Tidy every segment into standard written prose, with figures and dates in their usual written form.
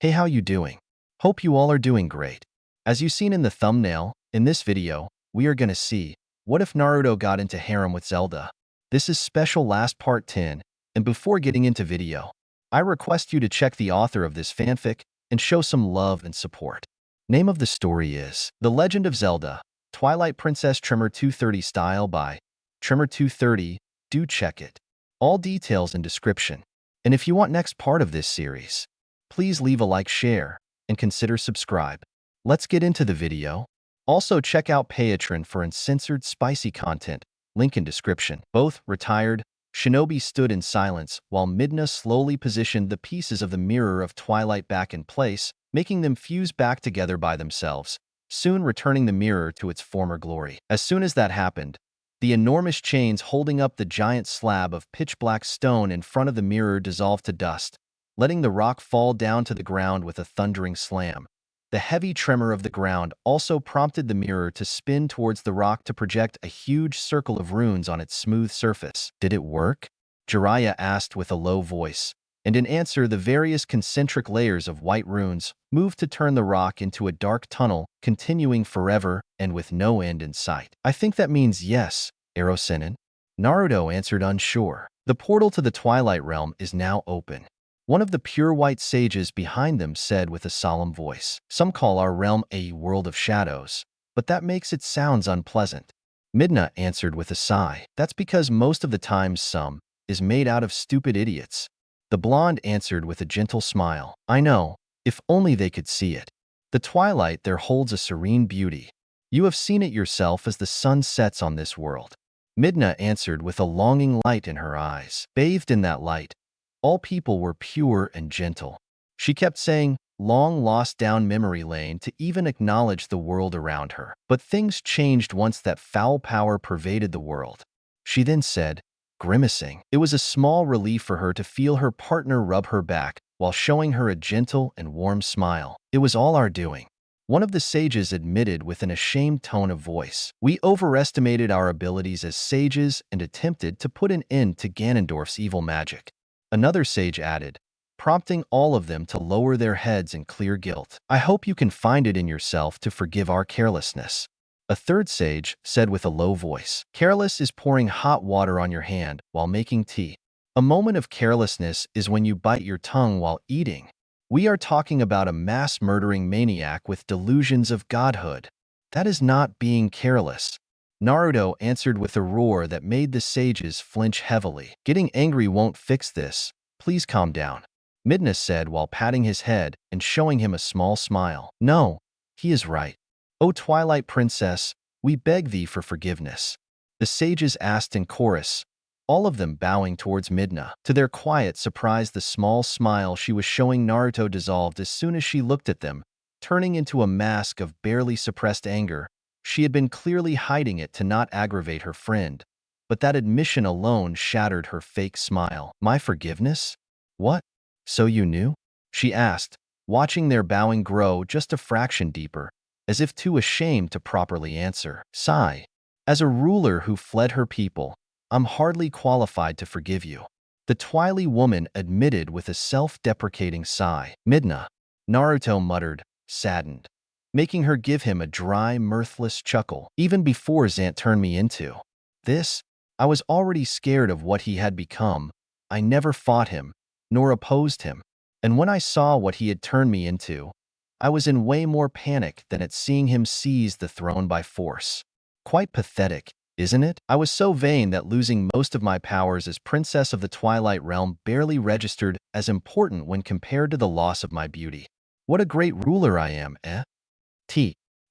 Hey, how you doing? Hope you all are doing great. As you seen in the thumbnail, in this video, we are gonna see, what if Naruto got into harem with Zelda? This is special last part 10, and before getting into video, I request you to check the author of this fanfic and show some love and support. Name of the story is The Legend of Zelda, Twilight Princess Trimmer 230 style by Trimmer 230, do check it. All details in description. And if you want next part of this series, please leave a like, share, and consider subscribe. Let's get into the video. Also check out Patreon for uncensored spicy content, link in description. Both retired, Shinobi stood in silence while Midna slowly positioned the pieces of the mirror of Twilight back in place, making them fuse back together by themselves, soon returning the mirror to its former glory. As soon as that happened, the enormous chains holding up the giant slab of pitch-black stone in front of the mirror dissolved to dust, letting the rock fall down to the ground with a thundering slam. The heavy tremor of the ground also prompted the mirror to spin towards the rock to project a huge circle of runes on its smooth surface. Did it work? Jiraiya asked with a low voice, and in answer the various concentric layers of white runes moved to turn the rock into a dark tunnel, continuing forever and with no end in sight. I think that means yes, Erosenin. Naruto answered unsure. The portal to the Twilight Realm is now open. One of the pure white sages behind them said with a solemn voice. Some call our realm a world of shadows, but that makes it sounds unpleasant. Midna answered with a sigh. That's because most of the times some is made out of stupid idiots. The blonde answered with a gentle smile. I know, if only they could see it. The twilight there holds a serene beauty. You have seen it yourself as the sun sets on this world. Midna answered with a longing light in her eyes. Bathed in that light, all people were pure and gentle. She kept saying, long lost down memory lane to even acknowledge the world around her. But things changed once that foul power pervaded the world. She then said, grimacing. It was a small relief for her to feel her partner rub her back while showing her a gentle and warm smile. It was all our doing. One of the sages admitted with an ashamed tone of voice. We overestimated our abilities as sages and attempted to put an end to Ganondorf's evil magic. Another sage added, prompting all of them to lower their heads in clear guilt. I hope you can find it in yourself to forgive our carelessness. A third sage said with a low voice, careless is pouring hot water on your hand while making tea. A moment of carelessness is when you bite your tongue while eating. We are talking about a mass-murdering maniac with delusions of godhood. That is not being careless. Naruto answered with a roar that made the sages flinch heavily. Getting angry won't fix this. Please calm down. Midna said while patting his head and showing him a small smile. No, he is right. O Twilight Princess, we beg thee for forgiveness. The sages asked in chorus, all of them bowing towards Midna. To their quiet surprise, the small smile she was showing Naruto dissolved as soon as she looked at them, turning into a mask of barely suppressed anger. She had been clearly hiding it to not aggravate her friend, but that admission alone shattered her fake smile. My forgiveness? What? So you knew? She asked, watching their bowing grow just a fraction deeper, as if too ashamed to properly answer. Sigh. As a ruler who fled her people, I'm hardly qualified to forgive you. The Twily woman admitted with a self-deprecating sigh. Midna, Naruto muttered, saddened, making her give him a dry, mirthless chuckle. Even before Zant turned me into this, I was already scared of what he had become. I never fought him, nor opposed him. And when I saw what he had turned me into, I was in way more panic than at seeing him seize the throne by force. Quite pathetic, isn't it? I was so vain that losing most of my powers as Princess of the Twilight Realm barely registered as important when compared to the loss of my beauty. What a great ruler I am, eh?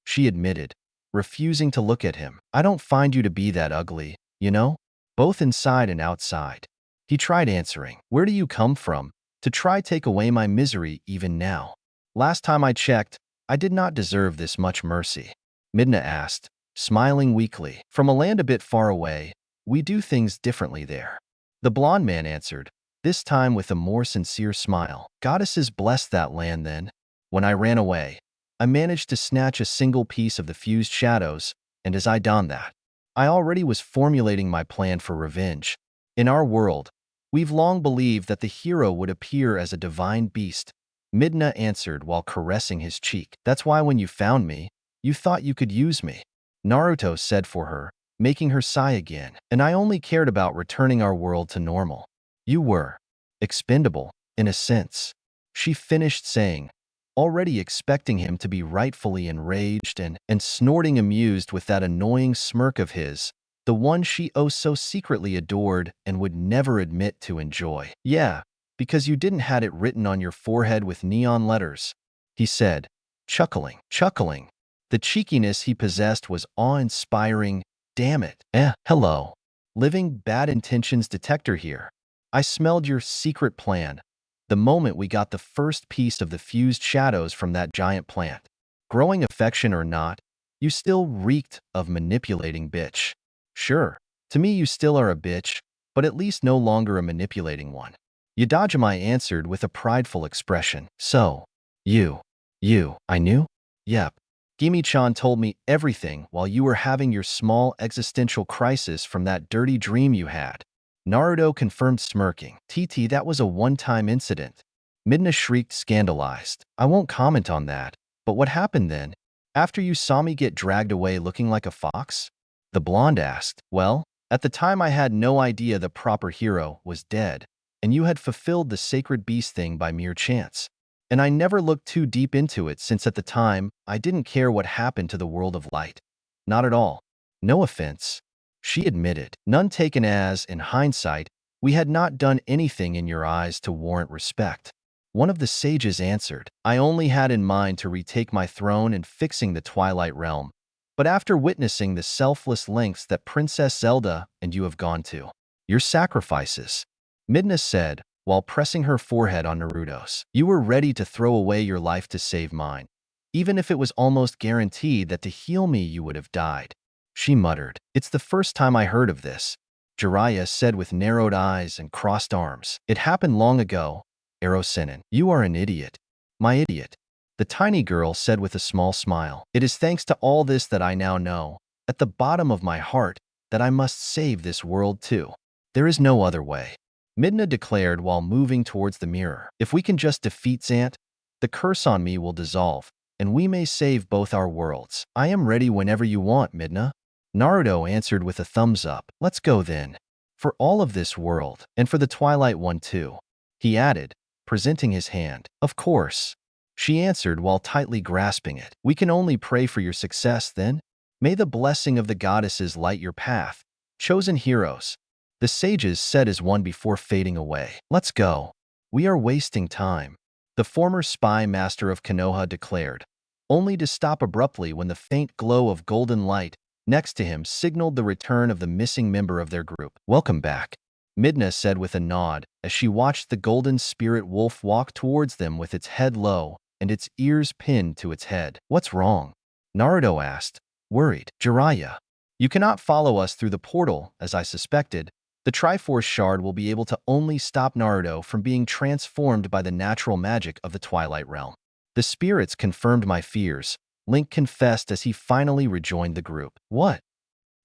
She admitted, refusing to look at him. I don't find you to be that ugly, you know? Both inside and outside. He tried answering. Where do you come from? To try take away my misery even now. Last time I checked, I did not deserve this much mercy. Midna asked, smiling weakly. From a land a bit far away, we do things differently there. The blonde man answered, this time with a more sincere smile. Goddesses bless that land then. When I ran away, I managed to snatch a single piece of the fused shadows, and as I donned that, I already was formulating my plan for revenge. In our world, we've long believed that the hero would appear as a divine beast, Midna answered while caressing his cheek. That's why when you found me, you thought you could use me. Naruto said for her, making her sigh again. And I only cared about returning our world to normal. You were expendable, in a sense. She finished saying, already expecting him to be rightfully enraged and snorting amused with that annoying smirk of his, the one she oh so secretly adored and would never admit to enjoy. Yeah, because you didn't had it written on your forehead with neon letters, he said, chuckling. The cheekiness he possessed was awe-inspiring. Damn it. Hello. Living bad intentions detector here. I smelled your secret plan the moment we got the first piece of the fused shadows from that giant plant. Growing affection or not, you still reeked of manipulating bitch. Sure, to me you still are a bitch, but at least no longer a manipulating one. Yadajimai answered with a prideful expression. So, you, I knew? Yep. Gimi-chan told me everything while you were having your small existential crisis from that dirty dream you had. Naruto confirmed smirking. TT, that was a one-time incident. Midna shrieked scandalized. I won't comment on that. But what happened then? After you saw me get dragged away looking like a fox? The blonde asked. Well, at the time I had no idea the proper hero was dead, and you had fulfilled the sacred beast thing by mere chance. And I never looked too deep into it since at the time I didn't care what happened to the world of light. Not at all. No offense. She admitted, none taken as, in hindsight, we had not done anything in your eyes to warrant respect. One of the sages answered, I only had in mind to retake my throne and fixing the Twilight Realm. But after witnessing the selfless lengths that Princess Zelda and you have gone to, your sacrifices, Midna said, while pressing her forehead on Naruto's, you were ready to throw away your life to save mine, even if it was almost guaranteed that to heal me you would have died. She muttered, it's the first time I heard of this. Jiraiya said with narrowed eyes and crossed arms. It happened long ago. Erosenin, you are an idiot. My idiot. The tiny girl said with a small smile. It is thanks to all this that I now know, at the bottom of my heart, that I must save this world too. There is no other way. Midna declared while moving towards the mirror. If we can just defeat Zant, the curse on me will dissolve, and we may save both our worlds. I am ready whenever you want, Midna. Naruto answered with a thumbs up. Let's go then. For all of this world, and for the Twilight one too. He added, presenting his hand. Of course. She answered while tightly grasping it. We can only pray for your success then. May the blessing of the goddesses light your path. Chosen heroes. The sages said as one before fading away. Let's go. We are wasting time. The former spy master of Konoha declared, only to stop abruptly when the faint glow of golden light next to him signaled the return of the missing member of their group. Welcome back, Midna said with a nod as she watched the golden spirit wolf walk towards them with its head low and its ears pinned to its head. What's wrong? Naruto asked, worried. Jiraiya, you cannot follow us through the portal, as I suspected. The Triforce Shard will be able to only stop Naruto from being transformed by the natural magic of the Twilight Realm. The spirits confirmed my fears, Link confessed as he finally rejoined the group. What?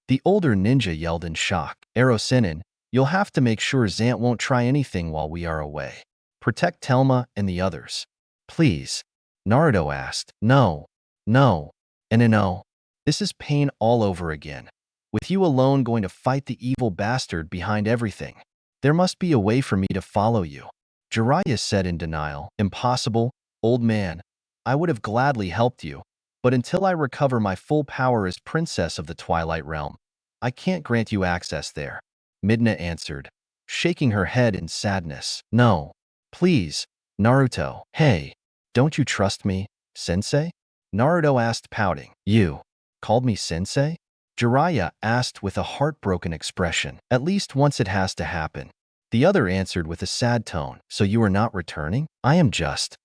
The older ninja yelled in shock. Erosenin, you'll have to make sure Zant won't try anything while we are away. Protect Telma and the others. Please. Naruto asked. No. And no. This is pain all over again. With you alone going to fight the evil bastard behind everything. There must be a way for me to follow you. Jiraiya said in denial. Impossible, old man. I would have gladly helped you, but until I recover my full power as princess of the Twilight Realm, I can't grant you access there. Midna answered, shaking her head in sadness. No. Please, Naruto. Hey, don't you trust me, sensei? Naruto asked pouting. You called me sensei? Jiraiya asked with a heartbroken expression. At least once it has to happen. The other answered with a sad tone. So you are not returning? I am just,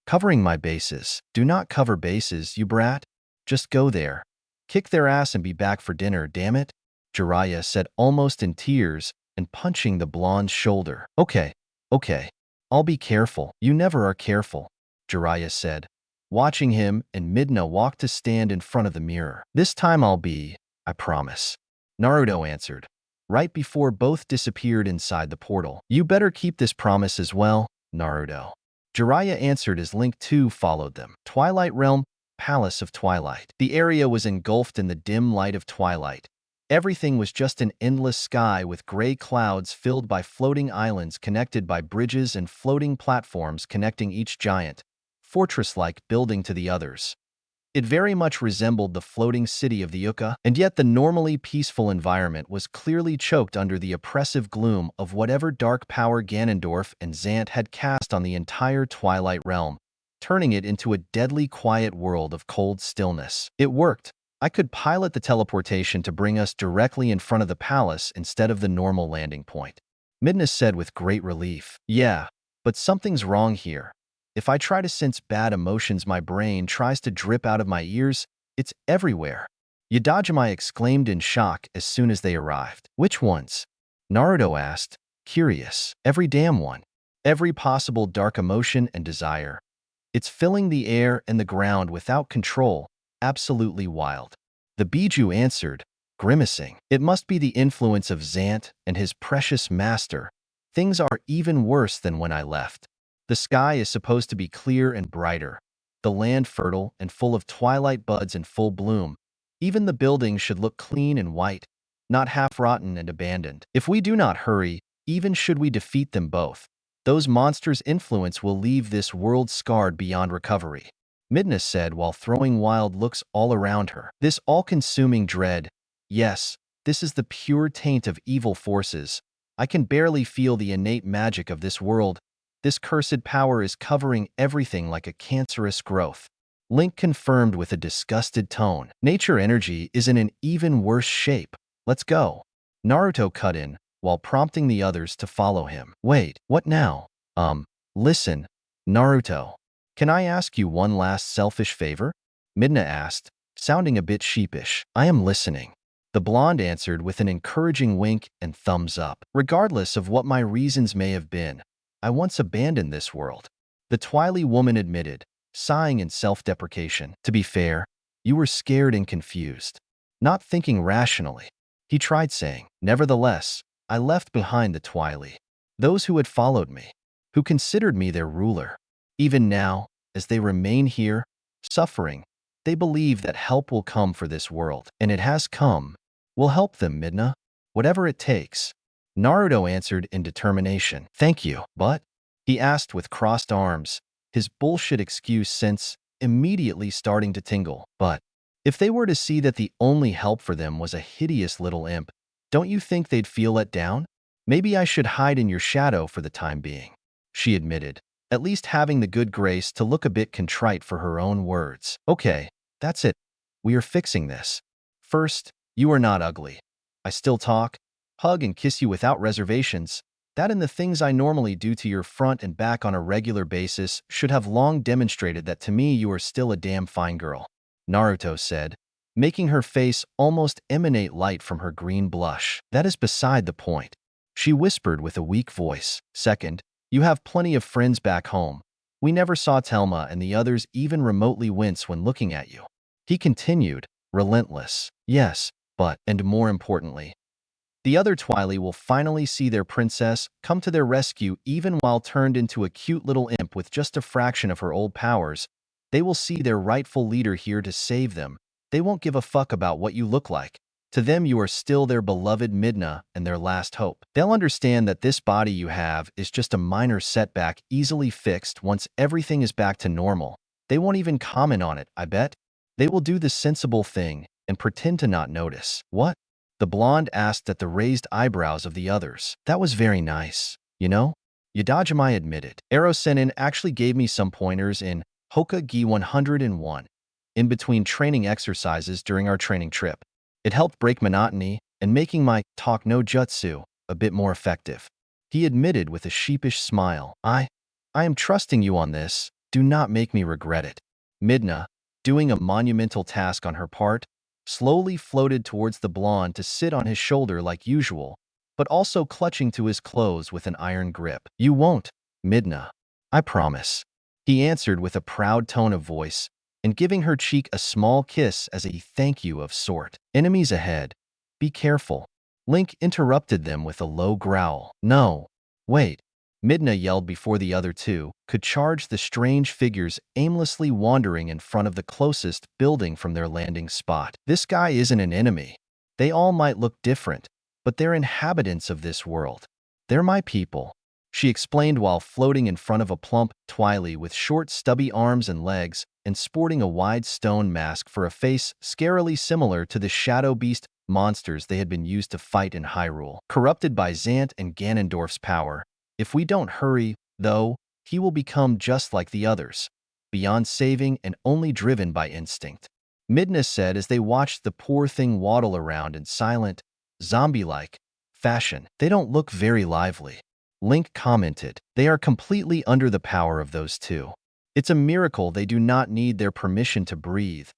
covering my bases. Do not cover bases, you brat. Just go there. Kick their ass and be back for dinner, damn it. Jiraiya said almost in tears and punching the blonde's shoulder. Okay. I'll be careful. You never are careful, Jiraiya said, watching him and Midna walk to stand in front of the mirror. This time I'll be, I promise. Naruto answered, right before both disappeared inside the portal. You better keep this promise as well, Naruto. Jiraiya answered as Link too followed them. Twilight Realm, Palace of Twilight. The area was engulfed in the dim light of twilight. Everything was just an endless sky with gray clouds filled by floating islands connected by bridges and floating platforms connecting each giant, fortress-like building to the others. It very much resembled the floating city of the Yucca, and yet the normally peaceful environment was clearly choked under the oppressive gloom of whatever dark power Ganondorf and Zant had cast on the entire Twilight Realm, turning it into a deadly quiet world of cold stillness. It worked. I could pilot the teleportation to bring us directly in front of the palace instead of the normal landing point. Midna said with great relief. Yeah, but something's wrong here. If I try to sense bad emotions, my brain tries to drip out of my ears. It's everywhere. Yadajime exclaimed in shock as soon as they arrived. Which ones? Naruto asked, curious. Every damn one. Every possible dark emotion and desire. It's filling the air and the ground without control. Absolutely wild. The Biju answered, grimacing. It must be the influence of Zant and his precious master. Things are even worse than when I left. The sky is supposed to be clear and brighter, the land fertile and full of twilight buds in full bloom. Even the buildings should look clean and white, not half-rotten and abandoned. If we do not hurry, even should we defeat them both, those monsters' influence will leave this world scarred beyond recovery. Midna said while throwing wild looks all around her. This all-consuming dread, yes, this is the pure taint of evil forces. I can barely feel the innate magic of this world. This cursed power is covering everything like a cancerous growth. Link confirmed with a disgusted tone. Nature energy is in an even worse shape. Let's go. Naruto cut in, while prompting the others to follow him. Wait, what now? Listen, Naruto. Can I ask you one last selfish favor? Midna asked, sounding a bit sheepish. I am listening. The blonde answered with an encouraging wink and thumbs up. Regardless of what my reasons may have been, I once abandoned this world. The Twily woman admitted, sighing in self-deprecation. To be fair, you were scared and confused, not thinking rationally. He tried saying, nevertheless, I left behind the Twily, those who had followed me, who considered me their ruler. Even now, as they remain here, suffering, they believe that help will come for this world, and it has come. We'll help them, Midna, whatever it takes. Naruto answered in determination. Thank you, but? He asked with crossed arms, his bullshit excuse sense immediately starting to tingle. But if they were to see that the only help for them was a hideous little imp, don't you think they'd feel let down? Maybe I should hide in your shadow for the time being, she admitted, at least having the good grace to look a bit contrite for her own words. Okay, that's it. We are fixing this. First, you are not ugly. I still talk, hug and kiss you without reservations. That and the things I normally do to your front and back on a regular basis should have long demonstrated that to me you are still a damn fine girl, Naruto said, making her face almost emanate light from her green blush. That is beside the point, she whispered with a weak voice. Second, you have plenty of friends back home. We never saw Telma and the others even remotely wince when looking at you. He continued, relentless. Yes, but, and more importantly, the other Twily will finally see their princess come to their rescue even while turned into a cute little imp with just a fraction of her old powers. They will see their rightful leader here to save them. They won't give a fuck about what you look like. To them you are still their beloved Midna and their last hope. They'll understand that this body you have is just a minor setback easily fixed once everything is back to normal. They won't even comment on it, I bet. They will do the sensible thing and pretend to not notice. What? The blonde asked at the raised eyebrows of the others. That was very nice, you know? Yadajime admitted. Ero Senin actually gave me some pointers in Hokage 101, in between training exercises during our training trip. It helped break monotony and making my talk no jutsu a bit more effective. He admitted with a sheepish smile. I am trusting you on this. Do not make me regret it. Midna, doing a monumental task on her part, slowly floated towards the blonde to sit on his shoulder like usual, but also clutching to his clothes with an iron grip. You won't, Midna. I promise. He answered with a proud tone of voice, and giving her cheek a small kiss as a thank you of sort. Enemies ahead. Be careful. Link interrupted them with a low growl. No. Wait. Midna yelled before the other two could charge the strange figures aimlessly wandering in front of the closest building from their landing spot. This guy isn't an enemy. They all might look different, but they're inhabitants of this world. They're my people, she explained while floating in front of a plump Twily with short, stubby arms and legs and sporting a wide stone mask for a face scarily similar to the shadow beast monsters they had been used to fight in Hyrule. Corrupted by Zant and Ganondorf's power, if we don't hurry, though, he will become just like the others, beyond saving and only driven by instinct. Midna said as they watched the poor thing waddle around in silent, zombie-like fashion. They don't look very lively. Link commented, they are completely under the power of those two. It's a miracle they do not need their permission to breathe.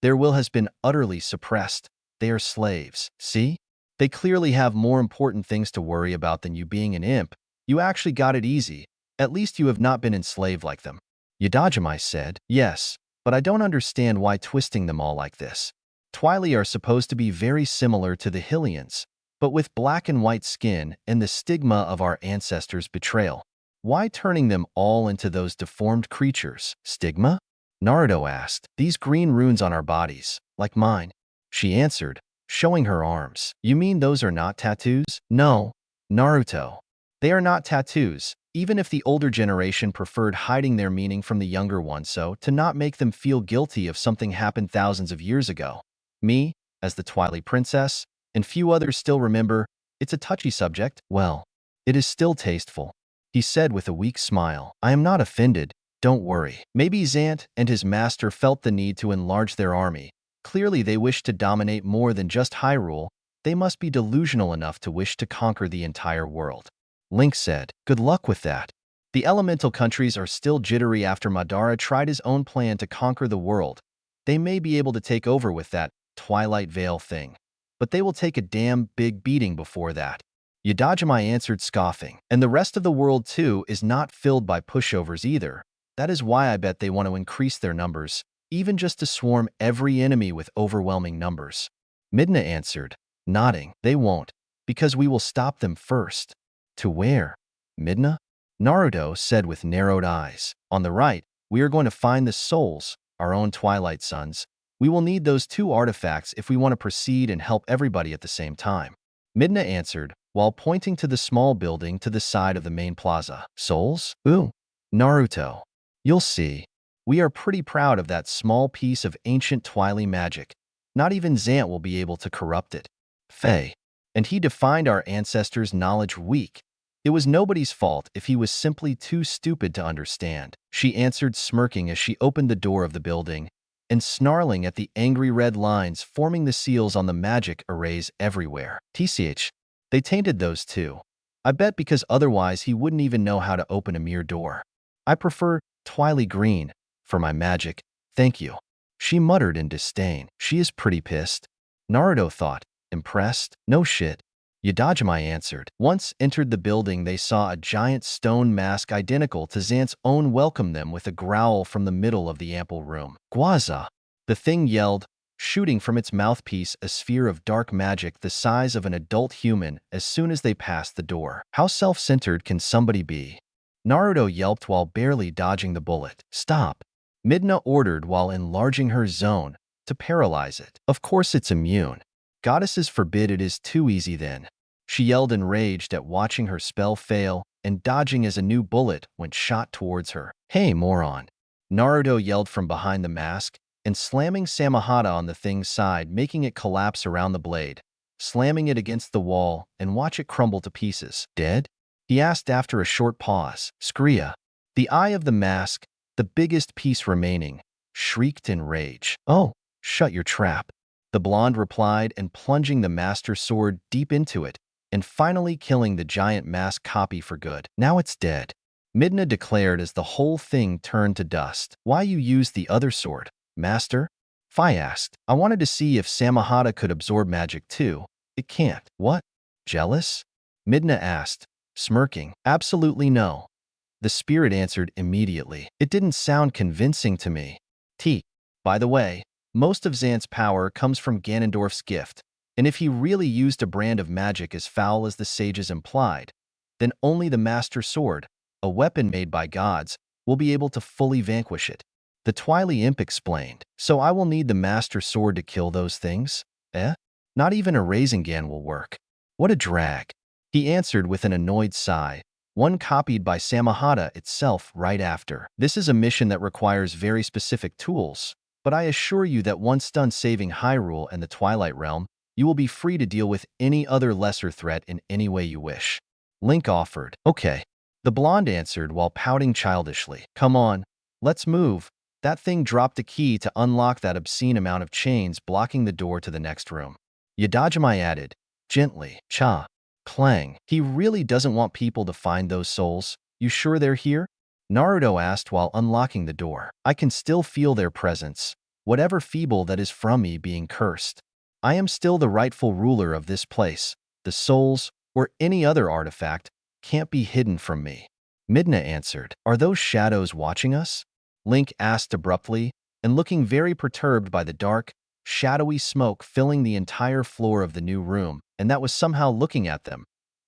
Their will has been utterly suppressed. They are slaves. See? They clearly have more important things to worry about than you being an imp. You actually got it easy. At least you have not been enslaved like them. Yadajimai said, yes, but I don't understand why twisting them all like this. Twily are supposed to be very similar to the Hylians, but with black and white skin and the stigma of our ancestors' betrayal. Why turning them all into those deformed creatures? Stigma? Naruto asked. These green runes on our bodies, like mine. She answered, showing her arms. You mean those are not tattoos? No, Naruto. They are not tattoos, even if the older generation preferred hiding their meaning from the younger ones so to not make them feel guilty if something happened thousands of years ago. Me, as the Twilight Princess, and few others still remember, it's a touchy subject. Well, it is still tasteful, he said with a weak smile. I am not offended, don't worry. Maybe Zant and his master felt the need to enlarge their army. Clearly they wished to dominate more than just Hyrule. They must be delusional enough to wish to conquer the entire world. Link said, good luck with that. The elemental countries are still jittery after Madara tried his own plan to conquer the world. They may be able to take over with that Twilight Veil thing, but they will take a damn big beating before that. Yadajimai answered scoffing. And the rest of the world too is not filled by pushovers either. That is why I bet they want to increase their numbers, even just to swarm every enemy with overwhelming numbers. Midna answered, nodding. They won't, because we will stop them first. To where? Midna? Naruto said with narrowed eyes. On the right, we are going to find the souls, our own Twilight Sons. We will need those two artifacts if we want to proceed and help everybody at the same time. Midna answered, while pointing to the small building to the side of the main plaza. Souls? Ooh. Naruto. You'll see. We are pretty proud of that small piece of ancient Twilight magic. Not even Zant will be able to corrupt it. Faye. And he defined our ancestors' knowledge weak. It was nobody's fault if he was simply too stupid to understand. She answered, smirking as she opened the door of the building and snarling at the angry red lines forming the seals on the magic arrays everywhere. TCH, they tainted those too. I bet because otherwise he wouldn't even know how to open a mere door. I prefer Twilight Green for my magic, thank you. She muttered in disdain. She is pretty pissed. Naruto thought, impressed? No shit. Yadajimai answered. Once entered the building, they saw a giant stone mask identical to Zant's own welcome them with a growl from the middle of the ample room. Gwaza! The thing yelled, shooting from its mouthpiece a sphere of dark magic the size of an adult human as soon as they passed the door. How self-centered can somebody be? Naruto yelped while barely dodging the bullet. Stop! Midna ordered while enlarging her zone to paralyze it. Of course it's immune. Goddesses forbid it is too easy then. She yelled enraged at watching her spell fail and dodging as a new bullet went shot towards her. Hey, moron! Naruto yelled from behind the mask and slamming Samahata on the thing's side, making it collapse around the blade, slamming it against the wall and watch it crumble to pieces. Dead? He asked after a short pause. Skria. The eye of the mask, the biggest piece remaining, shrieked in rage. Oh, shut your trap. The blonde replied and plunging the master sword deep into it, and finally killing the giant mask copy for good. Now it's dead. Midna declared as the whole thing turned to dust. Why you use the other sword, master? Fi asked. I wanted to see if Samahata could absorb magic too. It can't. What? Jealous? Midna asked, smirking. Absolutely no. The spirit answered immediately. It didn't sound convincing to me. By the way, most of Zant's power comes from Ganondorf's gift, and if he really used a brand of magic as foul as the sages implied, then only the Master Sword, a weapon made by gods, will be able to fully vanquish it. The Twily Imp explained, so I will need the Master Sword to kill those things? Eh? Not even a Rasengan will work. What a drag. He answered with an annoyed sigh, one copied by Samahata itself right after. This is a mission that requires very specific tools, but I assure you that once done saving Hyrule and the Twilight Realm, you will be free to deal with any other lesser threat in any way you wish. Link offered. Okay. The blonde answered while pouting childishly. Come on, let's move. That thing dropped a key to unlock that obscene amount of chains blocking the door to the next room. Yadajimai added, gently, cha. Clang. He really doesn't want people to find those souls. You sure they're here? Naruto asked while unlocking the door. I can still feel their presence, whatever feeble that is from me being cursed. I am still the rightful ruler of this place. The souls, or any other artifact, can't be hidden from me. Midna answered, Are those shadows watching us? Link asked abruptly, and looking very perturbed by the dark, shadowy smoke filling the entire floor of the new room, and that was somehow looking at them,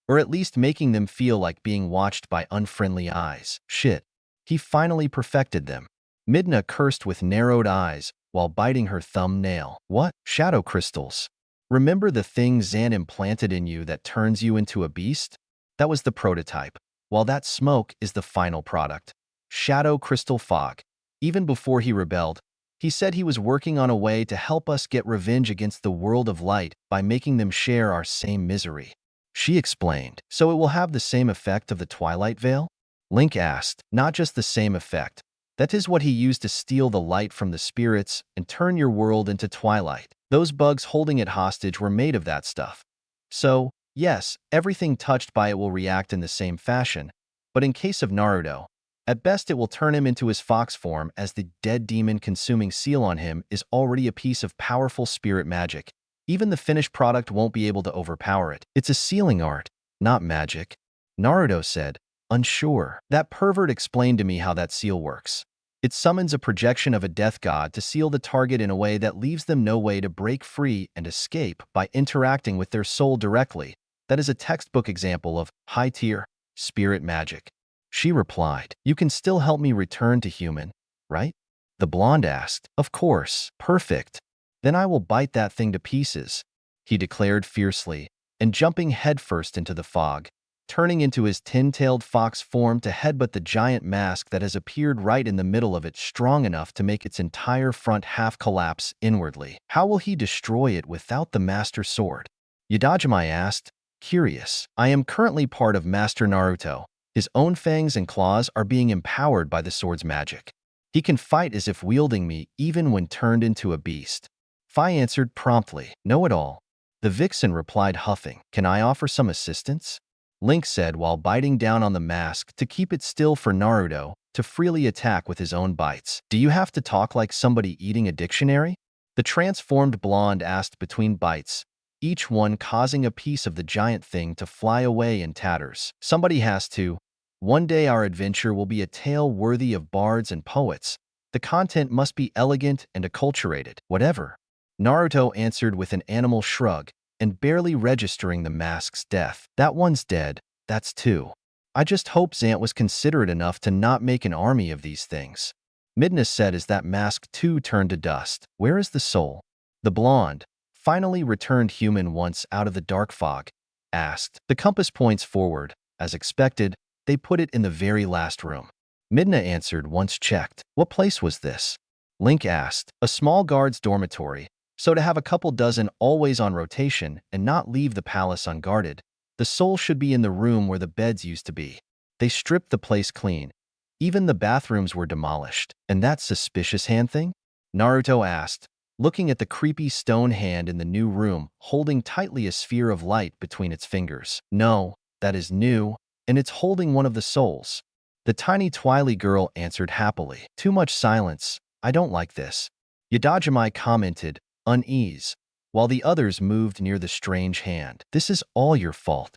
or at least making them feel like being watched by unfriendly eyes. Shit. He finally perfected them. Midna cursed with narrowed eyes while biting her thumbnail. What? Shadow crystals. Remember the thing Zan implanted in you that turns you into a beast? That was the prototype, while that smoke is the final product. Shadow crystal fog. Even before he rebelled, he said he was working on a way to help us get revenge against the world of light by making them share our same misery. She explained, so it will have the same effect of the Twilight Veil? Link asked, not just the same effect. That is what he used to steal the light from the spirits and turn your world into twilight. Those bugs holding it hostage were made of that stuff. So, yes, everything touched by it will react in the same fashion, but in case of Naruto, at best it will turn him into his fox form, as the dead demon consuming seal on him is already a piece of powerful spirit magic. Even the finished product won't be able to overpower it. It's a sealing art, not magic. Naruto said, unsure. That pervert explained to me how that seal works. It summons a projection of a death god to seal the target in a way that leaves them no way to break free and escape by interacting with their soul directly. That is a textbook example of high-tier spirit magic. She replied, You can still help me return to human, right? The blonde asked, Of course, perfect. Then I will bite that thing to pieces, he declared fiercely, and jumping headfirst into the fog, turning into his tin-tailed fox form to headbutt the giant mask that has appeared right in the middle of it, strong enough to make its entire front half collapse inwardly. How will he destroy it without the Master Sword? Yadajimai asked, curious. I am currently part of Master Naruto. His own fangs and claws are being empowered by the sword's magic. He can fight as if wielding me even when turned into a beast. Fi answered promptly, Know it all. The vixen replied, huffing, Can I offer some assistance? Link said while biting down on the mask to keep it still for Naruto to freely attack with his own bites. Do you have to talk like somebody eating a dictionary? The transformed blonde asked between bites, each one causing a piece of the giant thing to fly away in tatters. Somebody has to. One day our adventure will be a tale worthy of bards and poets. The content must be elegant and acculturated. Whatever. Naruto answered with an animal shrug, and barely registering the mask's death. That one's dead, that's two. I just hope Zant was considerate enough to not make an army of these things. Midna said as that mask too turned to dust. Where is the soul? The blonde, finally returned human once out of the dark fog, asked. The compass points forward. As expected, they put it in the very last room. Midna answered once checked. What place was this? Link asked. A small guard's dormitory. So to have a couple dozen always on rotation and not leave the palace unguarded, the soul should be in the room where the beds used to be. They stripped the place clean. Even the bathrooms were demolished. And that suspicious hand thing? Naruto asked, looking at the creepy stone hand in the new room, holding tightly a sphere of light between its fingers. No, that is new, and it's holding one of the souls. The tiny Twily girl answered happily. Too much silence. I don't like this. Yadajimai commented, unease, while the others moved near the strange hand. This is all your fault.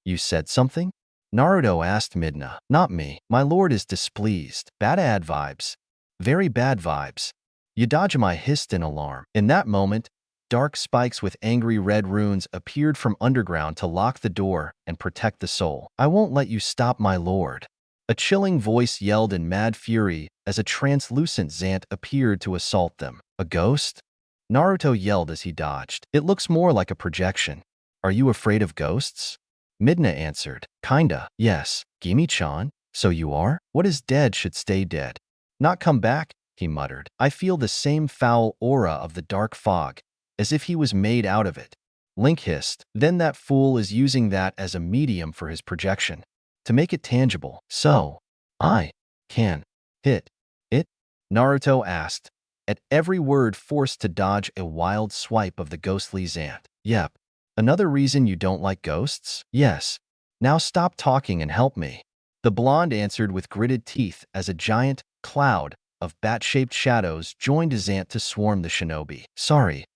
You said something? Naruto asked Midna. Not me. My lord is displeased. Bad vibes. Very bad vibes. Yadajimai hissed in alarm. In that moment, dark spikes with angry red runes appeared from underground to lock the door and protect the soul. I won't let you stop my lord. A chilling voice yelled in mad fury as a translucent Zant appeared to assault them. A ghost? Naruto yelled as he dodged. It looks more like a projection. Are you afraid of ghosts? Midna answered. Kinda, yes. Gimi-chan? So you are? What is dead should stay dead. Not come back, he muttered. I feel the same foul aura of the dark fog, as if he was made out of it. Link hissed. Then that fool is using that as a medium for his projection. To make it tangible. So, I can hit it? Naruto asked, at every word forced to dodge a wild swipe of the ghostly Zant. Yep. Another reason you don't like ghosts? Yes. Now stop talking and help me. The blonde answered with gritted teeth as a giant cloud of bat-shaped shadows joined Zant to swarm the shinobi. Sorry.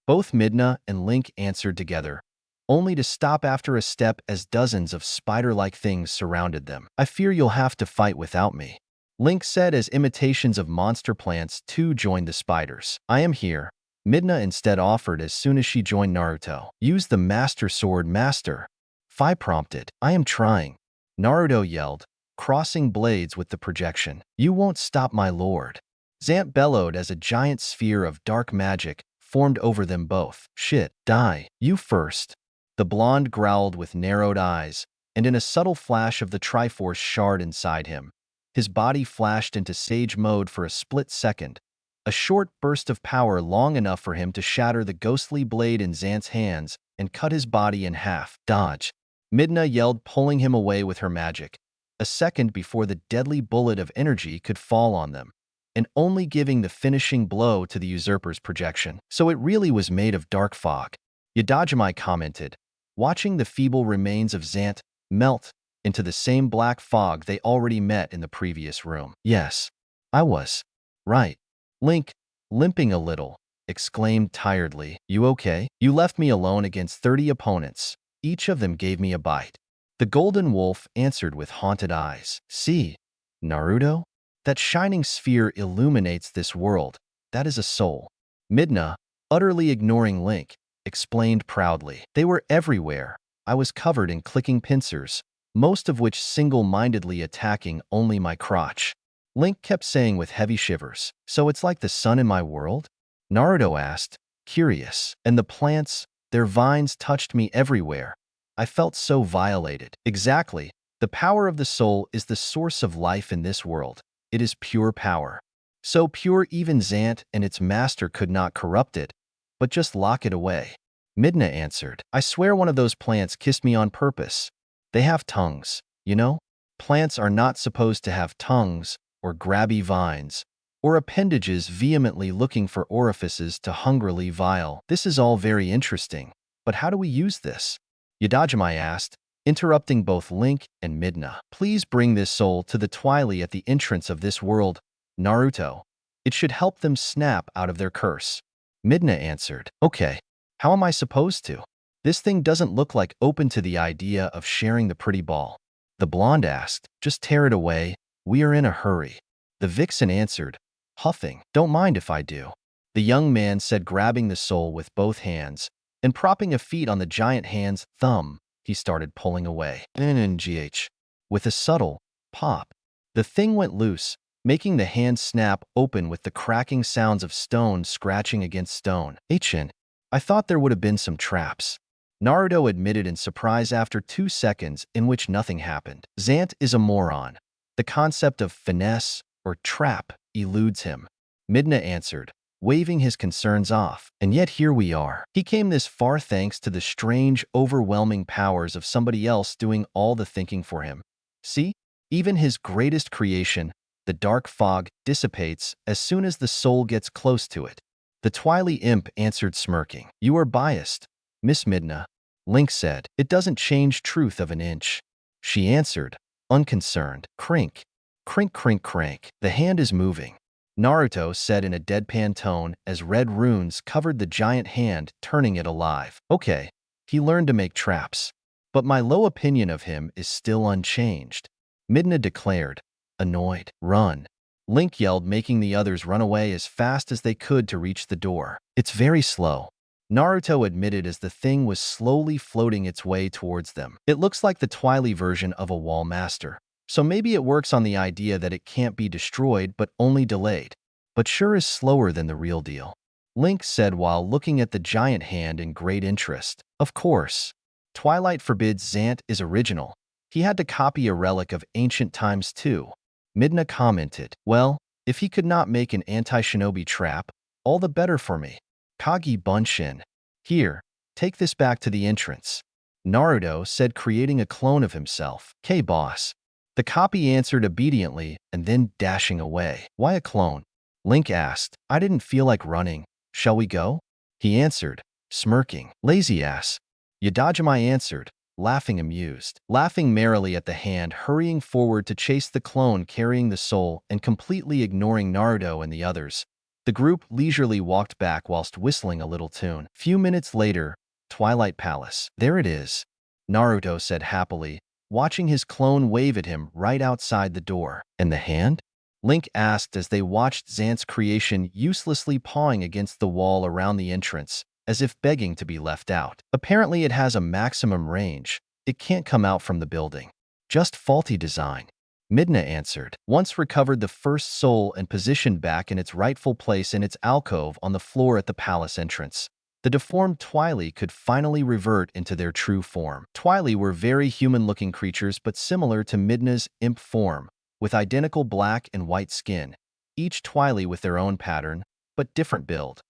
Both Midna and Link answered together, only to stop after a step as dozens of spider-like things surrounded them. I fear you'll have to fight without me, Link said as imitations of monster plants too joined the spiders. I am here, Midna instead offered as soon as she joined Naruto. Use the Master Sword, Master. Fi prompted. I am trying, Naruto yelled, crossing blades with the projection. You won't stop my lord. Zant bellowed as a giant sphere of dark magic formed over them both. Shit, die. You first. The blonde growled with narrowed eyes, and in a subtle flash of the Triforce shard inside him, his body flashed into Sage mode for a split second, a short burst of power long enough for him to shatter the ghostly blade in Zant's hands and cut his body in half. Dodge. Midna yelled, pulling him away with her magic, a second before the deadly bullet of energy could fall on them, and only giving the finishing blow to the usurper's projection. So it really was made of dark fog, Yadajimai commented, watching the feeble remains of Zant melt into the same black fog they already met in the previous room. Yes, I was right. Link, limping a little, exclaimed tiredly. You okay? You left me alone against 30 opponents. Each of them gave me a bite. The golden wolf answered with haunted eyes. See, Naruto? That shining sphere illuminates this world. That is a soul. Midna, utterly ignoring Link, explained proudly. They were everywhere. I was covered in clicking pincers, most of which single-mindedly attacking only my crotch. Link kept saying with heavy shivers. So it's like the sun in my world? Naruto asked, curious. And the plants, their vines touched me everywhere. I felt so violated. Exactly. The power of the soul is the source of life in this world. It is pure power. So pure even Zant and its master could not corrupt it, but just lock it away. Midna answered. I swear one of those plants kissed me on purpose. They have tongues, you know? Plants are not supposed to have tongues or grabby vines or appendages vehemently looking for orifices to hungrily vial. This is all very interesting, but how do we use this? Yadajimai asked, interrupting both Link and Midna. Please bring this soul to the Twilight at the entrance of this world, Naruto. It should help them snap out of their curse. Midna answered. Okay, how am I supposed to? This thing doesn't look like open to the idea of sharing the pretty ball. The blonde asked. Just tear it away. We are in a hurry. The vixen answered, huffing. Don't mind if I do. The young man said, grabbing the soul with both hands and propping a feet on the giant hand's thumb. He started pulling away. NNGH. With a subtle pop, the thing went loose, making the hand snap open with the cracking sounds of stone scratching against stone. Hn, I thought there would have been some traps, Naruto admitted in surprise after 2 seconds in which nothing happened. Zant is a moron. The concept of finesse or trap eludes him. Midna answered, waving his concerns off. And yet here we are. He came this far thanks to the strange, overwhelming powers of somebody else doing all the thinking for him. See? Even his greatest creation, the dark fog, dissipates as soon as the soul gets close to it. The Twily Imp answered smirking. You are biased, Miss Midna. Link said, it doesn't change truth of an inch. She answered, unconcerned. Crink. Crink, crink, crank. The hand is moving, Naruto said in a deadpan tone as red runes covered the giant hand, turning it alive. Okay, he learned to make traps. But my low opinion of him is still unchanged, Midna declared, annoyed. Run. Link yelled, making the others run away as fast as they could to reach the door. It's very slow, Naruto admitted as the thing was slowly floating its way towards them. It looks like the Twily version of a wall master. So maybe it works on the idea that it can't be destroyed but only delayed. But sure is slower than the real deal. Link said while looking at the giant hand in great interest. Of course. Twilight forbids Zant is original. He had to copy a relic of ancient times too. Midna commented, well, if he could not make an anti-shinobi trap, all the better for me. Kagi Bunshin. Here, take this back to the entrance. Naruto said, creating a clone of himself. K boss. The copy answered obediently and then dashing away. Why a clone? Link asked. I didn't feel like running. Shall we go? He answered, smirking. Lazy ass. Yadajima answered, laughing amused, laughing merrily at the hand hurrying forward to chase the clone carrying the soul and completely ignoring Naruto and the others. The group leisurely walked back whilst whistling a little tune. Few minutes later, Twilight Palace. There it is, Naruto said happily, watching his clone wave at him right outside the door. And the hand? Link asked as they watched Zant's creation uselessly pawing against the wall around the entrance, as if begging to be left out. Apparently it has a maximum range. It can't come out from the building. Just faulty design. Midna answered. Once recovered the first soul and positioned back in its rightful place in its alcove on the floor at the palace entrance, the deformed Twily could finally revert into their true form. Twily were very human-looking creatures but similar to Midna's imp form, with identical black and white skin, each Twily with their own pattern, but different build.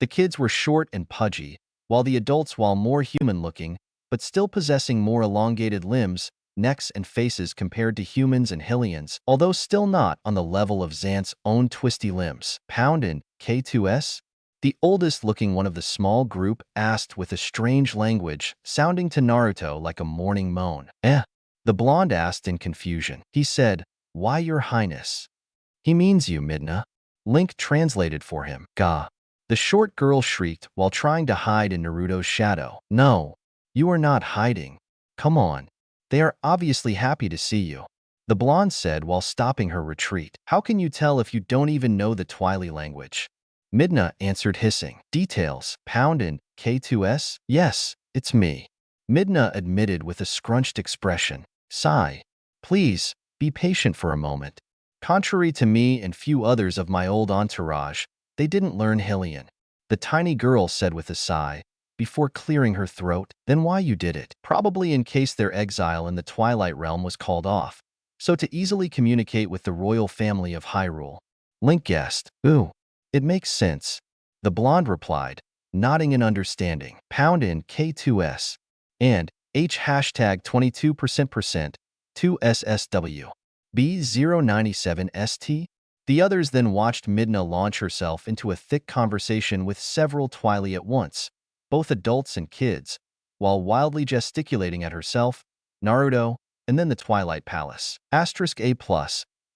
The kids were short and pudgy, while the adults, while more human-looking, but still possessing more elongated limbs, necks and faces compared to humans and Hylians, although still not on the level of Zant's own twisty limbs. Pound and K2S? The oldest-looking one of the small group asked with a strange language, sounding to Naruto like a morning moan. The blonde asked in confusion. He said, why, your highness? He means you, Midna. Link translated for him. Gah. The short girl shrieked while trying to hide in Naruto's shadow. No, you are not hiding. Come on. They are obviously happy to see you. The blonde said while stopping her retreat. How can you tell if you don't even know the Twily language? Midna answered hissing. Details. Pound and K2S? Yes, it's me. Midna admitted with a scrunched expression. Sigh. Please, be patient for a moment. Contrary to me and few others of my old entourage, they didn't learn Hylian. The tiny girl said with a sigh, before clearing her throat. Then why you did it? Probably in case their exile in the Twilight Realm was called off, so to easily communicate with the royal family of Hyrule. Link guessed. Ooh, it makes sense. The blonde replied, nodding in understanding. Pound in K2S and H hashtag 22% 2SSW. B097ST? The others then watched Midna launch herself into a thick conversation with several Twily at once, both adults and kids, while wildly gesticulating at herself, Naruto, and then the Twilight Palace. Asterisk A+,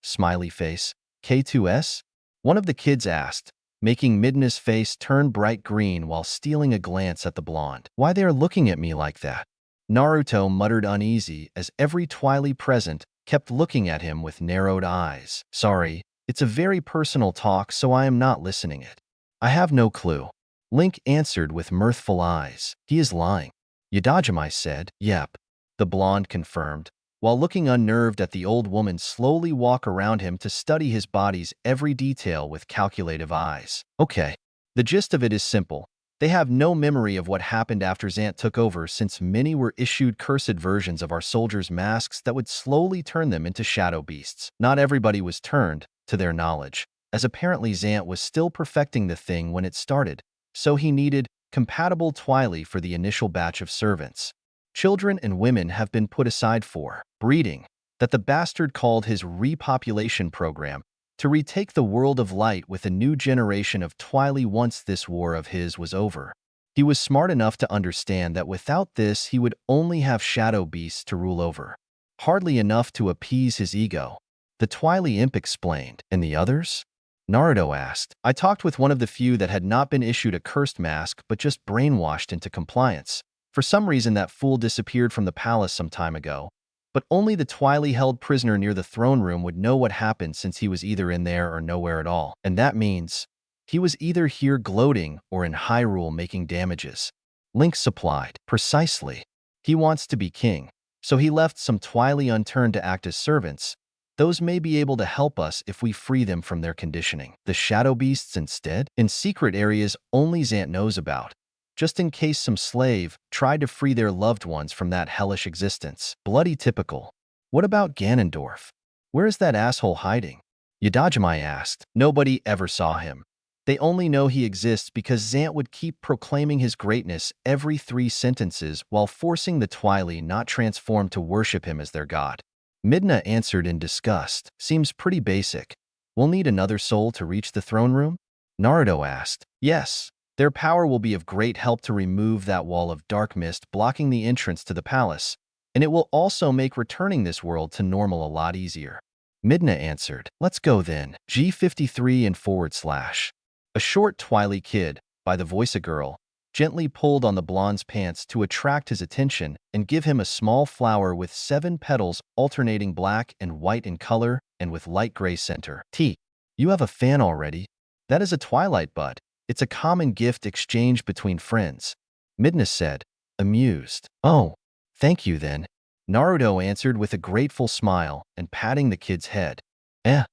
smiley face, K2S? One of the kids asked, making Midna's face turn bright green while stealing a glance at the blonde. Why they are looking at me like that? Naruto muttered uneasy as every Twily present kept looking at him with narrowed eyes. Sorry, it's a very personal talk, so I am not listening it. I have no clue. Link answered with mirthful eyes. He is lying. Yadajima said. Yep. The blonde confirmed, while looking unnerved at the old woman slowly walk around him to study his body's every detail with calculative eyes. Okay. The gist of it is simple. They have no memory of what happened after Zant took over, since many were issued cursed versions of our soldiers' masks that would slowly turn them into shadow beasts. Not everybody was turned, to their knowledge, as apparently Zant was still perfecting the thing when it started, so he needed compatible Twily for the initial batch of servants. Children and women have been put aside for breeding, that the bastard called his repopulation program, to retake the world of light with a new generation of Twily once this war of his was over. He was smart enough to understand that without this he would only have shadow beasts to rule over. Hardly enough to appease his ego. The Twily imp explained. And the others? Naruto asked. I talked with one of the few that had not been issued a cursed mask but just brainwashed into compliance. For some reason that fool disappeared from the palace some time ago, but only the Twily held prisoner near the throne room would know what happened, since he was either in there or nowhere at all. And that means he was either here gloating or in Hyrule making damages. Link supplied. Precisely. He wants to be king, So he left some Twily unturned to act as servants. Those may be able to help us if we free them from their conditioning. The shadow beasts instead? In secret areas only Zant knows about, just in case some slave tried to free their loved ones from that hellish existence. Bloody typical. What about Ganondorf? Where is that asshole hiding? Yadajimai asked. Nobody ever saw him. They only know he exists because Zant would keep proclaiming his greatness every 3 sentences while forcing the Twily not transformed to worship him as their god. Midna answered in disgust. Seems pretty basic. We'll need another soul to reach the throne room? Naruto asked. Yes. Their power will be of great help to remove that wall of dark mist blocking the entrance to the palace, and it will also make returning this world to normal a lot easier. Midna answered. Let's go then. G53 and /. A short Twily kid, by the voice a girl, gently pulled on the blonde's pants to attract his attention and give him a small flower with 7 petals alternating black and white in color and with light gray center. T. You have a fan already? That is a twilight bud. It's a common gift exchanged between friends. Midna said, amused. Oh, thank you then. Naruto answered with a grateful smile and patting the kid's head.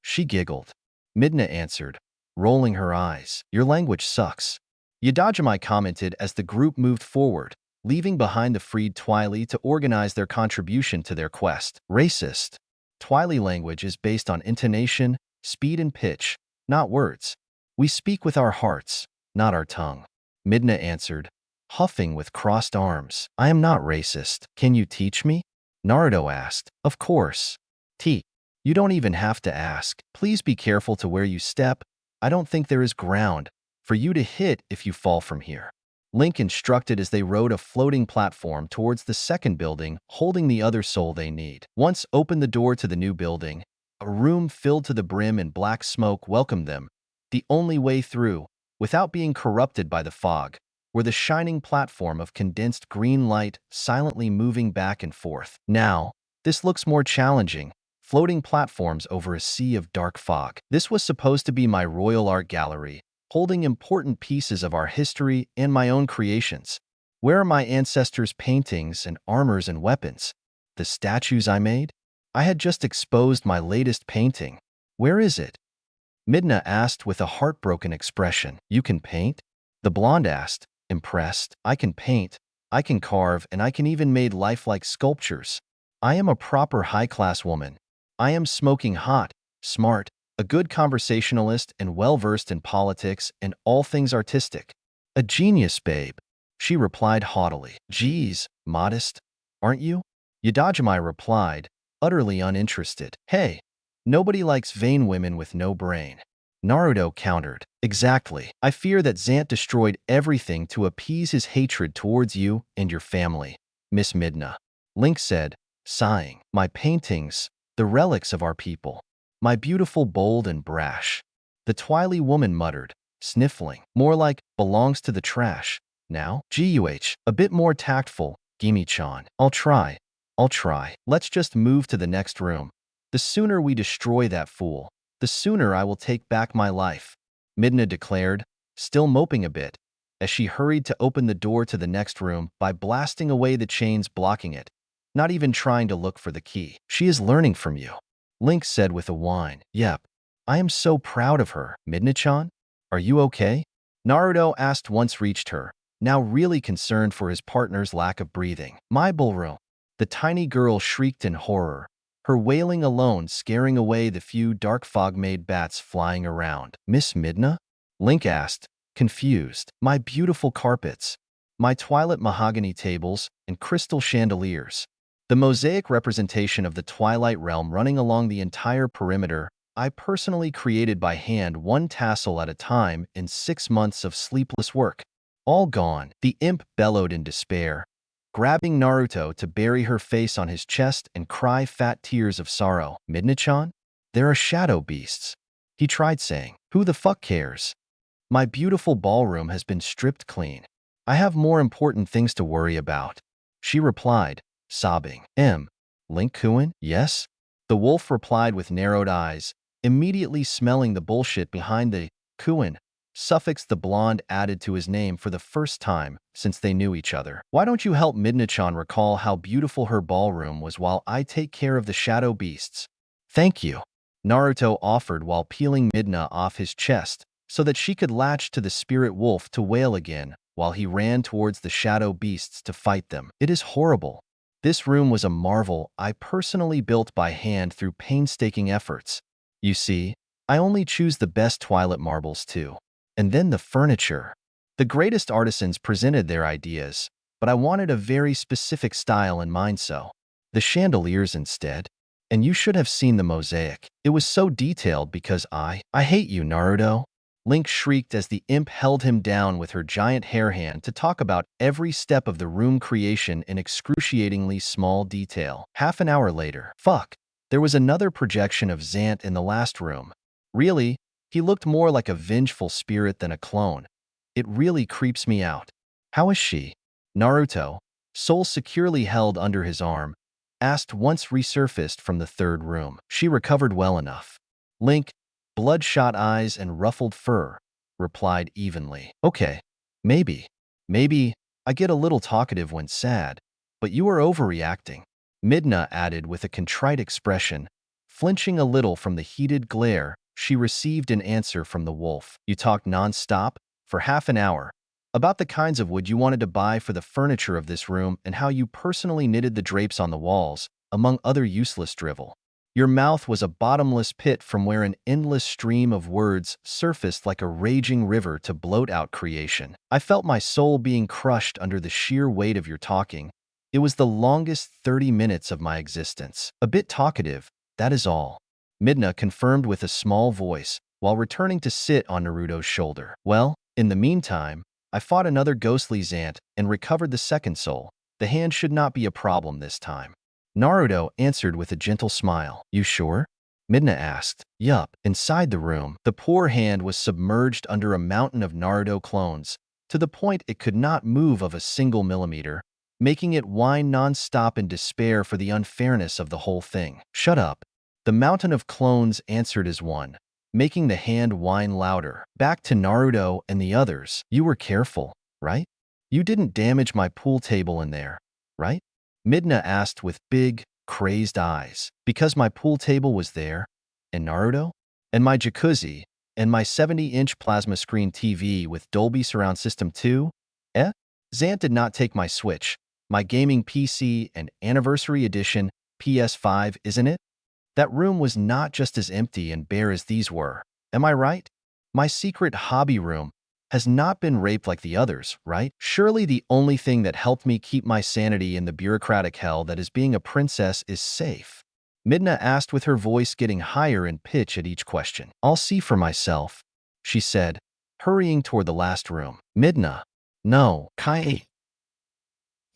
She giggled. Midna answered, rolling her eyes. Your language sucks. Yadajimai commented as the group moved forward, leaving behind the freed Twily to organize their contribution to their quest. Racist. Twily language is based on intonation, speed and pitch, not words. We speak with our hearts, not our tongue. Midna answered, huffing with crossed arms. I am not racist. Can you teach me? Naruto asked. Of course. T. You don't even have to ask. Please be careful to where you step. I don't think there is ground for you to hit if you fall from here. Link instructed as they rode a floating platform towards the second building, holding the other soul they need. Once opened the door to the new building, a room filled to the brim in black smoke welcomed them. The only way through, without being corrupted by the fog, were the shining platform of condensed green light silently moving back and forth. Now, this looks more challenging. Floating platforms over a sea of dark fog. This was supposed to be my royal art gallery, holding important pieces of our history and my own creations. Where are my ancestors' paintings and armors and weapons? The statues I made? I had just exposed my latest painting. Where is it? Midna asked with a heartbroken expression. You can paint? The blonde asked, impressed. I can paint, I can carve, and I can even make lifelike sculptures. I am a proper high-class woman. I am smoking hot, smart, a good conversationalist and well-versed in politics and all things artistic. A genius, babe, she replied haughtily. Geez, modest, aren't you? Yadajimai replied, utterly uninterested. Hey, nobody likes vain women with no brain. Naruto countered. Exactly. I fear that Zant destroyed everything to appease his hatred towards you and your family, Miss Midna. Link said, sighing. My paintings, the relics of our people. My beautiful, bold, and brash. The Twily woman muttered, sniffling. More like, belongs to the trash. Now, Guh, a bit more tactful, Gimi-chan. I'll try. Let's just move to the next room. The sooner we destroy that fool, the sooner I will take back my life, Midna declared, still moping a bit, as she hurried to open the door to the next room by blasting away the chains blocking it, not even trying to look for the key. She is learning from you, Link said with a whine. Yep. I am so proud of her. Midna-chan? Are you okay? Naruto asked once reached her, now really concerned for his partner's lack of breathing. My ballroom. The tiny girl shrieked in horror, her wailing alone scaring away the few dark fog-made bats flying around. Miss Midna? Link asked, confused. My beautiful carpets, my twilight mahogany tables, and crystal chandeliers. The mosaic representation of the Twilight Realm running along the entire perimeter, I personally created by hand one tassel at a time in 6 months of sleepless work. All gone, the imp bellowed in despair, grabbing Naruto to bury her face on his chest and cry fat tears of sorrow. Midna-chan? There are shadow beasts. He tried saying. Who the fuck cares? My beautiful ballroom has been stripped clean. I have more important things to worry about. She replied, sobbing. Link-kun? Yes? The wolf replied with narrowed eyes, immediately smelling the bullshit behind the kun suffix the blonde added to his name for the first time since they knew each other. Why don't you help Midna-chan recall how beautiful her ballroom was while I take care of the shadow beasts? Thank you, Naruto offered while peeling Midna off his chest so that she could latch to the spirit wolf to wail again while he ran towards the shadow beasts to fight them. It is horrible. This room was a marvel I personally built by hand through painstaking efforts. You see, I only choose the best Twilight marbles too. And then the furniture. The greatest artisans presented their ideas, but I wanted a very specific style in mind, so the chandeliers instead. And you should have seen the mosaic. It was so detailed because I hate you, Naruto. Link shrieked as the imp held him down with her giant hair hand to talk about every step of the room creation in excruciatingly small detail. Half an hour later, fuck, there was another projection of Zant in the last room. Really, he looked more like a vengeful spirit than a clone. It really creeps me out. How is she? Naruto, soul securely held under his arm, asked once resurfaced from the third room. She recovered well enough. Link, bloodshot eyes and ruffled fur, replied evenly. Okay, maybe. Maybe I get a little talkative when sad, but you are overreacting. Midna added with a contrite expression, flinching a little from the heated glare she received in answer from the wolf. You talked non-stop for half an hour about the kinds of wood you wanted to buy for the furniture of this room and how you personally knitted the drapes on the walls, among other useless drivel. Your mouth was a bottomless pit from where an endless stream of words surfaced like a raging river to bloat out creation. I felt my soul being crushed under the sheer weight of your talking. It was the longest 30 minutes of my existence. A bit talkative, that is all. Midna confirmed with a small voice while returning to sit on Naruto's shoulder. Well, in the meantime, I fought another ghostly Zant and recovered the second soul. The hand should not be a problem this time. Naruto answered with a gentle smile. You sure? Midna asked. Yup. Inside the room, the poor hand was submerged under a mountain of Naruto clones, to the point it could not move of a single millimeter, making it whine non-stop in despair for the unfairness of the whole thing. Shut up. The mountain of clones answered as one, making the hand whine louder. Back to Naruto and the others. You were careful, right? You didn't damage my pool table in there, right? Midna asked with big, crazed eyes. Because my pool table was there, and Naruto, and my jacuzzi, and my 70-inch plasma screen TV with Dolby Surround System 2? Zant did not take my Switch, my gaming PC and Anniversary Edition PS5, isn't it? That room was not just as empty and bare as these were. Am I right? My secret hobby room has not been raped like the others, right? Surely the only thing that helped me keep my sanity in the bureaucratic hell that is being a princess is safe. Midna asked with her voice getting higher in pitch at each question. I'll see for myself, she said, hurrying toward the last room. Midna. No, Kai.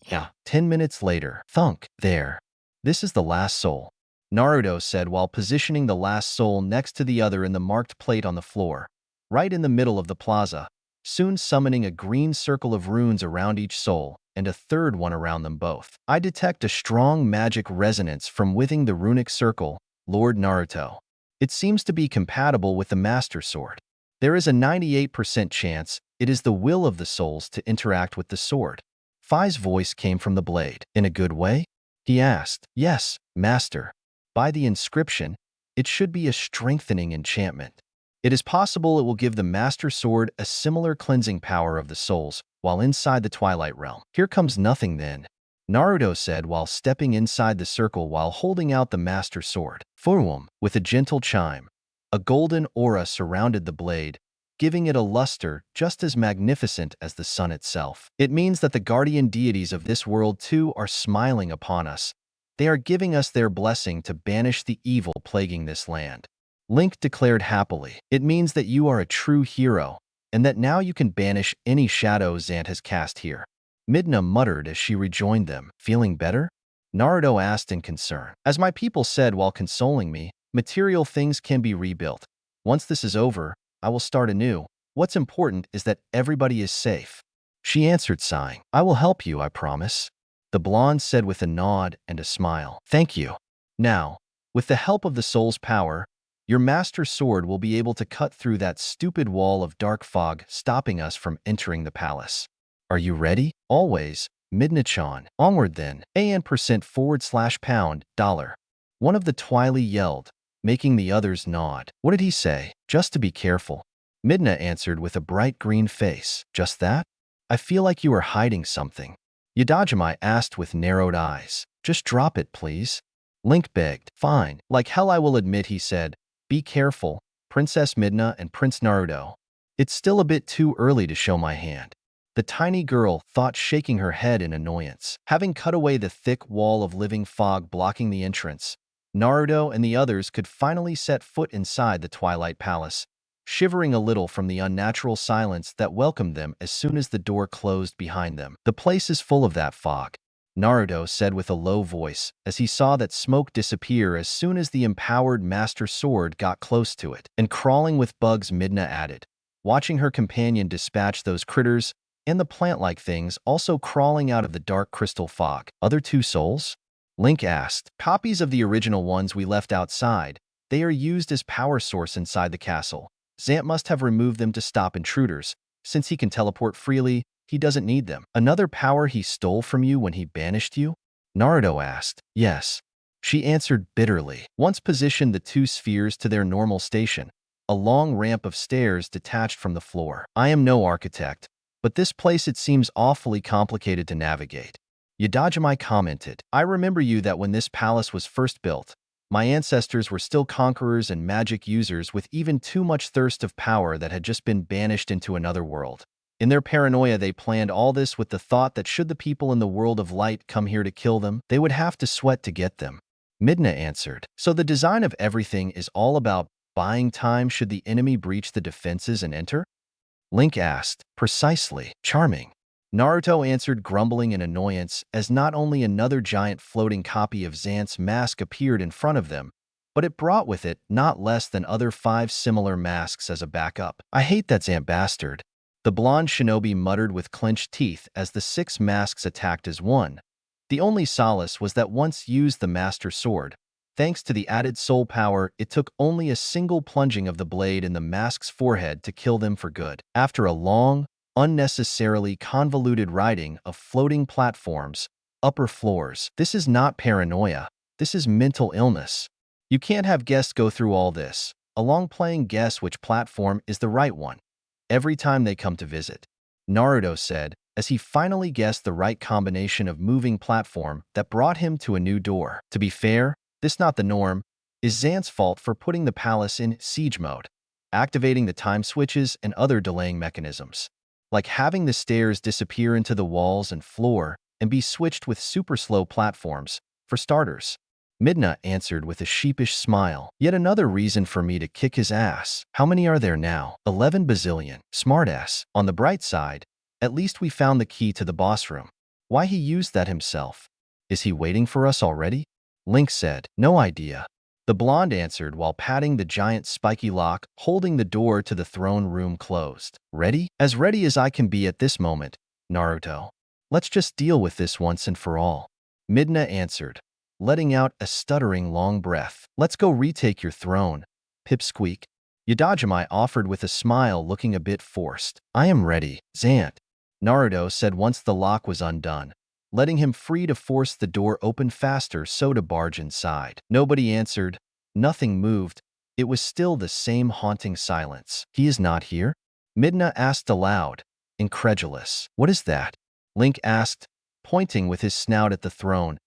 Yeah. 10 minutes later. Thunk. There. This is the last soul, Naruto said while positioning the last soul next to the other in the marked plate on the floor, right in the middle of the plaza, soon summoning a green circle of runes around each soul and a third one around them both. I detect a strong magic resonance from within the runic circle, Lord Naruto. It seems to be compatible with the Master Sword. There is a 98% chance it is the will of the souls to interact with the sword. Fai's voice came from the blade. In a good way? He asked. Yes, Master. By the inscription, it should be a strengthening enchantment. It is possible it will give the Master Sword a similar cleansing power of the souls while inside the Twilight Realm. Here comes nothing then, Naruto said while stepping inside the circle while holding out the Master Sword. Furwum, with a gentle chime. A golden aura surrounded the blade, giving it a luster just as magnificent as the sun itself. It means that the guardian deities of this world too are smiling upon us. They are giving us their blessing to banish the evil plaguing this land. Link declared happily. It means that you are a true hero, and that now you can banish any shadow Zant has cast here. Midna muttered as she rejoined them. Feeling better? Naruto asked in concern. As my people said while consoling me, material things can be rebuilt. Once this is over, I will start anew. What's important is that everybody is safe. She answered sighing. I will help you, I promise. The blonde said with a nod and a smile. Thank you. Now, with the help of the soul's power, Your master sword will be able to cut through that stupid wall of dark fog, stopping us from entering the palace. Are you ready? Always. Midna-chan. Onward then. AN%/pound $. One of the Twily yelled, making the others nod. What did he say? Just to be careful. Midna answered with a bright green face. Just that? I feel like you are hiding something. Yadajime asked with narrowed eyes. Just drop it, please. Link begged. Fine. Like hell I will admit, he said. Be careful, Princess Midna and Prince Naruto. It's still a bit too early to show my hand. The tiny girl thought, shaking her head in annoyance. Having cut away the thick wall of living fog blocking the entrance, Naruto and the others could finally set foot inside the Twilight Palace, shivering a little from the unnatural silence that welcomed them as soon as the door closed behind them. The place is full of that fog, Naruto said with a low voice as he saw that smoke disappear as soon as the empowered Master Sword got close to it. And crawling with bugs, Midna added, watching her companion dispatch those critters and the plant-like things also crawling out of the dark crystal fog. Other two souls? Link asked. Copies of the original ones we left outside. They are used as power source inside the castle. Zant must have removed them to stop intruders. Since he can teleport freely, he doesn't need them. Another power he stole from you when he banished you? Naruto asked. Yes. She answered bitterly. Once positioned the two spheres to their normal station, a long ramp of stairs detached from the floor. I am no architect, but this place it seems awfully complicated to navigate. Yadajime commented. I remember you that when this palace was first built, my ancestors were still conquerors and magic users with even too much thirst of power that had just been banished into another world. In their paranoia, they planned all this with the thought that should the people in the world of light come here to kill them, they would have to sweat to get them. Midna answered. So the design of everything is all about buying time should the enemy breach the defenses and enter? Link asked. Precisely. Charming. Naruto answered, grumbling in annoyance, as not only another giant floating copy of Zant's mask appeared in front of them, but it brought with it not less than other 5 similar masks as a backup. I hate that Zant bastard. The blonde shinobi muttered with clenched teeth as the 6 masks attacked as one. The only solace was that once used the Master Sword, thanks to the added soul power, it took only a single plunging of the blade in the mask's forehead to kill them for good. After a long, unnecessarily convoluted riding of floating platforms, upper floors. This is not paranoia. This is mental illness. You can't have guests go through all this, along playing guess which platform is the right one every time they come to visit. Naruto said, as he finally guessed the right combination of moving platform that brought him to a new door. To be fair, this not the norm, is Zant's fault for putting the palace in siege mode, activating the time switches and other delaying mechanisms, like having the stairs disappear into the walls and floor and be switched with super slow platforms, for starters. Midna answered with a sheepish smile. Yet another reason for me to kick his ass. How many are there now? 11 bazillion. Smartass. On the bright side, at least we found the key to the boss room. Why he used that himself? Is he waiting for us already? Link said. No idea. The blonde answered while patting the giant spiky lock holding the door to the throne room closed. Ready? As ready as I can be at this moment, Naruto. Let's just deal with this once and for all. Midna answered, letting out a stuttering long breath. Let's go retake your throne, Pipsqueak. Yadajime offered with a smile, looking a bit forced. I am ready, Zant, Naruto said once the lock was undone, letting him free to force the door open faster so to barge inside. Nobody answered. Nothing moved. It was still the same haunting silence. He is not here? Midna asked aloud, incredulous. What is that? Link asked, pointing with his snout at the throne.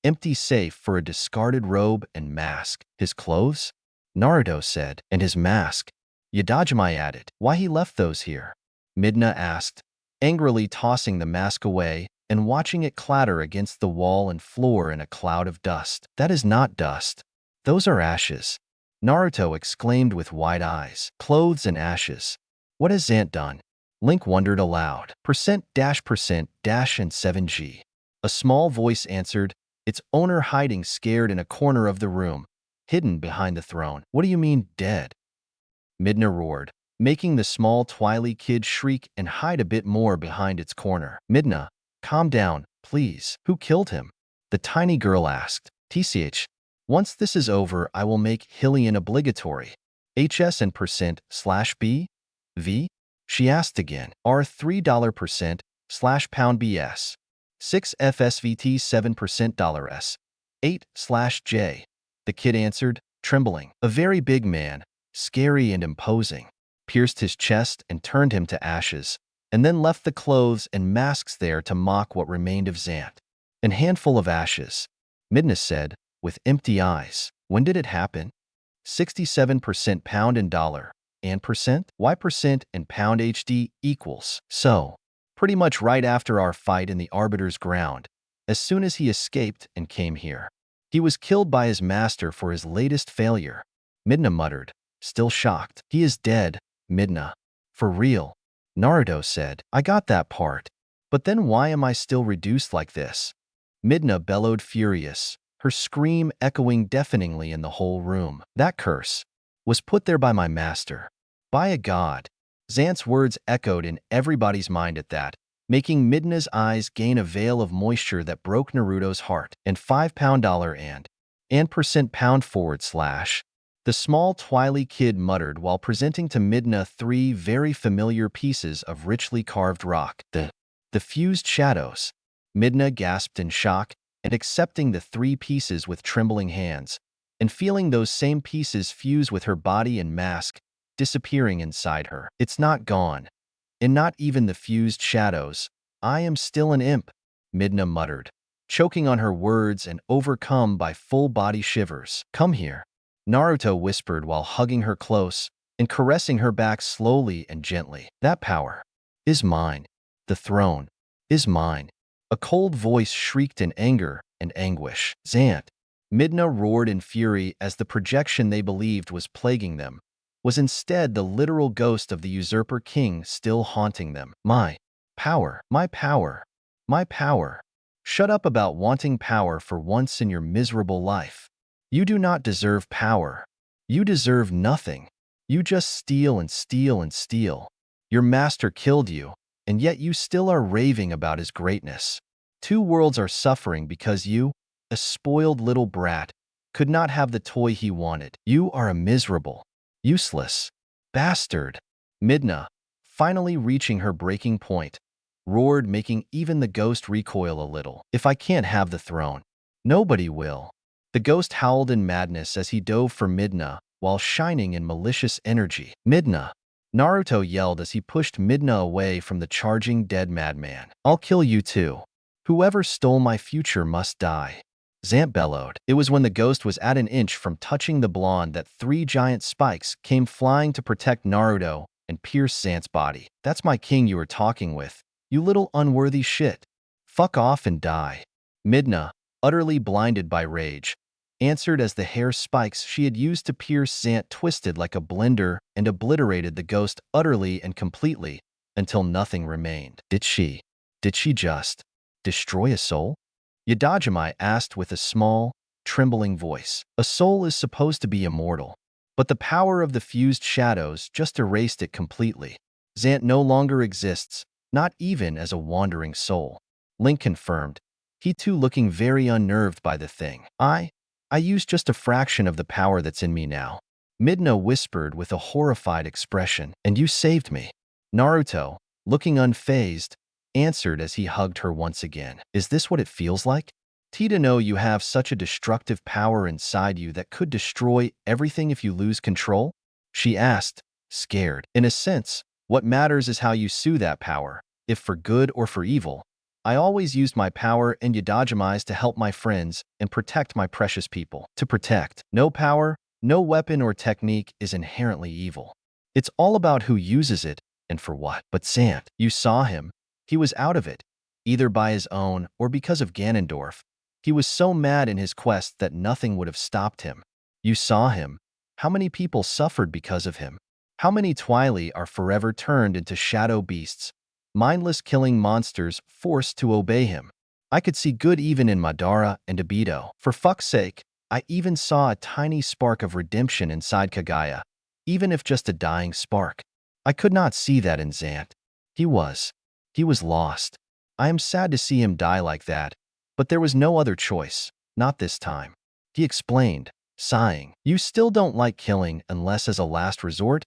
Empty safe for a discarded robe and mask. His clothes? Naruto said. And his mask? Yadajime added. Why he left those here? Midna asked, angrily tossing the mask away and watching it clatter against the wall and floor in a cloud of dust. That is not dust. Those are ashes. Naruto exclaimed with wide eyes. Clothes and ashes. What has Zant done? Link wondered aloud. Percent dash and 7G. A small voice answered, its owner hiding scared in a corner of the room, hidden behind the throne. What do you mean, dead? Midna roared, making the small Twily kid shriek and hide a bit more behind its corner. Midna, calm down, please. Who killed him? The tiny girl asked. TCH. Once this is over, I will make Hylian obligatory. HS and percent slash B? V? She asked again. R $3 percent slash pound BS. 6 FSVT 7% $S. 8 slash J. The kid answered, trembling. A very big man, scary and imposing, pierced his chest and turned him to ashes, and then left the clothes and masks there to mock what remained of Zant. An handful of ashes, Midna said, with empty eyes. When did it happen? 67% pound and dollar. And percent? Y percent and pound HD equals. So, pretty much right after our fight in the Arbiter's ground, as soon as he escaped and came here. He was killed by his master for his latest failure. Midna muttered, still shocked. He is dead, Midna. For real. Naruto said, I got that part. But then why am I still reduced like this? Midna bellowed furious, her scream echoing deafeningly in the whole room. That curse was put there by my master. By a god. Zant's words echoed in everybody's mind at that, making Midna's eyes gain a veil of moisture that broke Naruto's heart. And $5 and percent pound forward slash. The small twily kid muttered while presenting to Midna 3 very familiar pieces of richly carved rock. The fused shadows. Midna gasped in shock, and accepting the 3 pieces with trembling hands, and feeling those same pieces fuse with her body and mask, disappearing inside her. It's not gone. And not even the fused shadows. I am still an imp, Midna muttered, choking on her words and overcome by full-body shivers. Come here, Naruto whispered while hugging her close and caressing her back slowly and gently. That power is mine. The throne is mine. A cold voice shrieked in anger and anguish. Zant. Midna roared in fury as the projection they believed was plaguing them was instead the literal ghost of the usurper king still haunting them. My power, my power, my power. Shut up about wanting power for once in your miserable life. You do not deserve power. You deserve nothing. You just steal and steal and steal. Your master killed you, and yet you still are raving about his greatness. 2 worlds are suffering because you, a spoiled little brat, could not have the toy he wanted. You are a miserable, useless bastard. Midna, finally reaching her breaking point, roared, making even the ghost recoil a little. If I can't have the throne, nobody will. The ghost howled in madness as he dove for Midna while shining in malicious energy. Midna, Naruto yelled as he pushed Midna away from the charging dead madman. I'll kill you too. Whoever stole my future must die. Zant bellowed. It was when the ghost was at an inch from touching the blonde that 3 giant spikes came flying to protect Naruto and pierce Zant's body. That's my king you were talking with, you little unworthy shit. Fuck off and die. Midna, utterly blinded by rage, answered as the hair spikes she had used to pierce Zant twisted like a blender and obliterated the ghost utterly and completely until nothing remained. Did she just destroy a soul? Yadajime asked with a small, trembling voice. A soul is supposed to be immortal, but the power of the fused shadows just erased it completely. Zant no longer exists, not even as a wandering soul. Link confirmed, he too looking very unnerved by the thing. I used just a fraction of the power that's in me now. Midna whispered with a horrified expression. And you saved me. Naruto, looking unfazed, answered as he hugged her once again. Is this what it feels like? To know you have such a destructive power inside you that could destroy everything if you lose control? She asked, scared. In a sense, what matters is how you sue that power, if for good or for evil. I always used my power and Yadajime's to help my friends and protect my precious people. To protect. No power, no weapon or technique is inherently evil. It's all about who uses it and for what. But Zant, you saw him. He was out of it, either by his own or because of Ganondorf. He was so mad in his quest that nothing would have stopped him. You saw him. How many people suffered because of him? How many Twily are forever turned into shadow beasts, mindless killing monsters forced to obey him? I could see good even in Madara and Obito. For fuck's sake, I even saw a tiny spark of redemption inside Kagaya, even if just a dying spark. I could not see that in Zant. He was lost. I am sad to see him die like that, but there was no other choice, not this time. He explained, sighing. You still don't like killing unless as a last resort?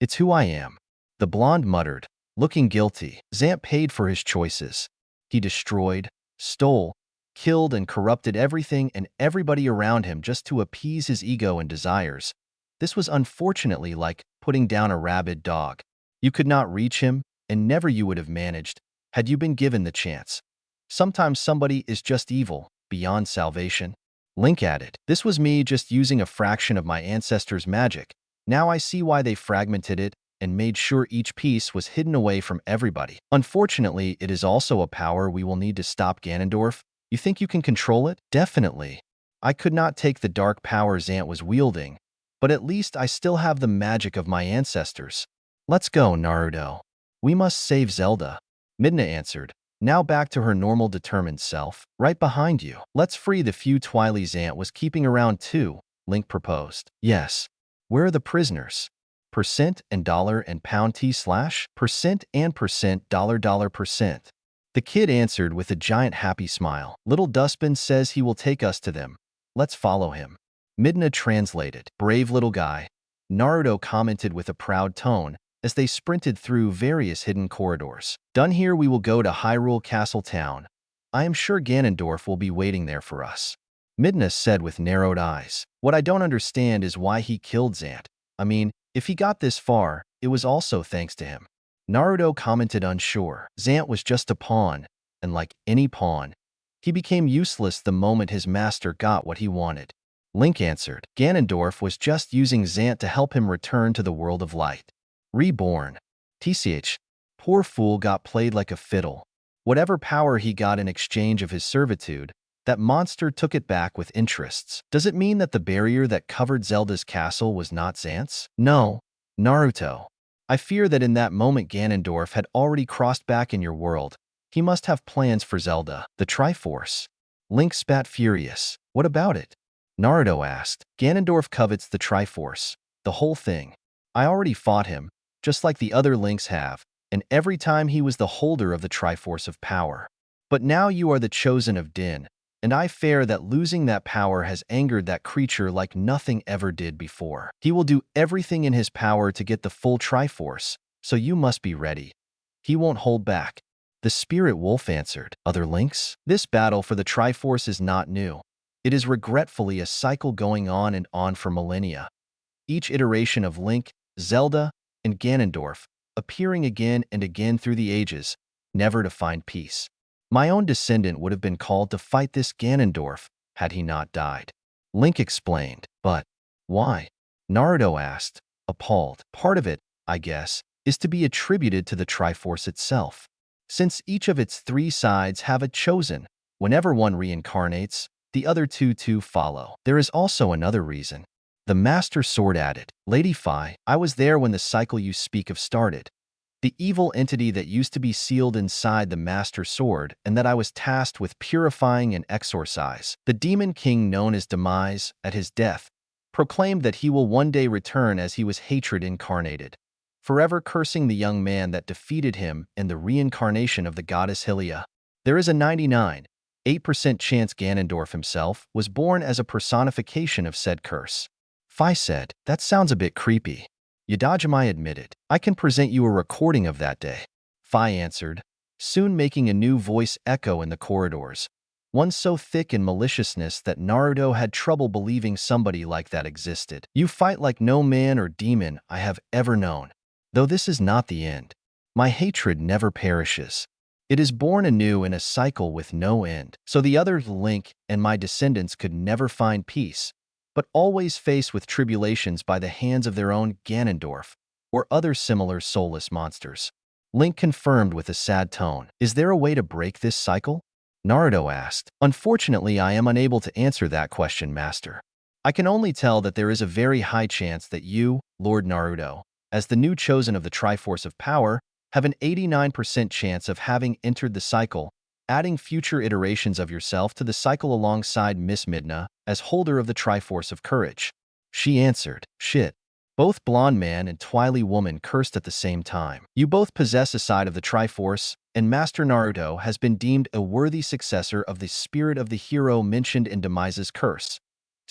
It's who I am. The blonde muttered, looking guilty. Zant paid for his choices. He destroyed, stole, killed, and corrupted everything and everybody around him just to appease his ego and desires. This was unfortunately like putting down a rabid dog. You could not reach him, and never you would have managed, had you been given the chance. Sometimes somebody is just evil, beyond salvation. Link added, this was me just using a fraction of my ancestors' magic. Now I see why they fragmented it and made sure each piece was hidden away from everybody. Unfortunately, it is also a power we will need to stop Ganondorf. You think you can control it? Definitely. I could not take the dark power Zant was wielding, but at least I still have the magic of my ancestors. Let's go, Naruto. We must save Zelda. Midna answered, now back to her normal determined self. Right behind you. Let's free the few Twilight Zant was keeping around too, Link proposed. Yes. Where are the prisoners? Percent and dollar and pound T slash? Percent and percent dollar percent. The kid answered with a giant happy smile. Little Dustbin says he will take us to them. Let's follow him. Midna translated. Brave little guy. Naruto commented with a proud tone as they sprinted through various hidden corridors. Done here, we will go to Hyrule Castle Town. I am sure Ganondorf will be waiting there for us. Midna said with narrowed eyes. What I don't understand is why he killed Zant. I mean, if he got this far, it was also thanks to him. Naruto commented unsure. Zant was just a pawn, and like any pawn, he became useless the moment his master got what he wanted. Link answered. Ganondorf was just using Zant to help him return to the world of light. Reborn. TCH. Poor fool got played like a fiddle. Whatever power he got in exchange of his servitude, that monster took it back with interests. Does it mean that the barrier that covered Zelda's castle was not Zant's? No, Naruto. I fear that in that moment Ganondorf had already crossed back in your world. He must have plans for Zelda. The Triforce. Link spat furious. What about it? Naruto asked. Ganondorf covets the Triforce. The whole thing. I already fought him, just like the other Links have, and every time he was the holder of the Triforce of power. But now you are the chosen of Din, and I fear that losing that power has angered that creature like nothing ever did before. He will do everything in his power to get the full Triforce, so you must be ready. He won't hold back. The Spirit Wolf answered. Other Links? This battle for the Triforce is not new. It is regretfully a cycle going on and on for millennia. Each iteration of Link, Zelda, and Ganondorf, appearing again and again through the ages, never to find peace. My own descendant would have been called to fight this Ganondorf had he not died. Link explained. But why? Naruto asked, appalled. Part of it, I guess, is to be attributed to the Triforce itself. Since each of its three sides have a chosen, whenever one reincarnates, the other two follow. There is also another reason. The Master Sword added. Lady Fi, I was there when the cycle you speak of started. The evil entity that used to be sealed inside the Master Sword and that I was tasked with purifying and exorcise. The Demon King known as Demise, at his death, proclaimed that he will one day return as he was hatred incarnated, forever cursing the young man that defeated him in the reincarnation of the goddess Hylia. There is a 99.8% chance Ganondorf himself was born as a personification of said curse. Fi said, that sounds a bit creepy. Yadajimai admitted, I can present you a recording of that day. Fi answered, soon making a new voice echo in the corridors, one so thick in maliciousness that Naruto had trouble believing somebody like that existed. You fight like no man or demon I have ever known. Though this is not the end. My hatred never perishes. It is born anew in a cycle with no end. So the other Link and my descendants could never find peace, but always faced with tribulations by the hands of their own Ganondorf or other similar soulless monsters. Link confirmed with a sad tone. Is there a way to break this cycle? Naruto asked. Unfortunately, I am unable to answer that question, Master. I can only tell that there is a very high chance that you, Lord Naruto, as the new chosen of the Triforce of Power, have an 89% chance of having entered the cycle, adding future iterations of yourself to the cycle alongside Miss Midna as holder of the Triforce of Courage. She answered, shit. Both Blonde Man and Twily Woman cursed at the same time. You both possess a side of the Triforce, and Master Naruto has been deemed a worthy successor of the spirit of the hero mentioned in Demise's curse.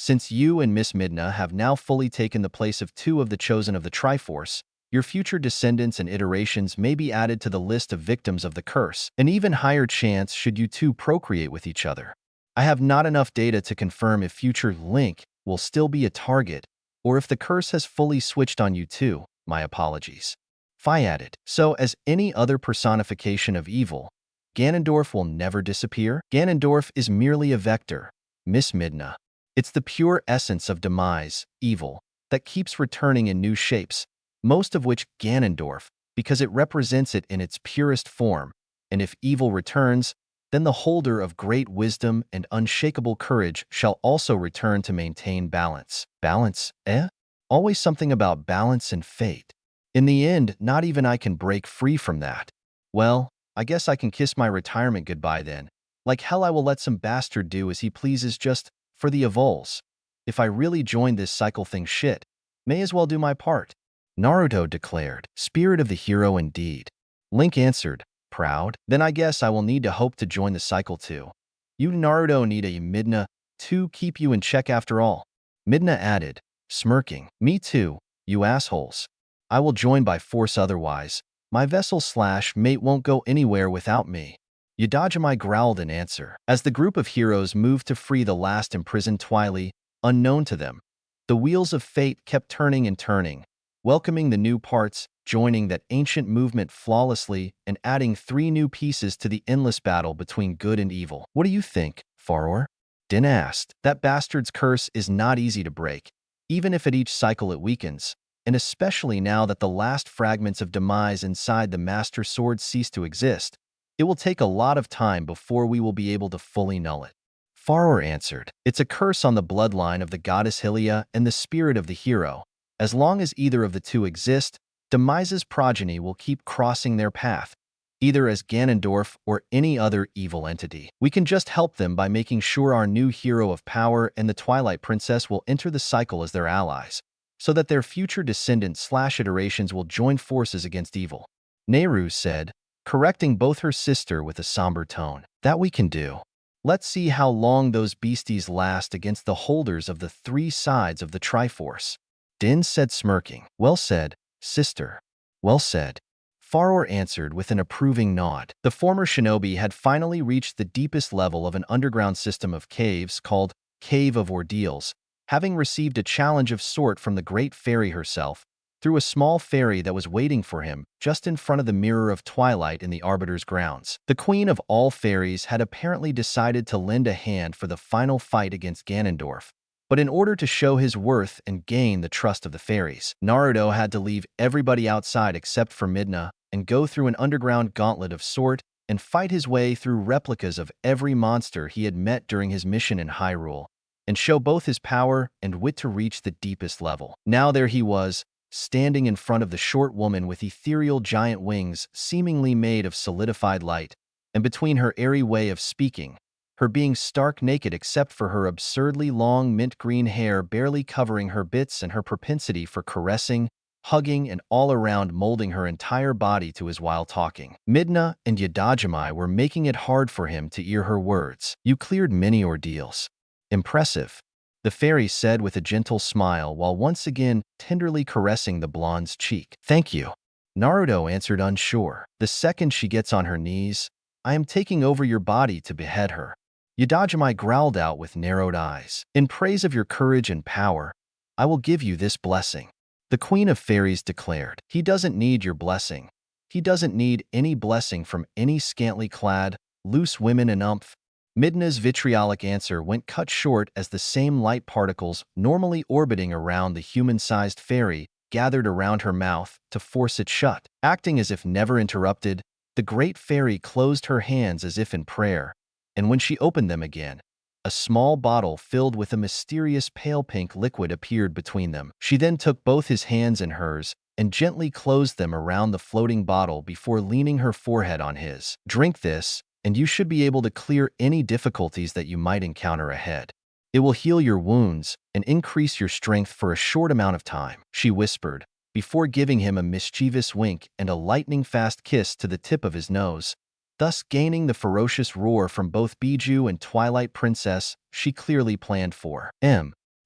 Since you and Miss Midna have now fully taken the place of two of the chosen of the Triforce, your future descendants and iterations may be added to the list of victims of the curse, an even higher chance should you two procreate with each other. I have not enough data to confirm if future Link will still be a target, or if the curse has fully switched on you too. My apologies. Fi added. So, as any other personification of evil, Ganondorf will never disappear? Ganondorf is merely a vector, Miss Midna. It's the pure essence of demise, evil, that keeps returning in new shapes, most of which Ganondorf, because it represents it in its purest form, and if evil returns, then the holder of great wisdom and unshakable courage shall also return to maintain balance. Balance, eh? Always something about balance and fate. In the end, not even I can break free from that. Well, I guess I can kiss my retirement goodbye then. Like hell I will let some bastard do as he pleases just for the avols. If I really join this cycle thing shit, may as well do my part. Naruto declared, spirit of the hero indeed. Link answered, proud? Then I guess I will need to hope to join the cycle too. You Naruto need a Midna to keep you in check after all. Midna added, smirking, me too, you assholes. I will join by force otherwise. My vessel/mate won't go anywhere without me. Yudajimai growled in answer. As the group of heroes moved to free the last imprisoned Twily, unknown to them, the wheels of fate kept turning and turning, welcoming the new parts, joining that ancient movement flawlessly, and adding 3 new pieces to the endless battle between good and evil. What do you think, Faror? Din asked. That bastard's curse is not easy to break, even if at each cycle it weakens, and especially now that the last fragments of demise inside the Master Sword cease to exist. It will take a lot of time before we will be able to fully null it. Faror answered, it's a curse on the bloodline of the goddess Hylia and the spirit of the hero. As long as either of the two exist, Demise's progeny will keep crossing their path, either as Ganondorf or any other evil entity. We can just help them by making sure our new hero of power and the Twilight Princess will enter the cycle as their allies, so that their future descendants/iterations will join forces against evil. Nehru said, correcting both her sister with a somber tone. That we can do. Let's see how long those beasties last against the holders of the 3 sides of the Triforce. Din said smirking. Well said, sister. Well said. Faror answered with an approving nod. The former shinobi had finally reached the deepest level of an underground system of caves called Cave of Ordeals, having received a challenge of sort from the Great Fairy herself, through a small fairy that was waiting for him just in front of the Mirror of Twilight in the Arbiter's grounds. The Queen of all Fairies had apparently decided to lend a hand for the final fight against Ganondorf, but in order to show his worth and gain the trust of the fairies, Naruto had to leave everybody outside except for Midna and go through an underground gauntlet of sort and fight his way through replicas of every monster he had met during his mission in Hyrule, and show both his power and wit to reach the deepest level. Now there he was, standing in front of the short woman with ethereal giant wings seemingly made of solidified light, and between her airy way of speaking, her being stark naked except for her absurdly long mint-green hair barely covering her bits and her propensity for caressing, hugging, and all around molding her entire body to his while talking. Midna and Yudajimai were making it hard for him to hear her words. You cleared many ordeals. Impressive, the fairy said with a gentle smile while once again tenderly caressing the blonde's cheek. Thank you. Naruto answered unsure. The second she gets on her knees, I am taking over your body to behead her. Yudajimai growled out with narrowed eyes. In praise of your courage and power, I will give you this blessing. The Queen of Fairies declared. He doesn't need your blessing. He doesn't need any blessing from any scantily clad, loose women and umph. Midna's vitriolic answer went cut short as the same light particles normally orbiting around the human-sized fairy gathered around her mouth to force it shut. Acting as if never interrupted, the great fairy closed her hands as if in prayer, and when she opened them again, a small bottle filled with a mysterious pale pink liquid appeared between them. She then took both his hands in hers and gently closed them around the floating bottle before leaning her forehead on his. Drink this, and you should be able to clear any difficulties that you might encounter ahead. It will heal your wounds and increase your strength for a short amount of time, she whispered, before giving him a mischievous wink and a lightning-fast kiss to the tip of his nose, thus gaining the ferocious roar from both Bijou and Twilight Princess she clearly planned for.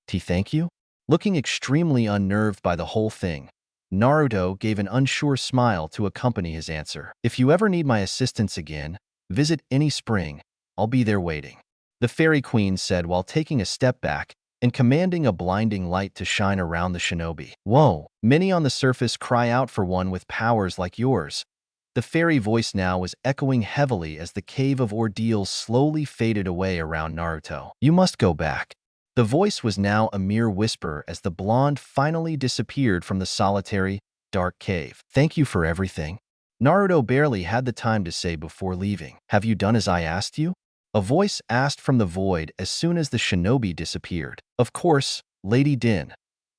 Thank you? Looking extremely unnerved by the whole thing, Naruto gave an unsure smile to accompany his answer. If you ever need my assistance again, visit any spring. I'll be there waiting. The Fairy Queen said while taking a step back and commanding a blinding light to shine around the shinobi. Whoa! Many on the surface cry out for one with powers like yours. The fairy voice now was echoing heavily as the cave of ordeals slowly faded away around Naruto. You must go back. The voice was now a mere whisper as the blonde finally disappeared from the solitary, dark cave. Thank you for everything. Naruto barely had the time to say before leaving. Have you done as I asked you? A voice asked from the void as soon as the shinobi disappeared. Of course, Lady Din.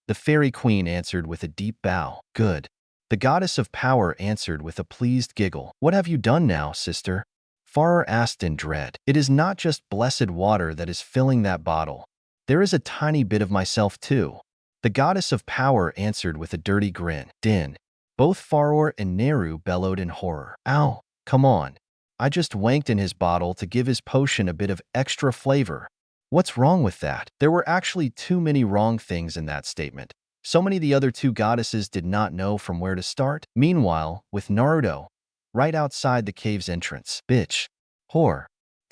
The Fairy Queen answered with a deep bow. Good. The Goddess of Power answered with a pleased giggle. What have you done now, sister? Farah asked in dread. It is not just blessed water that is filling that bottle. There is a tiny bit of myself too. The Goddess of Power answered with a dirty grin. Din. Both Faror and Neru bellowed in horror. Ow, come on. I just wanked in his bottle to give his potion a bit of extra flavor. What's wrong with that? There were actually too many wrong things in that statement. So many the other two goddesses did not know from where to start. Meanwhile, with Naruto, right outside the cave's entrance. Bitch. Whore.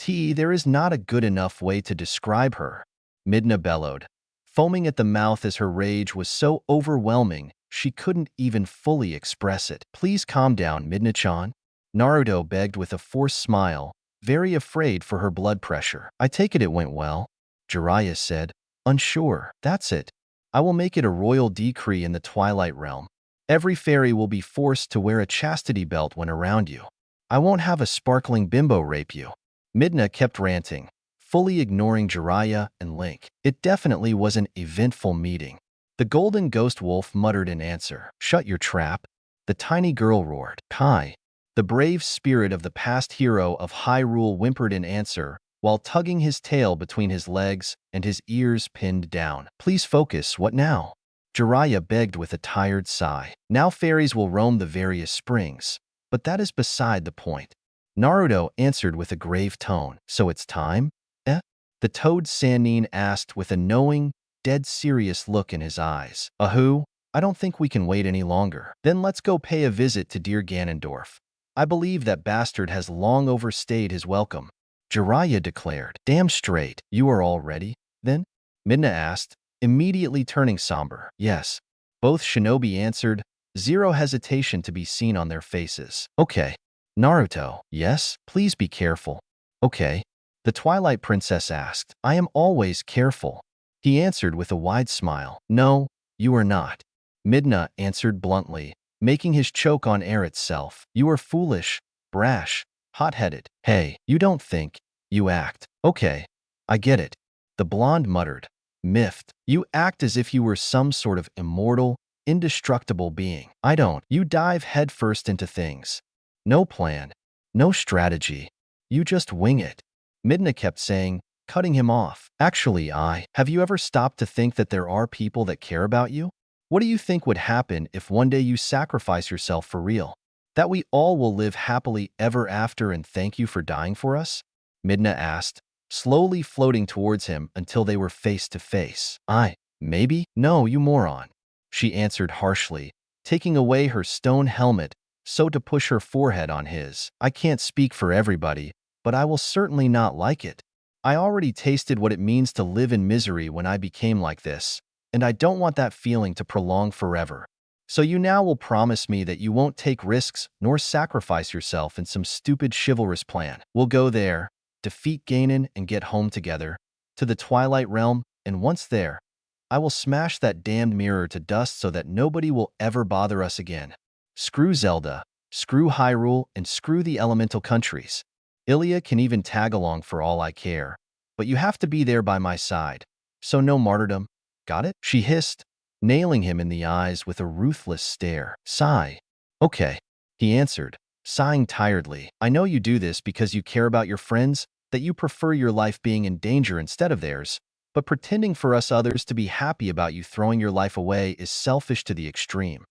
There is not a good enough way to describe her. Midna bellowed, foaming at the mouth as her rage was so overwhelming she couldn't even fully express it. Please calm down, Midna-chan. Naruto begged with a forced smile, very afraid for her blood pressure. I take it went well, Jiraiya said, unsure. That's it. I will make it a royal decree in the Twilight Realm. Every fairy will be forced to wear a chastity belt when around you. I won't have a sparkling bimbo rape you. Midna kept ranting, fully ignoring Jiraiya and Link. It definitely was an eventful meeting. The golden ghost wolf muttered in answer. Shut your trap. The tiny girl roared. Kai. The brave spirit of the past hero of Hyrule whimpered in answer, while tugging his tail between his legs and his ears pinned down. Please focus, what now? Jiraiya begged with a tired sigh. Now fairies will roam the various springs, but that is beside the point. Naruto answered with a grave tone. So it's time? Eh? The toad Sannin asked with a knowing, dead serious look in his eyes. Who? I don't think we can wait any longer. Then let's go pay a visit to dear Ganondorf. I believe that bastard has long overstayed his welcome. Jiraiya declared. Damn straight. You are all ready, then? Midna asked, immediately turning somber. Yes. Both shinobi answered, zero hesitation to be seen on their faces. Okay. Naruto. Yes? Please be careful. Okay. The Twilight Princess asked. I am always careful. He answered with a wide smile. No, you are not. Midna answered bluntly, making his choke on air itself. You are foolish, brash, hot-headed. Hey, you don't think, you act. Okay, I get it. The blonde muttered, miffed. You act as if you were some sort of immortal, indestructible being. I don't. You dive headfirst into things. No plan, no strategy. You just wing it. Midna kept saying, cutting him off. Actually, have you ever stopped to think that there are people that care about you? What do you think would happen if one day you sacrifice yourself for real? That we all will live happily ever after and thank you for dying for us? Midna asked, slowly floating towards him until they were face to face. Maybe? No, you moron. She answered harshly, taking away her stone helmet so to push her forehead on his. I can't speak for everybody, but I will certainly not like it. I already tasted what it means to live in misery when I became like this, and I don't want that feeling to prolong forever. So you now will promise me that you won't take risks nor sacrifice yourself in some stupid chivalrous plan. We'll go there, defeat Ganon and get home together, to the Twilight Realm, and once there, I will smash that damned mirror to dust so that nobody will ever bother us again. Screw Zelda, screw Hyrule, and screw the elemental countries. Ilya can even tag along for all I care, but you have to be there by my side, so no martyrdom. Got it? She hissed, nailing him in the eyes with a ruthless stare. Sigh. Okay, he answered, sighing tiredly. I know you do this because you care about your friends, that you prefer your life being in danger instead of theirs, but pretending for us others to be happy about you throwing your life away is selfish to the extreme.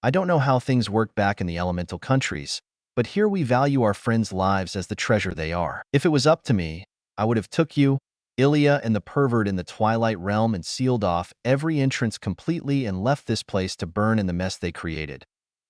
I don't know how things work back in the elemental countries, but here we value our friends' lives as the treasure they are. If it was up to me, I would have took you, Ilya and the pervert in the Twilight Realm and sealed off every entrance completely and left this place to burn in the mess they created.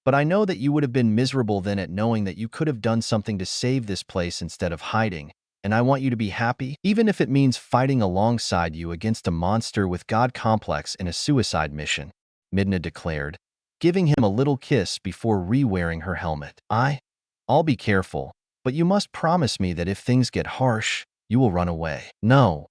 But I know that you would have been miserable then at knowing that you could have done something to save this place instead of hiding, and I want you to be happy, even if it means fighting alongside you against a monster with God complex in a suicide mission, Midna declared, giving him a little kiss before re-wearing her helmet. I'll be careful, but you must promise me that if things get harsh, you will run away. No.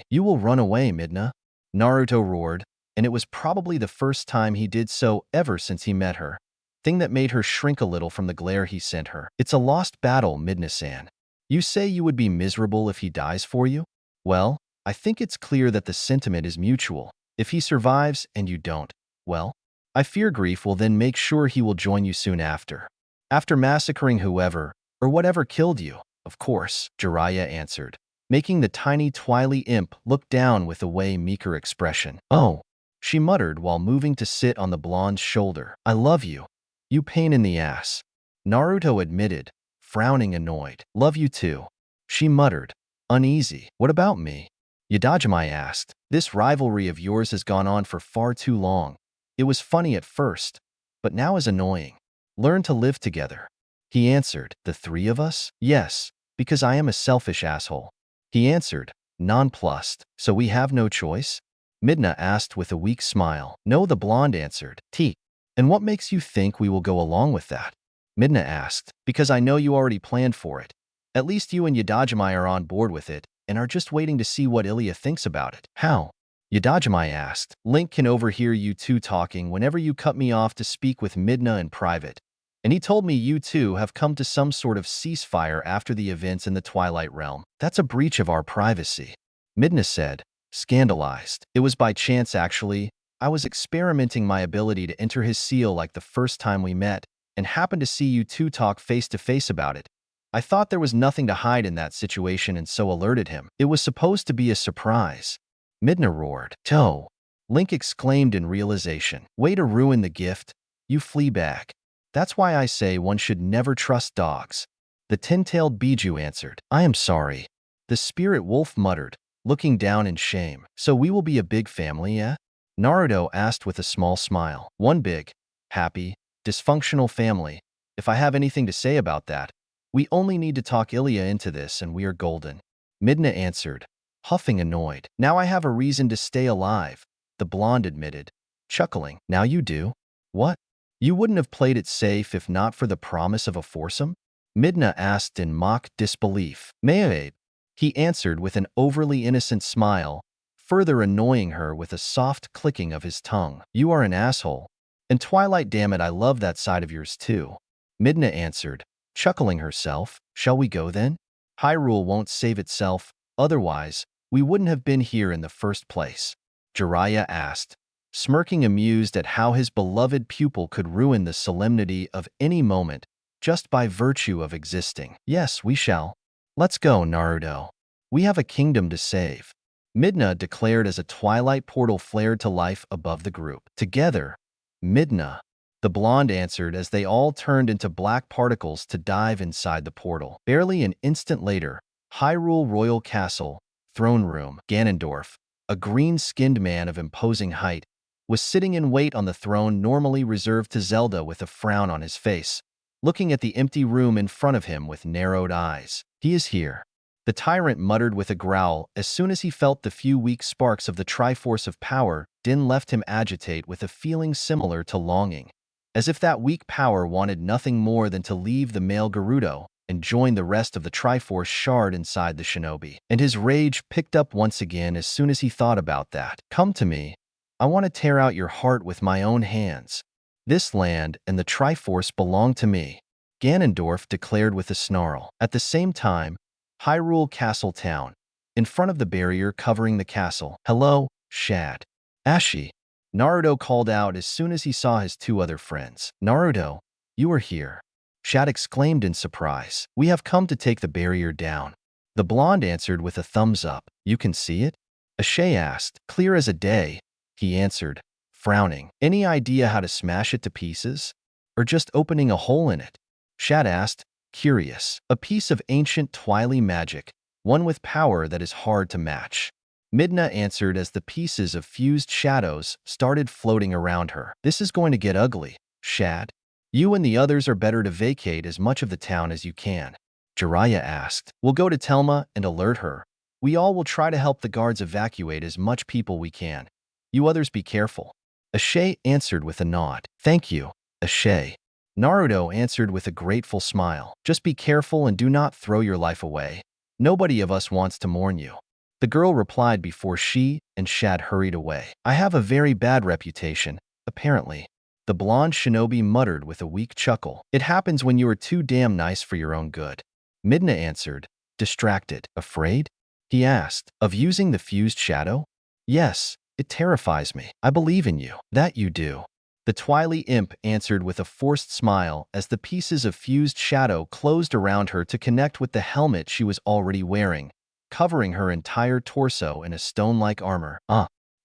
You will run away, Midna, Naruto roared, and it was probably the first time he did so ever since he met her, thing that made her shrink a little from the glare he sent her. It's a lost battle, Midna-san. You say you would be miserable if he dies for you? Well, I think it's clear that the sentiment is mutual. If he survives and you don't, well, I fear grief will then make sure he will join you soon after. After massacring whoever, or whatever killed you, of course, Jiraiya answered, making the tiny Twily imp look down with a way meeker expression. Oh, she muttered while moving to sit on the blonde's shoulder. I love you. You pain in the ass. Naruto admitted, frowning annoyed. Love you too. She muttered, uneasy. What about me? Yadajime asked. This rivalry of yours has gone on for far too long. It was funny at first, but now is annoying. Learn to live together. He answered, the three of us? Yes, because I am a selfish asshole. He answered, nonplussed. So we have no choice? Midna asked with a weak smile. No, the blonde answered. T. And what makes you think we will go along with that? Midna asked. Because I know you already planned for it. At least you and Yadajime are on board with it, and are just waiting to see what Ilya thinks about it. How? Yadajime asked. Link can overhear you two talking whenever you cut me off to speak with Midna in private. And he told me you two have come to some sort of ceasefire after the events in the Twilight Realm. That's a breach of our privacy, Midna said, scandalized. It was by chance, actually. I was experimenting my ability to enter his seal like the first time we met, and happened to see you two talk face to face about it. I thought there was nothing to hide in that situation and so alerted him. It was supposed to be a surprise. Midna roared. Toe. Link exclaimed in realization. Way to ruin the gift, you fleabag. That's why I say one should never trust dogs. The tin-tailed Biju answered. I am sorry. The spirit wolf muttered, looking down in shame. So we will be a big family, eh? Naruto asked with a small smile. One big, happy, dysfunctional family. If I have anything to say about that, we only need to talk Ilya into this and we are golden. Midna answered, huffing annoyed. Now I have a reason to stay alive, the blonde admitted, chuckling. Now you do? What? You wouldn't have played it safe if not for the promise of a foursome? Midna asked in mock disbelief. Maybe. He answered with an overly innocent smile, further annoying her with a soft clicking of his tongue. You are an asshole. And Twilight, damn it, I love that side of yours too. Midna answered, chuckling herself. Shall we go then? Hyrule won't save itself, otherwise, we wouldn't have been here in the first place. Jiraiya asked, smirking amused at how his beloved pupil could ruin the solemnity of any moment just by virtue of existing. Yes, we shall. Let's go, Naruto. We have a kingdom to save. Midna declared as a twilight portal flared to life above the group. Together, Midna, the blonde answered as they all turned into black particles to dive inside the portal. Barely an instant later, Hyrule Royal Castle, Throne Room, Ganondorf, a green-skinned man of imposing height, was sitting in wait on the throne normally reserved to Zelda with a frown on his face, looking at the empty room in front of him with narrowed eyes. He is here. The tyrant muttered with a growl as soon as he felt the few weak sparks of the Triforce of power Din left him agitate with a feeling similar to longing, as if that weak power wanted nothing more than to leave the male Gerudo and join the rest of the Triforce shard inside the shinobi. And his rage picked up once again as soon as he thought about that. Come to me. I want to tear out your heart with my own hands. This land and the Triforce belong to me, Ganondorf declared with a snarl. At the same time, Hyrule Castle Town, in front of the barrier covering the castle. Hello, Shad. Ashi. Naruto called out as soon as he saw his two other friends. Naruto, you are here. Shad exclaimed in surprise. We have come to take the barrier down. The blonde answered with a thumbs up. You can see it? Ashi asked. Clear as a day. He answered, frowning. Any idea how to smash it to pieces? Or just opening a hole in it? Shad asked, curious. A piece of ancient Twily magic, one with power that is hard to match. Midna answered as the pieces of fused shadows started floating around her. This is going to get ugly, Shad. You and the others are better to vacate as much of the town as you can. Jiraiya asked. We'll go to Telma and alert her. We all will try to help the guards evacuate as much people we can. You others be careful. Ashe answered with a nod. Thank you, Ashe. Naruto answered with a grateful smile. Just be careful and do not throw your life away. Nobody of us wants to mourn you. The girl replied before she and Shad hurried away. I have a very bad reputation, apparently. The blonde shinobi muttered with a weak chuckle. It happens when you are too damn nice for your own good. Midna answered, distracted. Afraid? He asked. Of using the fused shadow? Yes, it terrifies me. I believe in you. That you do. The Twily imp answered with a forced smile as the pieces of fused shadow closed around her to connect with the helmet she was already wearing, covering her entire torso in a stone-like armor.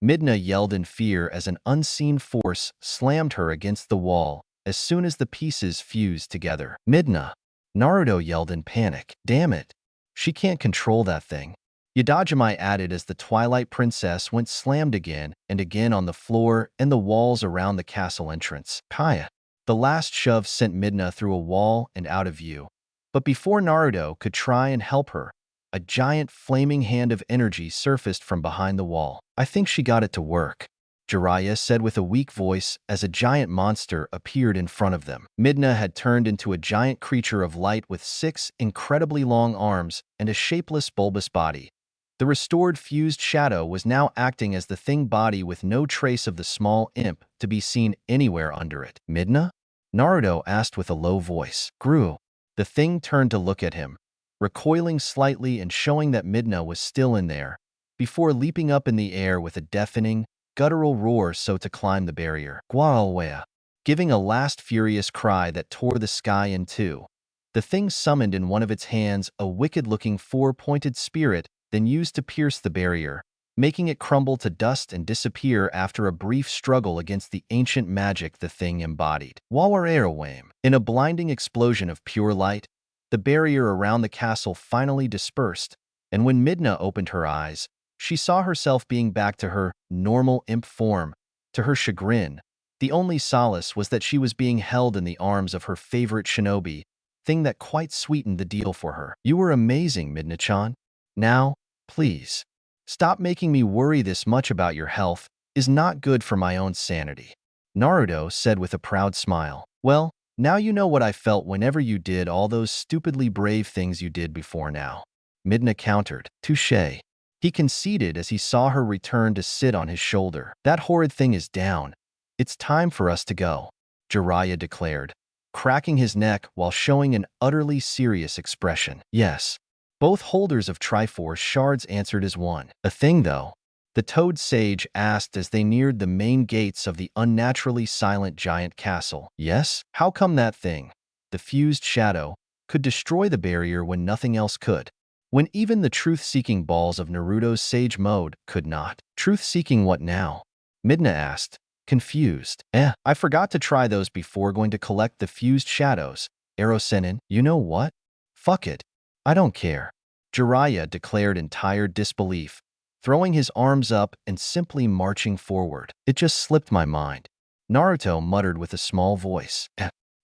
Midna yelled in fear as an unseen force slammed her against the wall as soon as the pieces fused together. Midna! Naruto yelled in panic. Damn it! She can't control that thing. Yadajime added as the Twilight Princess went slammed again and again on the floor and the walls around the castle entrance. Kaya! The last shove sent Midna through a wall and out of view. But before Naruto could try and help her, a giant flaming hand of energy surfaced from behind the wall. I think she got it to work, Jiraiya said with a weak voice as a giant monster appeared in front of them. Midna had turned into a giant creature of light with 6 incredibly long arms and a shapeless bulbous body. The restored fused shadow was now acting as the thing body with no trace of the small imp to be seen anywhere under it. Midna? Naruto asked with a low voice. Gru. The thing turned to look at him, recoiling slightly and showing that Midna was still in there, before leaping up in the air with a deafening, guttural roar so to climb the barrier. Gwalwea. Giving a last furious cry that tore the sky in two. The thing summoned in one of its hands a wicked-looking 4-pointed spirit, then used to pierce the barrier, making it crumble to dust and disappear after a brief struggle against the ancient magic the thing embodied. Wawarerawame. In a blinding explosion of pure light, the barrier around the castle finally dispersed, and when Midna opened her eyes, she saw herself being back to her normal imp form. To her chagrin, the only solace was that she was being held in the arms of her favorite shinobi, thing that quite sweetened the deal for her. You were amazing, Midna-chan. Now, please, stop making me worry this much about your health. Is not good for my own sanity. Naruto said with a proud smile. Well, now you know what I felt whenever you did all those stupidly brave things you did before now. Midna countered. Touché. He conceded as he saw her return to sit on his shoulder. That horrid thing is down. It's time for us to go, Jiraiya declared, cracking his neck while showing an utterly serious expression. Yes. Both holders of Triforce shards answered as one. A thing, though? The Toad Sage asked as they neared the main gates of the unnaturally silent giant castle. Yes? How come that thing, the fused shadow, could destroy the barrier when nothing else could? When even the truth-seeking balls of Naruto's Sage Mode could not? Truth-seeking what now? Midna asked, confused. I forgot to try those before going to collect the fused shadows. Erosenin, you know what? Fuck it. I don't care. Jiraiya declared in tired disbelief, throwing his arms up and simply marching forward. It just slipped my mind. Naruto muttered with a small voice.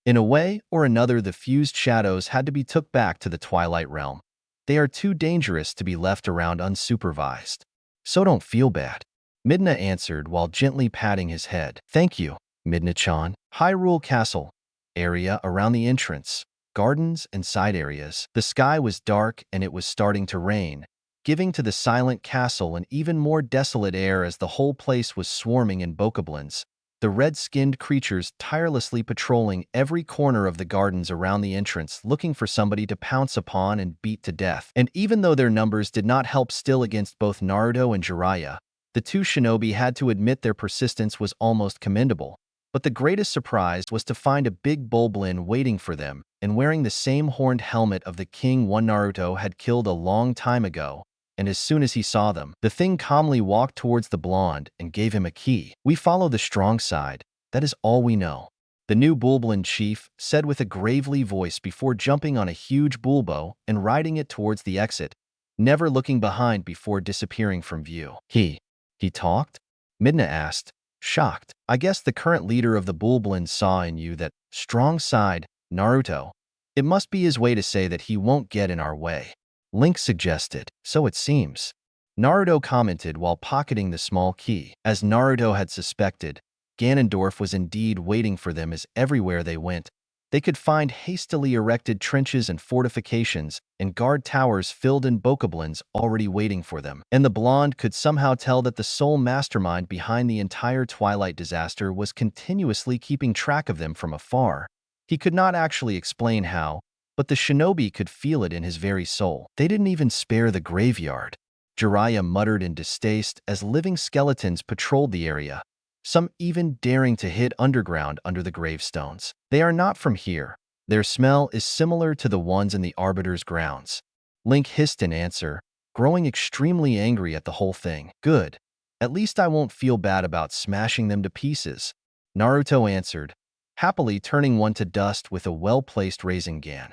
In a way or another, the fused shadows had to be took back to the Twilight Realm. They are too dangerous to be left around unsupervised. So don't feel bad. Midna answered while gently patting his head. Thank you, Midna-chan. Hyrule Castle. Area around the entrance. Gardens and side areas. The sky was dark and it was starting to rain, giving to the silent castle an even more desolate air as the whole place was swarming in bokoblins, the red-skinned creatures tirelessly patrolling every corner of the gardens around the entrance looking for somebody to pounce upon and beat to death. And even though their numbers did not help still against both Naruto and Jiraiya, the two shinobi had to admit their persistence was almost commendable. But the greatest surprise was to find a big bokoblin waiting for them and wearing the same horned helmet of the king one Naruto had killed a long time ago. And as soon as he saw them, the thing calmly walked towards the blonde and gave him a key. We follow the strong side. That is all we know. The new bokoblin chief said with a gravely voice before jumping on a huge bulbo and riding it towards the exit, never looking behind before disappearing from view. He talked? Midna asked, shocked. I guess the current leader of the Bulblins saw in you that strong side, Naruto. It must be his way to say that he won't get in our way. Link suggested, so it seems. Naruto commented while pocketing the small key. As Naruto had suspected, Ganondorf was indeed waiting for them as everywhere they went, they could find hastily erected trenches and fortifications and guard towers filled in bokoblins already waiting for them. And the blonde could somehow tell that the sole mastermind behind the entire Twilight disaster was continuously keeping track of them from afar. He could not actually explain how, but the shinobi could feel it in his very soul. They didn't even spare the graveyard. Jiraiya muttered in distaste as living skeletons patrolled the area, some even daring to hit underground under the gravestones. They are not from here. Their smell is similar to the ones in the Arbiter's grounds. Link hissed in answer, growing extremely angry at the whole thing. Good. At least I won't feel bad about smashing them to pieces. Naruto answered, happily turning one to dust with a well-placed Rasengan.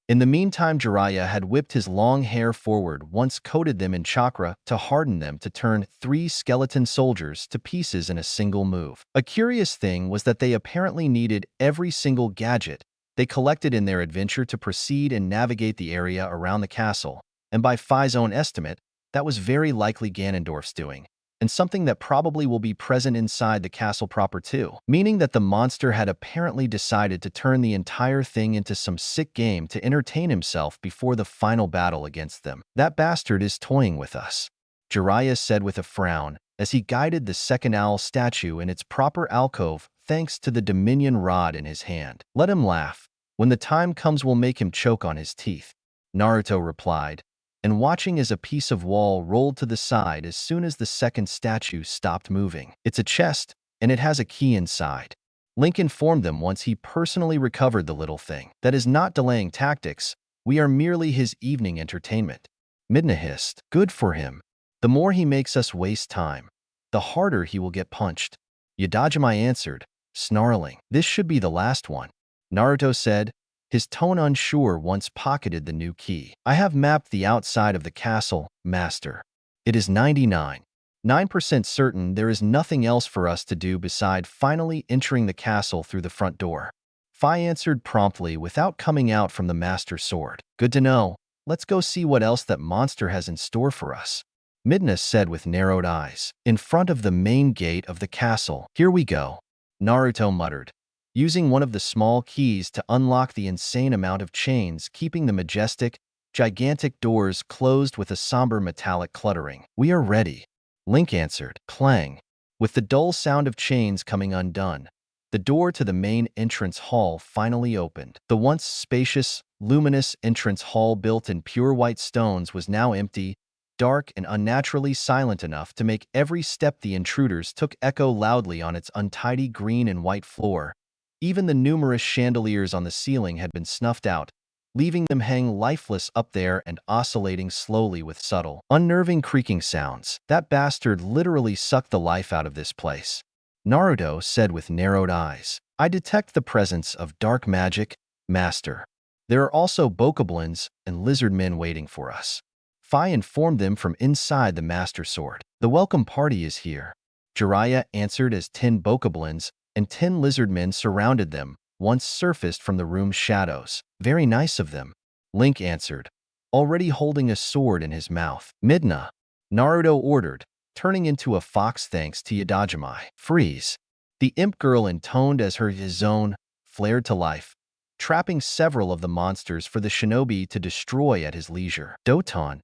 In the meantime, Jiraiya had whipped his long hair forward, once coated them in chakra to harden them to turn 3 skeleton soldiers to pieces in a single move. A curious thing was that they apparently needed every single gadget they collected in their adventure to proceed and navigate the area around the castle, and by Phi's own estimate, that was very likely Ganondorf's doing, and something that probably will be present inside the castle proper too, meaning that the monster had apparently decided to turn the entire thing into some sick game to entertain himself before the final battle against them. That bastard is toying with us, Jiraiya said with a frown as he guided the second owl statue in its proper alcove thanks to the Dominion rod in his hand. Let him laugh. When the time comes, we'll make him choke on his teeth, Naruto replied, and watching as a piece of wall rolled to the side as soon as the second statue stopped moving. It's a chest, and it has a key inside. Link informed them once he personally recovered the little thing. That is not delaying tactics. We are merely his evening entertainment. Midna hissed. Good for him. The more he makes us waste time, the harder he will get punched. Yadajime answered, snarling. This should be the last one. Naruto said, his tone unsure once pocketed the new key. I have mapped the outside of the castle, master. It is 99% certain there is nothing else for us to do beside finally entering the castle through the front door. Phi answered promptly without coming out from the master's sword. Good to know. Let's go see what else that monster has in store for us, Midna said with narrowed eyes. In front of the main gate of the castle. Here we go, Naruto muttered, using one of the small keys to unlock the insane amount of chains keeping the majestic, gigantic doors closed with a somber metallic cluttering. We are ready, Link answered. Clang. With the dull sound of chains coming undone, the door to the main entrance hall finally opened. The once spacious, luminous entrance hall built in pure white stones was now empty, dark and unnaturally silent enough to make every step the intruders took echo loudly on its untidy green and white floor. Even the numerous chandeliers on the ceiling had been snuffed out, leaving them hang lifeless up there and oscillating slowly with subtle, unnerving creaking sounds. That bastard literally sucked the life out of this place, Naruto said with narrowed eyes. I detect the presence of dark magic, master. There are also bokoblins and lizard men waiting for us, Phi informed them from inside the master sword. The welcome party is here, Jiraiya answered as 10 bokoblins and 10 lizard men surrounded them, once surfaced from the room's shadows. Very nice of them, Link answered, already holding a sword in his mouth. Midna, Naruto ordered, turning into a fox thanks to Yadajime. Freeze. The imp girl intoned as his own flared to life, trapping several of the monsters for the shinobi to destroy at his leisure. Doton,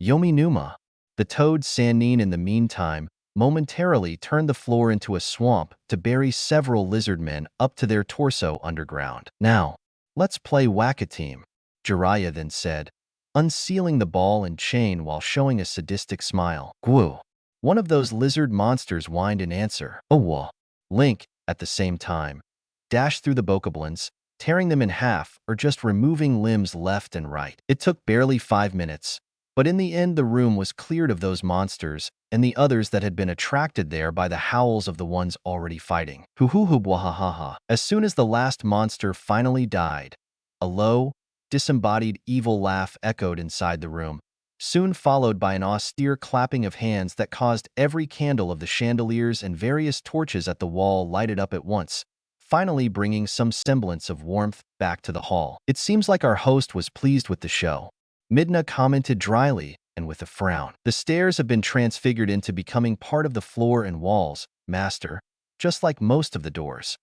Yomi Numa. The toad Sannin in the meantime momentarily turned the floor into a swamp to bury several lizard men up to their torso underground. Now, let's play whack-a-team, Jiraiya then said, unsealing the ball and chain while showing a sadistic smile. Gwoo. One of those lizard monsters whined in answer. Oh, wah. Link, at the same time, dashed through the bokoblins, tearing them in half or just removing limbs left and right. It took barely 5 minutes, but in the end the room was cleared of those monsters and the others that had been attracted there by the howls of the ones already fighting. Hoo-hoo-hoo-wahahaha. As soon as the last monster finally died, a low, disembodied evil laugh echoed inside the room, soon followed by an austere clapping of hands that caused every candle of the chandeliers and various torches at the wall lighted up at once, finally bringing some semblance of warmth back to the hall. It seems like our host was pleased with the show, Midna commented dryly and with a frown. The stairs have been transfigured into becoming part of the floor and walls, master, just like most of the doors.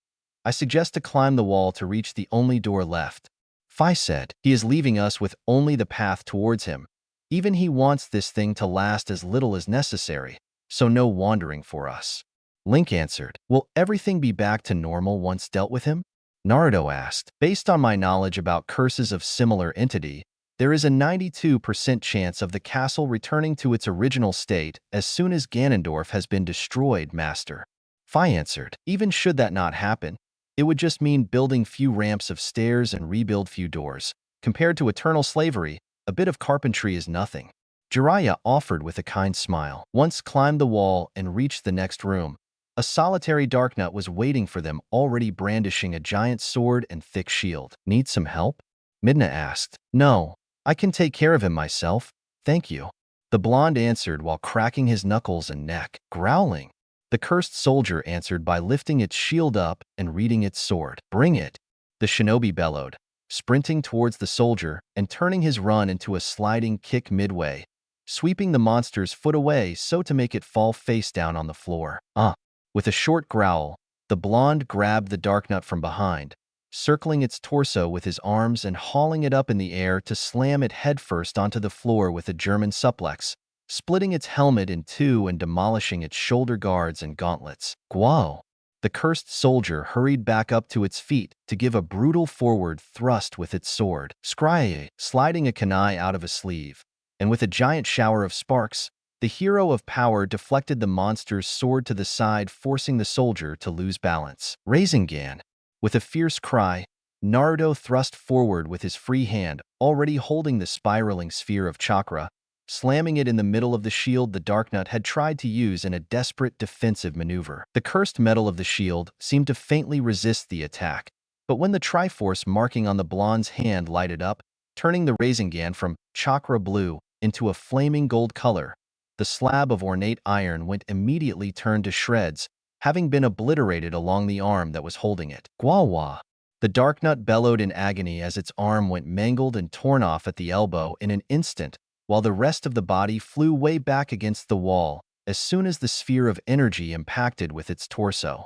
I suggest to climb the wall to reach the only door left. Phi said, he is leaving us with only the path towards him. Even he wants this thing to last as little as necessary, so no wandering for us. Link answered, will everything be back to normal once dealt with him? Naruto asked, based on my knowledge about curses of similar entity, there is a 92% chance of the castle returning to its original state as soon as Ganondorf has been destroyed, master. Phi answered, even should that not happen, it would just mean building few ramps of stairs and rebuild few doors. Compared to eternal slavery, a bit of carpentry is nothing. Jiraiya offered with a kind smile. Once climbed the wall and reached the next room, a solitary Darknut was waiting for them, already brandishing a giant sword and thick shield. Need some help? Midna asked. No, I can take care of him myself, thank you. The blonde answered while cracking his knuckles and neck, growling. The cursed soldier answered by lifting its shield up and reading its sword. Bring it, the shinobi bellowed, sprinting towards the soldier and turning his run into a sliding kick midway, sweeping the monster's foot away so to make it fall face down on the floor. With a short growl, the blonde grabbed the Darknut from behind, circling its torso with his arms and hauling it up in the air to slam it headfirst onto the floor with a German suplex, splitting its helmet in two and demolishing its shoulder guards and gauntlets. Guo! The cursed soldier hurried back up to its feet to give a brutal forward thrust with its sword, scrye, sliding a kunai out of a sleeve, and with a giant shower of sparks, the hero of power deflected the monster's sword to the side, forcing the soldier to lose balance. Rasengan! With a fierce cry, Naruto thrust forward with his free hand, already holding the spiraling sphere of chakra, slamming it in the middle of the shield the Darknut had tried to use in a desperate defensive maneuver. The cursed metal of the shield seemed to faintly resist the attack, but when the Triforce marking on the blonde's hand lighted up, turning the Rasengan from chakra blue into a flaming gold color, the slab of ornate iron went immediately turned to shreds, having been obliterated along the arm that was holding it. Gwawa! The Darknut bellowed in agony as its arm went mangled and torn off at the elbow in an instant, while the rest of the body flew way back against the wall as soon as the sphere of energy impacted with its torso.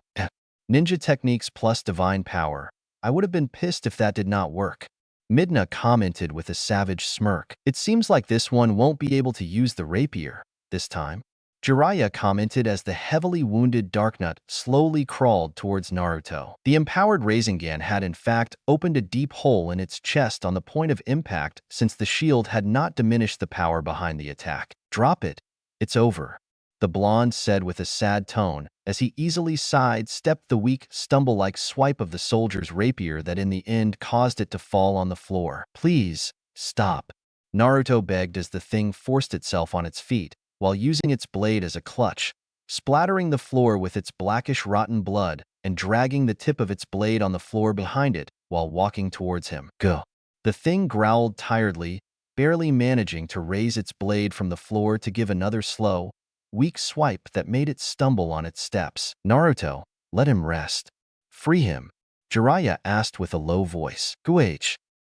Ninja techniques plus divine power. I would have been pissed if that did not work. Midna commented with a savage smirk. It seems like this one won't be able to use the rapier this time. Jiraiya commented as the heavily wounded Darknut slowly crawled towards Naruto. The empowered Rasengan had in fact opened a deep hole in its chest on the point of impact since the shield had not diminished the power behind the attack. Drop it. It's over, the blonde said with a sad tone as he easily sidestepped the weak, stumble-like swipe of the soldier's rapier that in the end caused it to fall on the floor. Please, stop, Naruto begged as the thing forced itself on its feet, while using its blade as a clutch, splattering the floor with its blackish rotten blood and dragging the tip of its blade on the floor behind it while walking towards him. Go! The thing growled tiredly, barely managing to raise its blade from the floor to give another slow, weak swipe that made it stumble on its steps. Naruto, let him rest. Free him, Jiraiya asked with a low voice. Guh!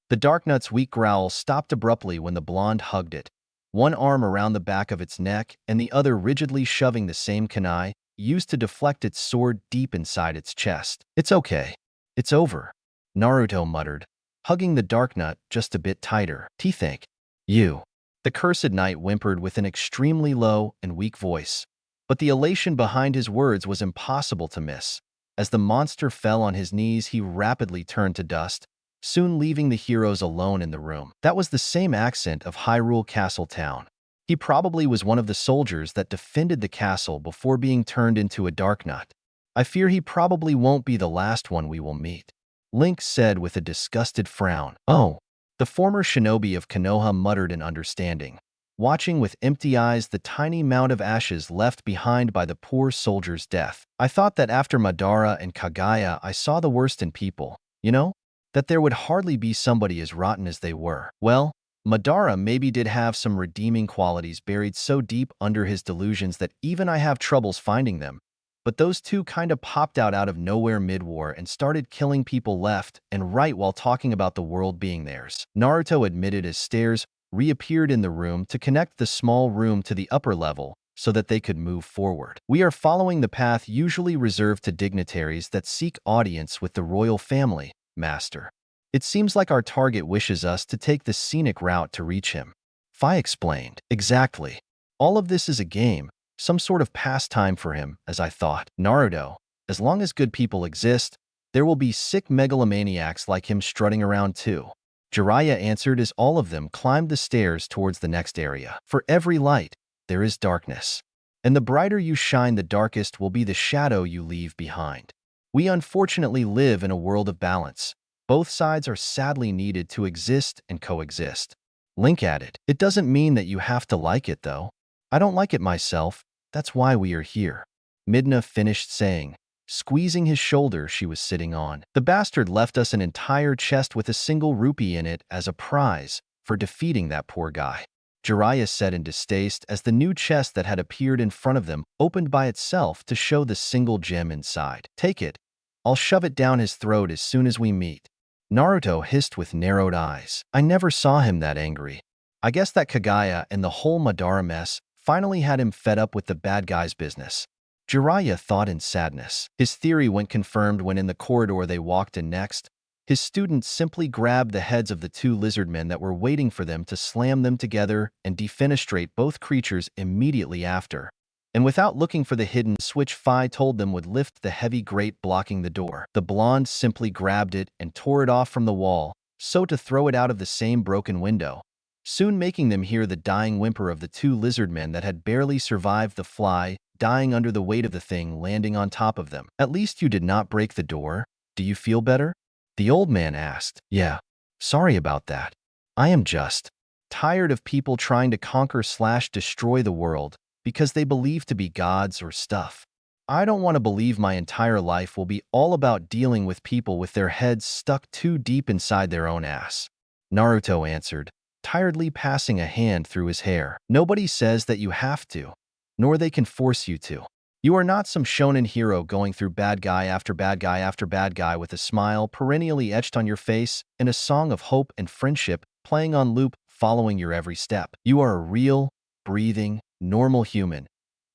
The Darknut's weak growl stopped abruptly when the blonde hugged it, one arm around the back of its neck and the other rigidly shoving the same kunai used to deflect its sword deep inside its chest. It's okay. It's over, Naruto muttered, hugging the Darknut just a bit tighter. Thank you. The cursed knight whimpered with an extremely low and weak voice, but the elation behind his words was impossible to miss. As the monster fell on his knees, he rapidly turned to dust, soon leaving the heroes alone in the room. That was the same accent of Hyrule Castle Town. He probably was one of the soldiers that defended the castle before being turned into a Darknut. I fear he probably won't be the last one we will meet, Link said with a disgusted frown. Oh, the former shinobi of Konoha muttered in understanding, watching with empty eyes the tiny mound of ashes left behind by the poor soldier's death. I thought that after Madara and Kagaya I saw the worst in people, you know? That there would hardly be somebody as rotten as they were. Well, Madara maybe did have some redeeming qualities buried so deep under his delusions that even I have troubles finding them. But those two kinda popped out of nowhere mid-war and started killing people left and right while talking about the world being theirs. Naruto admitted as stairs reappeared in the room to connect the small room to the upper level so that they could move forward. We are following the path usually reserved to dignitaries that seek audience with the royal family, Master. It seems like our target wishes us to take the scenic route to reach him. Fi explained. Exactly. All of this is a game, some sort of pastime for him, as I thought. Naruto, as long as good people exist, there will be sick megalomaniacs like him strutting around too. Jiraiya answered as all of them climbed the stairs towards the next area. For every light, there is darkness. And the brighter you shine, the darkest will be the shadow you leave behind. We unfortunately live in a world of balance. Both sides are sadly needed to exist and coexist. Link added, it doesn't mean that you have to like it though. I don't like it myself, that's why we are here. Midna finished saying, squeezing his shoulder she was sitting on. The bastard left us an entire chest with a single rupee in it as a prize for defeating that poor guy. Jiraiya said in distaste as the new chest that had appeared in front of them opened by itself to show the single gem inside. Take it. I'll shove it down his throat as soon as we meet. Naruto hissed with narrowed eyes. I never saw him that angry. I guess that Kagaya and the whole Madara mess finally had him fed up with the bad guy's business. Jiraiya thought in sadness. His theory went confirmed when in the corridor they walked in next. His students simply grabbed the heads of the two lizard men that were waiting for them to slam them together and defenestrate both creatures immediately after. And without looking for the hidden switch Fi told them would lift the heavy grate blocking the door. The blonde simply grabbed it and tore it off from the wall, so to throw it out of the same broken window, soon making them hear the dying whimper of the two lizard men that had barely survived the fly, dying under the weight of the thing landing on top of them. At least you did not break the door. Do you feel better? The old man asked. Yeah. Sorry about that. I am just tired of people trying to conquer/destroy the world because they believe to be gods or stuff. I don't want to believe my entire life will be all about dealing with people with their heads stuck too deep inside their own ass. Naruto answered, tiredly passing a hand through his hair. Nobody says that you have to, nor they can force you to. You are not some shonen hero going through bad guy after bad guy after bad guy with a smile perennially etched on your face and a song of hope and friendship playing on loop following your every step. You are a real, breathing, normal human.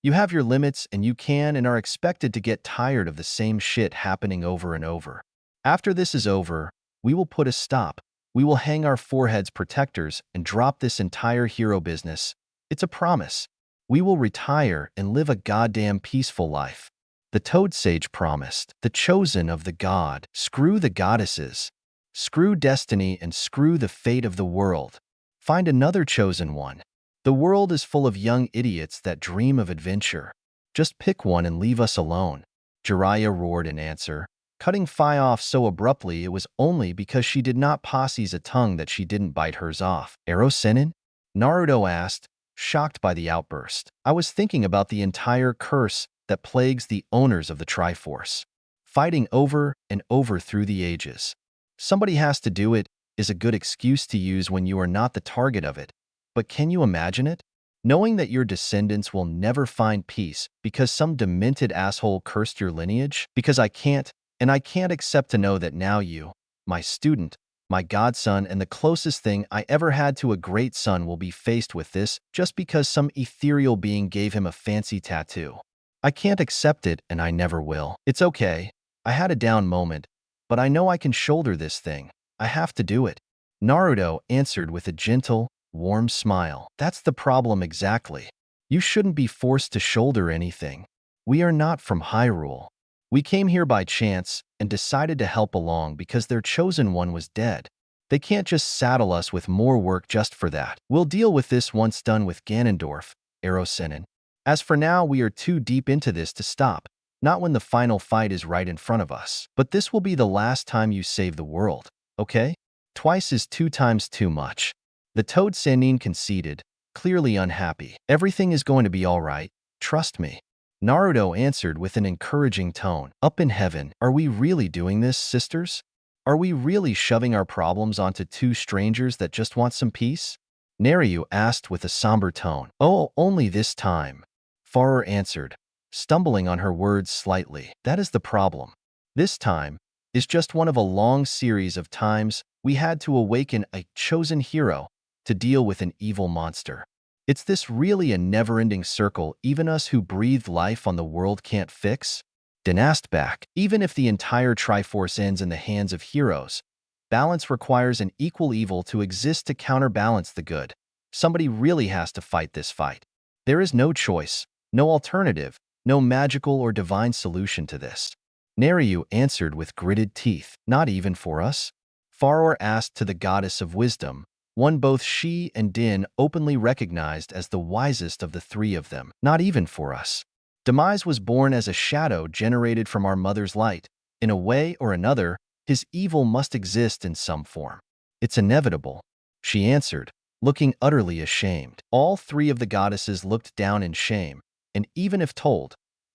You have your limits and you can and are expected to get tired of the same shit happening over and over. After this is over, we will put a stop. We will hang our foreheads protectors and drop this entire hero business. It's a promise. We will retire and live a goddamn peaceful life. The Toad Sage promised. The chosen of the god. Screw the goddesses. Screw destiny and screw the fate of the world. Find another chosen one. The world is full of young idiots that dream of adventure. Just pick one and leave us alone. Jiraiya roared in answer, cutting Fi off so abruptly it was only because she did not posse's a tongue that she didn't bite hers off. Ero Sennin? Naruto asked, shocked by the outburst. I was thinking about the entire curse that plagues the owners of the Triforce. Fighting over and over through the ages. Somebody has to do it is a good excuse to use when you are not the target of it. But can you imagine it? Knowing that your descendants will never find peace because some demented asshole cursed your lineage? Because I can't, and I can't accept to know that now you, my student, my godson, and the closest thing I ever had to a great son will be faced with this just because some ethereal being gave him a fancy tattoo. I can't accept it, and I never will. It's okay. I had a down moment, but I know I can shoulder this thing. I have to do it. Naruto answered with a gentle, warm smile. That's the problem exactly. You shouldn't be forced to shoulder anything. We are not from Hyrule. We came here by chance and decided to help along because their chosen one was dead. They can't just saddle us with more work just for that. We'll deal with this once done with Ganondorf, Ero Sennin. As for now, we are too deep into this to stop, not when the final fight is right in front of us. But this will be the last time you save the world, okay? Twice is 2 times too much. The Toad Sennin conceded, clearly unhappy. Everything is going to be all right, trust me. Naruto answered with an encouraging tone. Up in heaven, are we really doing this, sisters? Are we really shoving our problems onto two strangers that just want some peace? Naryu asked with a somber tone. Oh, only this time, Farer answered, stumbling on her words slightly. That is the problem. This time is just one of a long series of times we had to awaken a chosen hero to deal with an evil monster. It's this really a never-ending circle even us who breathe life on the world can't fix? Den asked back. Even if the entire Triforce ends in the hands of heroes, balance requires an equal evil to exist to counterbalance the good. Somebody really has to fight this fight. There is no choice, no alternative, no magical or divine solution to this. Naryu answered with gritted teeth. Not even for us? Farour asked to the goddess of wisdom, one both she and Din openly recognized as the wisest of the three of them. Not even for us. Demise was born as a shadow generated from our mother's light. In a way or another, his evil must exist in some form. It's inevitable, she answered, looking utterly ashamed. All three of the goddesses looked down in shame, and even if told,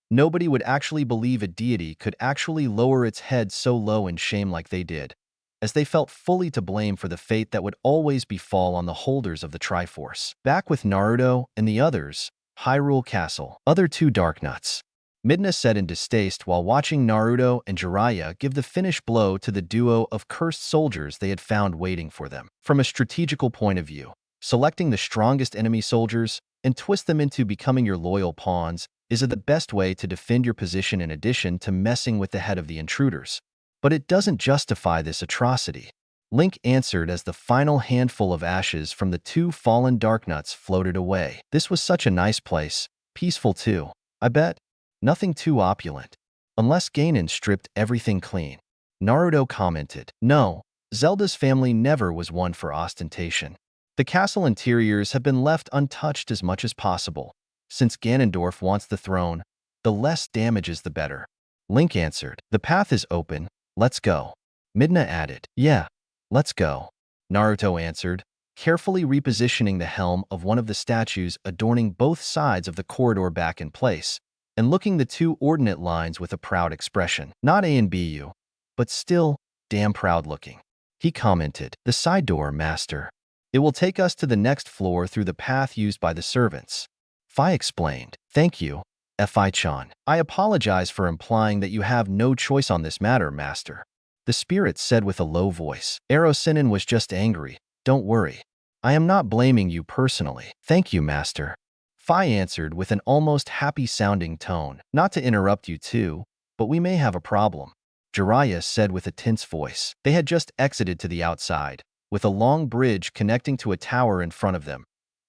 nobody would actually believe a deity could actually lower its head so low in shame like they did, as they felt fully to blame for the fate that would always befall on the holders of the Triforce. Back with Naruto and the others, Hyrule Castle. Other two dark nuts. Midna said in distaste while watching Naruto and Jiraiya give the finish blow to the duo of cursed soldiers they had found waiting for them. From a strategical point of view, selecting the strongest enemy soldiers and twist them into becoming your loyal pawns is the best way to defend your position in addition to messing with the head of the intruders. But it doesn't justify this atrocity. Link answered as the final handful of ashes from the two fallen Darknuts floated away. This was such a nice place, peaceful too, I bet. Nothing too opulent. Unless Ganon stripped everything clean. Naruto commented. No, Zelda's family never was one for ostentation. The castle interiors have been left untouched as much as possible. Since Ganondorf wants the throne, the less damages the better. Link answered. The path is open, let's go. Midna added. Yeah. Let's go. Naruto answered, carefully repositioning the helm of one of the statues adorning both sides of the corridor back in place, and looking the two ordinate lines with a proud expression. Not A and BU, but still damn proud looking. He commented, the side door, master. It will take us to the next floor through the path used by the servants. Fi explained. Thank you, Fi-chan. I apologize for implying that you have no choice on this matter, master. The spirit said with a low voice. Erosinin was just angry. Don't worry. I am not blaming you personally. Thank you, master. Fi answered with an almost happy-sounding tone. Not to interrupt you too, but we may have a problem. Jiraiya said with a tense voice. They had just exited to the outside, with a long bridge connecting to a tower in front of them,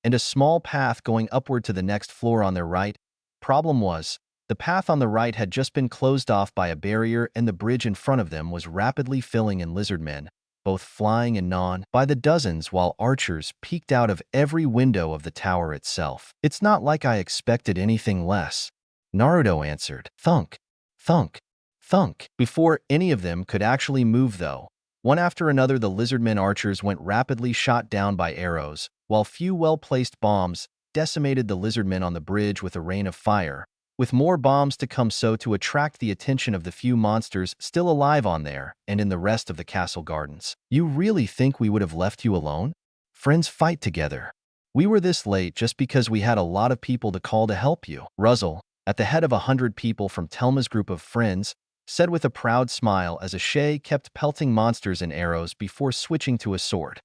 and a small path going upward to the next floor on their right. Problem was, the path on the right had just been closed off by a barrier and the bridge in front of them was rapidly filling in lizardmen, both flying and non, by the dozens while archers peeked out of every window of the tower itself. It's not like I expected anything less. Naruto answered. Thunk, thunk, thunk. Before any of them could actually move though, one after another the lizardmen archers went rapidly shot down by arrows, while few well-placed bombs decimated the lizardmen on the bridge with a rain of fire, with more bombs to come so to attract the attention of the few monsters still alive on there and in the rest of the castle gardens. You really think we would have left you alone? Friends fight together. We were this late just because we had a lot of people to call to help you. Ruzzle, at the head of 100 people from Telma's group of friends, said with a proud smile as Ashay kept pelting monsters and arrows before switching to a sword.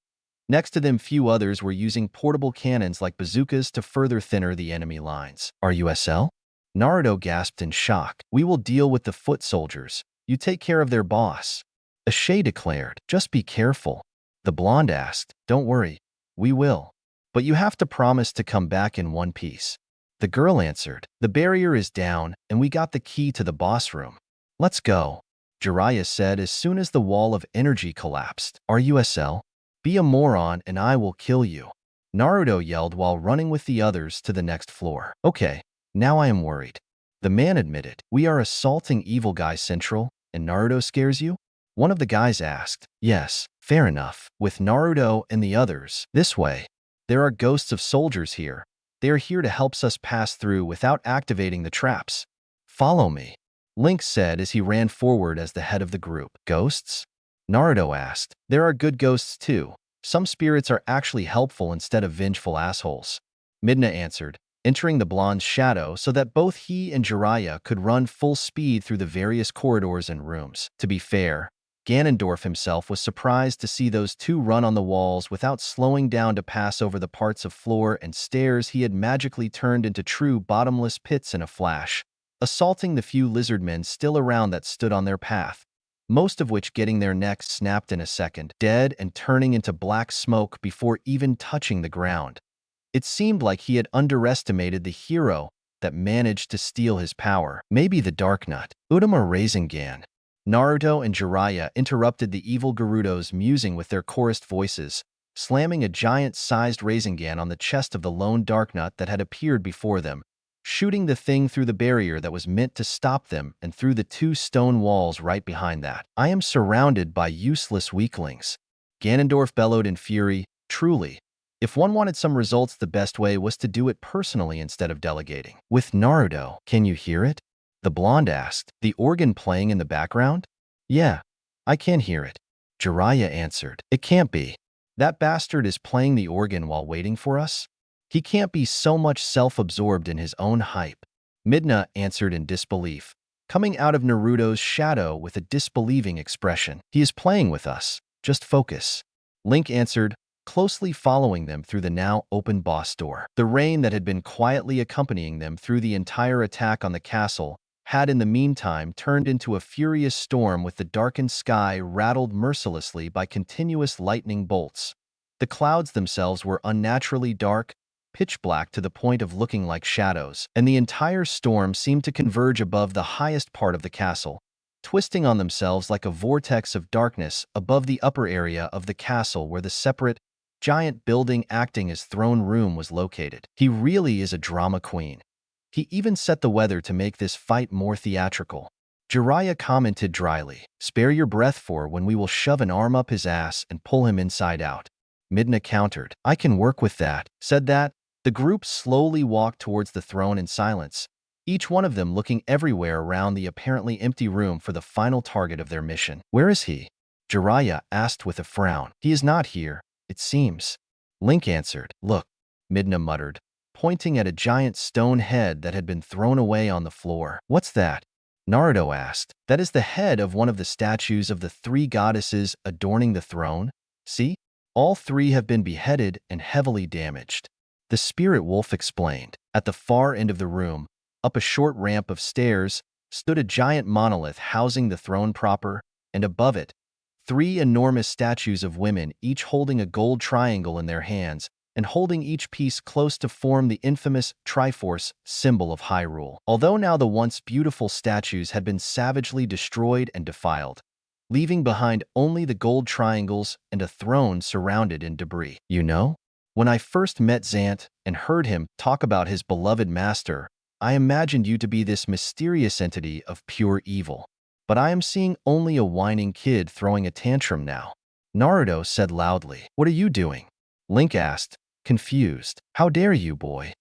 Next to them, few others were using portable cannons like bazookas to further thinner the enemy lines. RUSL? Naruto gasped in shock. We will deal with the foot soldiers. You take care of their boss. Ashay declared. Just be careful. The blonde asked. Don't worry. We will. But you have to promise to come back in one piece. The girl answered. The barrier is down, and we got the key to the boss room. Let's go. Jiraiya said as soon as the wall of energy collapsed. RUSL? Be a moron and I will kill you. Naruto yelled while running with the others to the next floor. Okay. Now I am worried. The man admitted. We are assaulting evil guy central, and Naruto scares you? One of the guys asked. Yes, fair enough. With Naruto and the others. This way. There are ghosts of soldiers here. They are here to help us pass through without activating the traps. Follow me. Link said as he ran forward as the head of the group. Ghosts? Naruto asked. There are good ghosts too. Some spirits are actually helpful instead of vengeful assholes. Midna answered, entering the blonde's shadow so that both he and Jiraiya could run full speed through the various corridors and rooms. To be fair, Ganondorf himself was surprised to see those two run on the walls without slowing down to pass over the parts of floor and stairs he had magically turned into true bottomless pits in a flash, assaulting the few lizard men still around that stood on their path, most of which getting their necks snapped in a second, dead and turning into black smoke before even touching the ground. It seemed like he had underestimated the hero that managed to steal his power. Maybe the Dark Nut. Udama Rasengan. Naruto and Jiraiya interrupted the evil Gerudo's musing with their chorused voices, slamming a giant-sized Rasengan on the chest of the lone Darknut that had appeared before them, shooting the thing through the barrier that was meant to stop them and through the two stone walls right behind that. I am surrounded by useless weaklings. Ganondorf bellowed in fury. Truly, if one wanted some results, the best way was to do it personally instead of delegating. With Naruto, can you hear it? The blonde asked. The organ playing in the background? Yeah, I can hear it. Jiraiya answered. It can't be. That bastard is playing the organ while waiting for us? He can't be so much self-absorbed in his own hype. Midna answered in disbelief, coming out of Naruto's shadow with a disbelieving expression. He is playing with us. Just focus. Link answered, closely following them through the now open boss door. The rain that had been quietly accompanying them through the entire attack on the castle had in the meantime turned into a furious storm with the darkened sky rattled mercilessly by continuous lightning bolts. The clouds themselves were unnaturally dark, pitch black to the point of looking like shadows, and the entire storm seemed to converge above the highest part of the castle, twisting on themselves like a vortex of darkness above the upper area of the castle where the separate, giant building acting as throne room was located. He really is a drama queen. He even set the weather to make this fight more theatrical. Jiraiya commented dryly, spare your breath for when we will shove an arm up his ass and pull him inside out. Midna countered, I can work with that. Said that, the group slowly walked towards the throne in silence, each one of them looking everywhere around the apparently empty room for the final target of their mission. Where is he? Jiraiya asked with a frown. He is not here, it seems. Link answered, look, Midna muttered, pointing at a giant stone head that had been thrown away on the floor. What's that? Naruto asked. That is the head of one of the statues of the three goddesses adorning the throne. See? All three have been beheaded and heavily damaged. The spirit wolf explained. At the far end of the room, up a short ramp of stairs, stood a giant monolith housing the throne proper, and above it, three enormous statues of women, each holding a gold triangle in their hands, and holding each piece close to form the infamous Triforce symbol of Hyrule. Although now the once beautiful statues had been savagely destroyed and defiled, leaving behind only the gold triangles and a throne surrounded in debris. You know, when I first met Zant and heard him talk about his beloved master, I imagined you to be this mysterious entity of pure evil. But I am seeing only a whining kid throwing a tantrum now. Naruto said loudly. What are you doing? Link asked, confused. How dare you, boy?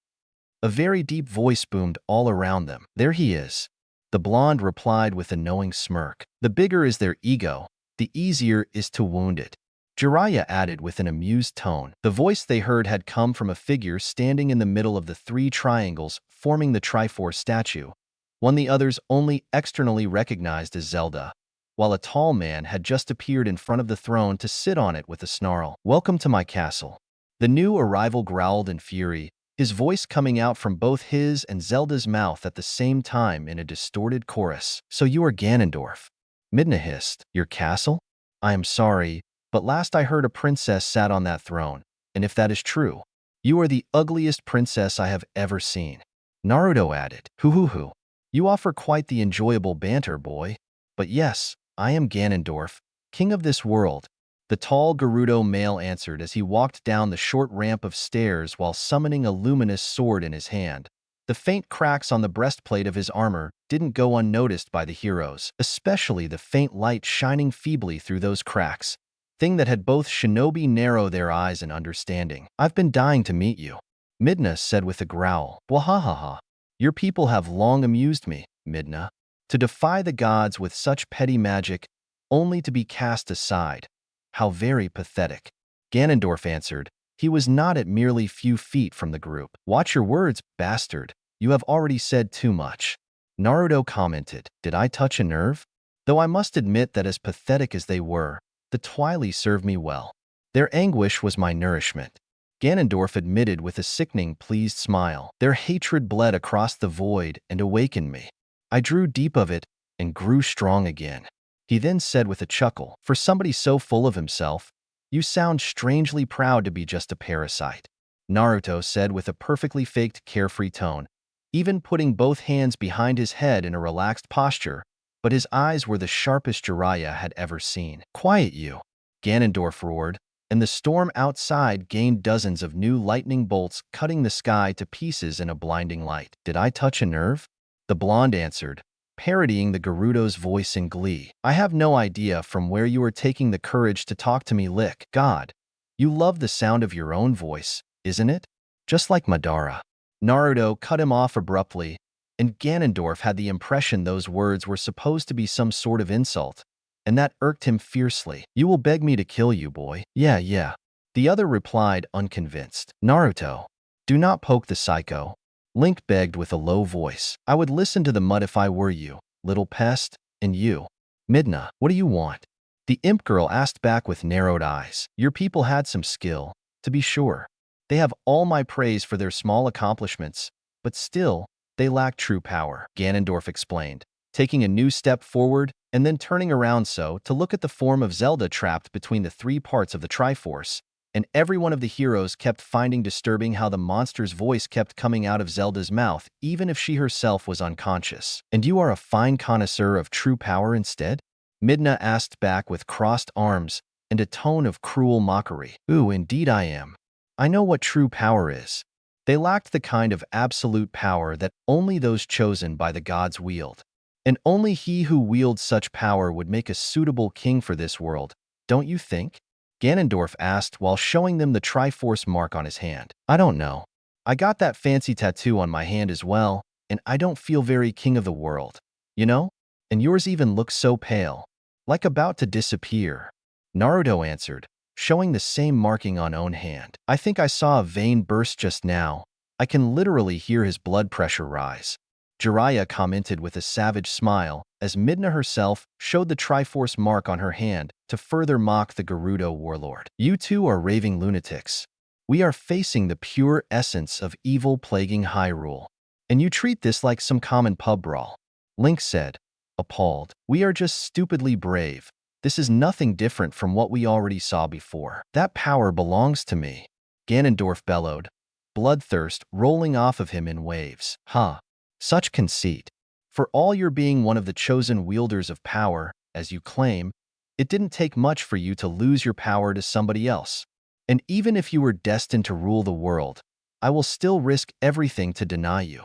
A very deep voice boomed all around them. There he is. The blonde replied with a knowing smirk. The bigger is their ego, the easier is to wound it. Jiraiya added with an amused tone. The voice they heard had come from a figure standing in the middle of the three triangles forming the Triforce statue, one the others only externally recognized as Zelda, while a tall man had just appeared in front of the throne to sit on it with a snarl. Welcome to my castle. The new arrival growled in fury, his voice coming out from both his and Zelda's mouth at the same time in a distorted chorus. So you are Ganondorf. Midna hissed. Your castle? I am sorry, but last I heard a princess sat on that throne, and if that is true, you are the ugliest princess I have ever seen. Naruto added. Hoo. You offer quite the enjoyable banter, boy. But yes, I am Ganondorf, king of this world. The tall Gerudo male answered as he walked down the short ramp of stairs while summoning a luminous sword in his hand. The faint cracks on the breastplate of his armor didn't go unnoticed by the heroes, especially the faint light shining feebly through those cracks, thing that had both shinobi narrow their eyes in understanding. I've been dying to meet you, Midna said with a growl. Wahahaha. Your people have long amused me, Midna. To defy the gods with such petty magic, only to be cast aside. How very pathetic. Ganondorf answered. He was not at merely few feet from the group. Watch your words, bastard. You have already said too much. Naruto commented. Did I touch a nerve? Though I must admit that as pathetic as they were, the Twily served me well. Their anguish was my nourishment. Ganondorf admitted with a sickening, pleased smile. Their hatred bled across the void and awakened me. I drew deep of it and grew strong again. He then said with a chuckle, for somebody so full of himself, you sound strangely proud to be just a parasite. Naruto said with a perfectly faked, carefree tone, even putting both hands behind his head in a relaxed posture, but his eyes were the sharpest Jiraiya had ever seen. Quiet you, Ganondorf roared, and the storm outside gained dozens of new lightning bolts, cutting the sky to pieces in a blinding light. Did I touch a nerve? The blonde answered, parodying the Gerudo's voice in glee. I have no idea from where you are taking the courage to talk to me, Lick. God, you love the sound of your own voice, isn't it? Just like Madara. Naruto cut him off abruptly, and Ganondorf had the impression those words were supposed to be some sort of insult, and that irked him fiercely. You will beg me to kill you, boy. Yeah. The other replied, unconvinced. Naruto, do not poke the psycho. Link begged with a low voice. I would listen to the mud if I were you, little pest. And you, Midna, what do you want? The imp girl asked back with narrowed eyes. Your people had some skill, to be sure. They have all my praise for their small accomplishments, but still, they lack true power, Ganondorf explained, taking a new step forward and then turning around so to look at the form of Zelda trapped between the three parts of the Triforce, and every one of the heroes kept finding disturbing how the monster's voice kept coming out of Zelda's mouth even if she herself was unconscious. And you are a fine connoisseur of true power instead? Midna asked back with crossed arms and a tone of cruel mockery. Ooh, indeed I am. I know what true power is. They lacked the kind of absolute power that only those chosen by the gods wield. And only he who wields such power would make a suitable king for this world, don't you think? Ganondorf asked while showing them the Triforce mark on his hand. I don't know. I got that fancy tattoo on my hand as well, and I don't feel very king of the world. You know? And yours even looks so pale, like about to disappear. Naruto answered, showing the same marking on own hand. I think I saw a vein burst just now. I can literally hear his blood pressure rise. Jiraiya commented with a savage smile as Midna herself showed the Triforce mark on her hand to further mock the Gerudo warlord. You two are raving lunatics. We are facing the pure essence of evil plaguing Hyrule, and you treat this like some common pub brawl. Link said, appalled. We are just stupidly brave. This is nothing different from what we already saw before. That power belongs to me, Ganondorf bellowed, bloodthirst rolling off of him in waves. Huh. Such conceit. For all your being one of the chosen wielders of power, as you claim, it didn't take much for you to lose your power to somebody else. And even if you were destined to rule the world, I will still risk everything to deny you.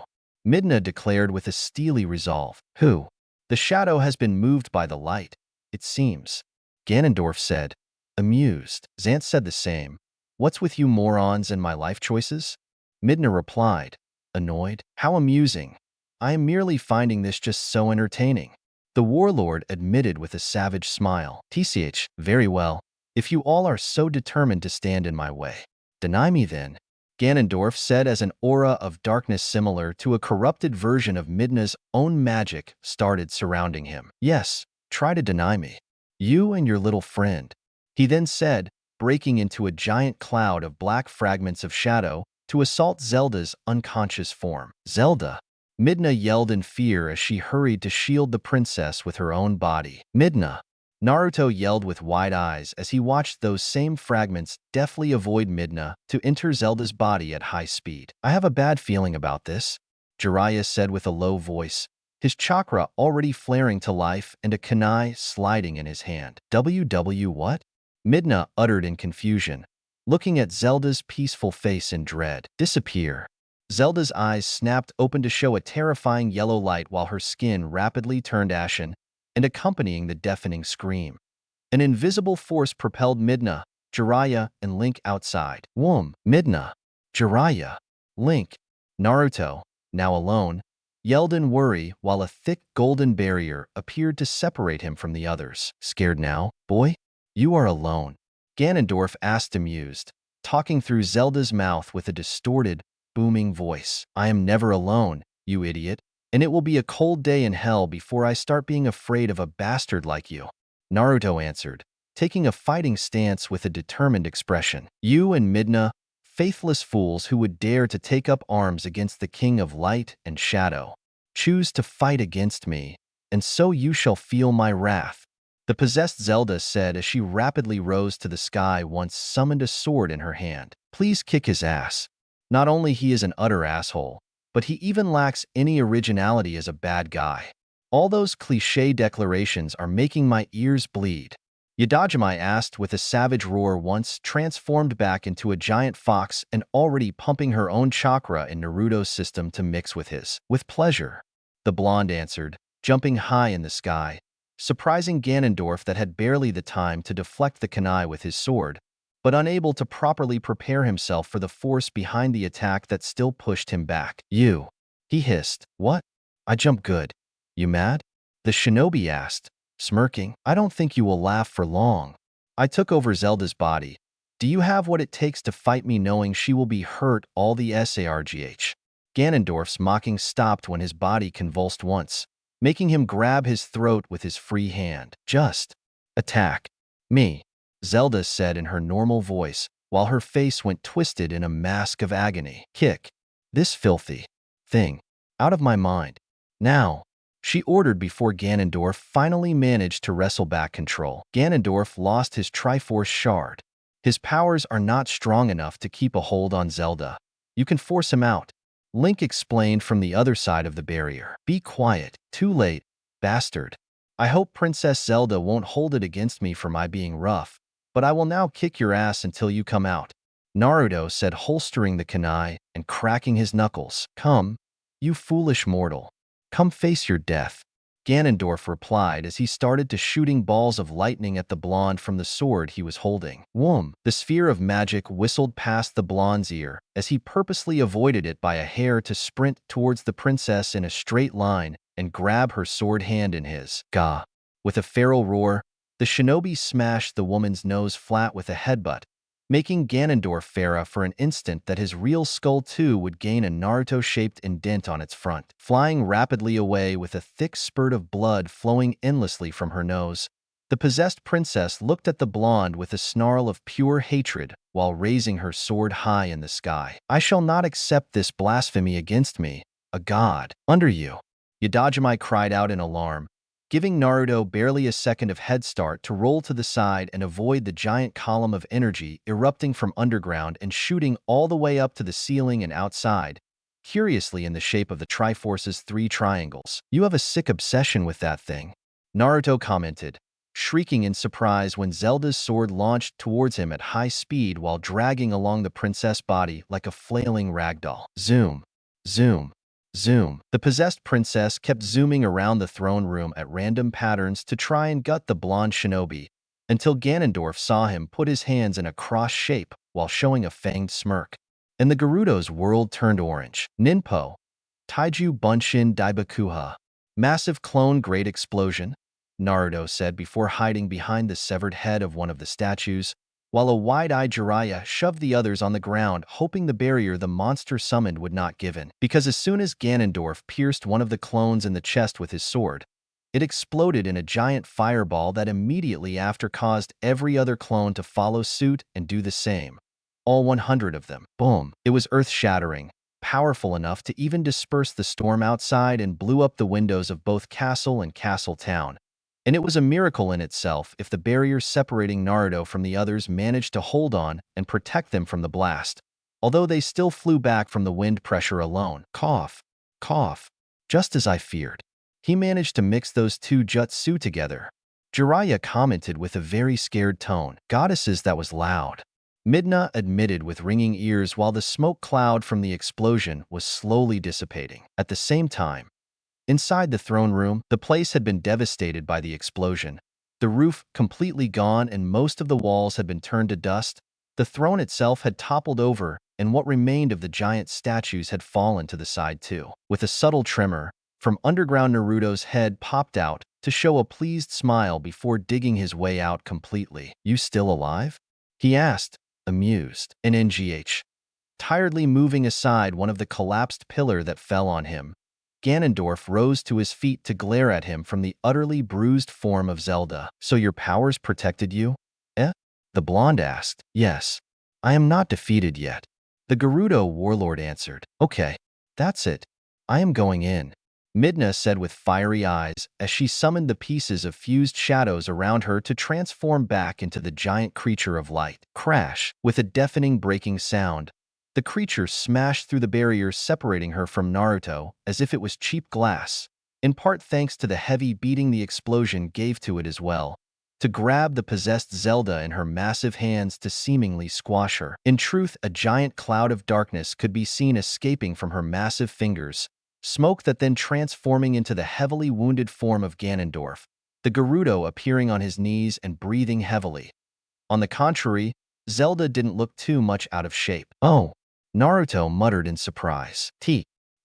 Midna declared with a steely resolve. Who? The shadow has been moved by the light, it seems. Ganondorf said, amused. Zant said the same. What's with you morons and my life choices? Midna replied, annoyed. How amusing. I am merely finding this just so entertaining. The warlord admitted with a savage smile. TCH, very well. If you all are so determined to stand in my way, deny me then, Ganondorf said as an aura of darkness similar to a corrupted version of Midna's own magic started surrounding him. Yes, try to deny me. You and your little friend. He then said, breaking into a giant cloud of black fragments of shadow to assault Zelda's unconscious form. Zelda! Midna yelled in fear as she hurried to shield the princess with her own body. Midna! Naruto yelled with wide eyes as he watched those same fragments deftly avoid Midna to enter Zelda's body at high speed. I have a bad feeling about this, Jiraiya said with a low voice, his chakra already flaring to life and a kunai sliding in his hand. What? Midna uttered in confusion, looking at Zelda's peaceful face in dread. Disappear. Zelda's eyes snapped open to show a terrifying yellow light while her skin rapidly turned ashen, and accompanying the deafening scream. An invisible force propelled Midna, Jiraiya, and Link outside. Whoom! Midna, Jiraiya, Link, Naruto, now alone, yelled in worry while a thick golden barrier appeared to separate him from the others. Scared now, boy? You are alone, Ganondorf asked amused, talking through Zelda's mouth with a distorted, booming voice. I am never alone, you idiot, and it will be a cold day in hell before I start being afraid of a bastard like you, Naruto answered, taking a fighting stance with a determined expression. You and Midna, faithless fools who would dare to take up arms against the King of Light and Shadow, choose to fight against me, and so you shall feel my wrath, the possessed Zelda said as she rapidly rose to the sky once summoned a sword in her hand. Please kick his ass. Not only he is an utter asshole, but he even lacks any originality as a bad guy. All those cliché declarations are making my ears bleed, Yadajime asked with a savage roar once transformed back into a giant fox and already pumping her own chakra in Naruto's system to mix with his. With pleasure, the blonde answered, jumping high in the sky, surprising Ganondorf that had barely the time to deflect the kunai with his sword, but unable to properly prepare himself for the force behind the attack that still pushed him back. You, he hissed. What? I jump good. You mad? The shinobi asked, smirking. I don't think you will laugh for long. I took over Zelda's body. Do you have what it takes to fight me knowing she will be hurt all the sargh? Ganondorf's mocking stopped when his body convulsed once, making him grab his throat with his free hand. Just attack me, Zelda said in her normal voice, while her face went twisted in a mask of agony. Kick this filthy thing out of my mind. Now, she ordered before Ganondorf finally managed to wrestle back control. Ganondorf lost his Triforce shard. His powers are not strong enough to keep a hold on Zelda. You can force him out, Link explained from the other side of the barrier. Be quiet. Too late, bastard. I hope Princess Zelda won't hold it against me for my being rough, but I will now kick your ass until you come out, Naruto said, holstering the kunai and cracking his knuckles. Come, you foolish mortal. Come face your death, Ganondorf replied as he started to shooting balls of lightning at the blonde from the sword he was holding. Whoom! The sphere of magic whistled past the blonde's ear as he purposely avoided it by a hair to sprint towards the princess in a straight line and grab her sword hand in his. Gah! With a feral roar, the shinobi smashed the woman's nose flat with a headbutt, making Ganondorf fear for an instant that his real skull too would gain a Naruto-shaped indent on its front. Flying rapidly away with a thick spurt of blood flowing endlessly from her nose, the possessed princess looked at the blonde with a snarl of pure hatred while raising her sword high in the sky. I shall not accept this blasphemy against me, a god. Under you, Yadajime cried out in alarm, giving Naruto barely a second of head start to roll to the side and avoid the giant column of energy erupting from underground and shooting all the way up to the ceiling and outside, curiously in the shape of the Triforce's three triangles. You have a sick obsession with that thing, Naruto commented, shrieking in surprise when Zelda's sword launched towards him at high speed while dragging along the princess' body like a flailing ragdoll. Zoom, zoom, zoom. The possessed princess kept zooming around the throne room at random patterns to try and gut the blonde shinobi, until Ganondorf saw him put his hands in a cross shape while showing a fanged smirk. And the Gerudo's world turned orange. Ninpo, Taiju Bunshin Daibakuha. Massive clone great explosion, Naruto said before hiding behind the severed head of one of the statues, while a wide-eyed Jiraiya shoved the others on the ground, hoping the barrier the monster summoned would not give in. Because as soon as Ganondorf pierced one of the clones in the chest with his sword, it exploded in a giant fireball that immediately after caused every other clone to follow suit and do the same. All 100 of them. Boom! It was earth-shattering, powerful enough to even disperse the storm outside and blew up the windows of both castle and castle town. And it was a miracle in itself if the barrier separating Naruto from the others managed to hold on and protect them from the blast, although they still flew back from the wind pressure alone. Cough, cough. Just as I feared. He managed to mix those two jutsu together, Jiraiya commented with a very scared tone. Goddesses, that was loud, Midna admitted with ringing ears while the smoke cloud from the explosion was slowly dissipating. At the same time, inside the throne room, the place had been devastated by the explosion. The roof completely gone and most of the walls had been turned to dust. The throne itself had toppled over, and what remained of the giant statues had fallen to the side too. With a subtle tremor, from underground Naruto's head popped out to show a pleased smile before digging his way out completely. "You still alive?" he asked, amused. And NGH, tiredly moving aside one of the collapsed pillar that fell on him, Ganondorf rose to his feet to glare at him from the utterly bruised form of Zelda. "So your powers protected you?" "Eh?" the blonde asked. "Yes. I am not defeated yet," the Gerudo warlord answered. "Okay, that's it. I am going in," Midna said with fiery eyes as she summoned the pieces of fused shadows around her to transform back into the giant creature of light. Crash! With a deafening breaking sound, the creature smashed through the barrier separating her from Naruto as if it was cheap glass, in part thanks to the heavy beating the explosion gave to it as well, to grab the possessed Zelda in her massive hands to seemingly squash her. In truth, a giant cloud of darkness could be seen escaping from her massive fingers, smoke that then transforming into the heavily wounded form of Ganondorf, the Gerudo appearing on his knees and breathing heavily. On the contrary, Zelda didn't look too much out of shape. "Oh," Naruto muttered in surprise.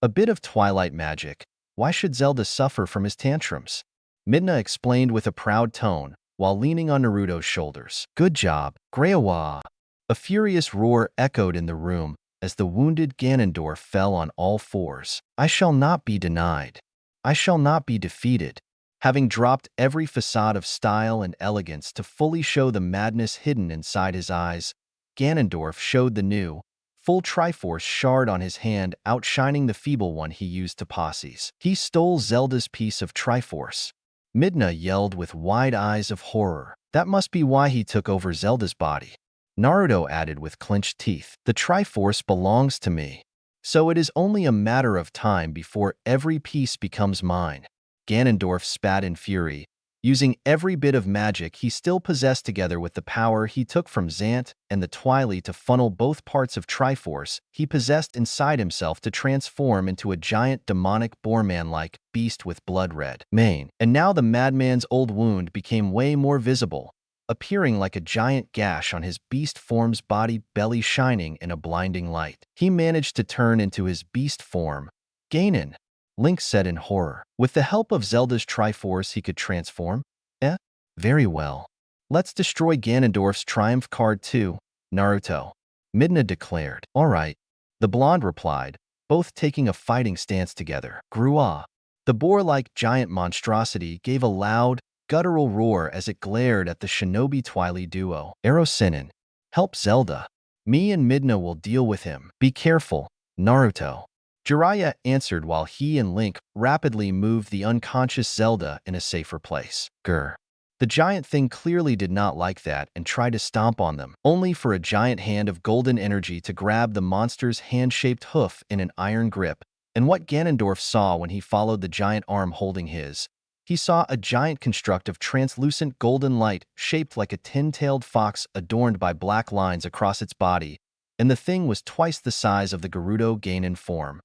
A bit of twilight magic. Why should Zelda suffer from his tantrums?" Midna explained with a proud tone, while leaning on Naruto's shoulders. "Good job, Greawa." A furious roar echoed in the room as the wounded Ganondorf fell on all fours. "I shall not be denied. I shall not be defeated." Having dropped every facade of style and elegance to fully show the madness hidden inside his eyes, Ganondorf showed the new, full Triforce shard on his hand outshining the feeble one he used to posses. "He stole Zelda's piece of Triforce," Midna yelled with wide eyes of horror. "That must be why he took over Zelda's body," Naruto added with clenched teeth. "The Triforce belongs to me, so it is only a matter of time before every piece becomes mine." Ganondorf spat in fury, using every bit of magic he still possessed together with the power he took from Zant and the Twily to funnel both parts of Triforce he possessed inside himself to transform into a giant demonic boarman-like beast with blood-red mane. And now the madman's old wound became way more visible, appearing like a giant gash on his beast form's body, belly shining in a blinding light. "He managed to turn into his beast form, Ganon," Link said in horror. "With the help of Zelda's Triforce he could transform?" "Eh? Very well. Let's destroy Ganondorf's Triumph card too, Naruto," Midna declared. "All right," the blonde replied, both taking a fighting stance together. Grua. The boar-like giant monstrosity gave a loud, guttural roar as it glared at the shinobi Twily duo. "Erosinin, help Zelda. Me and Midna will deal with him. Be careful, Naruto," Jiraiya answered while he and Link rapidly moved the unconscious Zelda in a safer place. Grr. The giant thing clearly did not like that and tried to stomp on them, only for a giant hand of golden energy to grab the monster's hand-shaped hoof in an iron grip. And what Ganondorf saw when he followed the giant arm holding his, he saw a giant construct of translucent golden light shaped like a tin-tailed fox adorned by black lines across its body, and the thing was twice the size of the Gerudo Ganon form.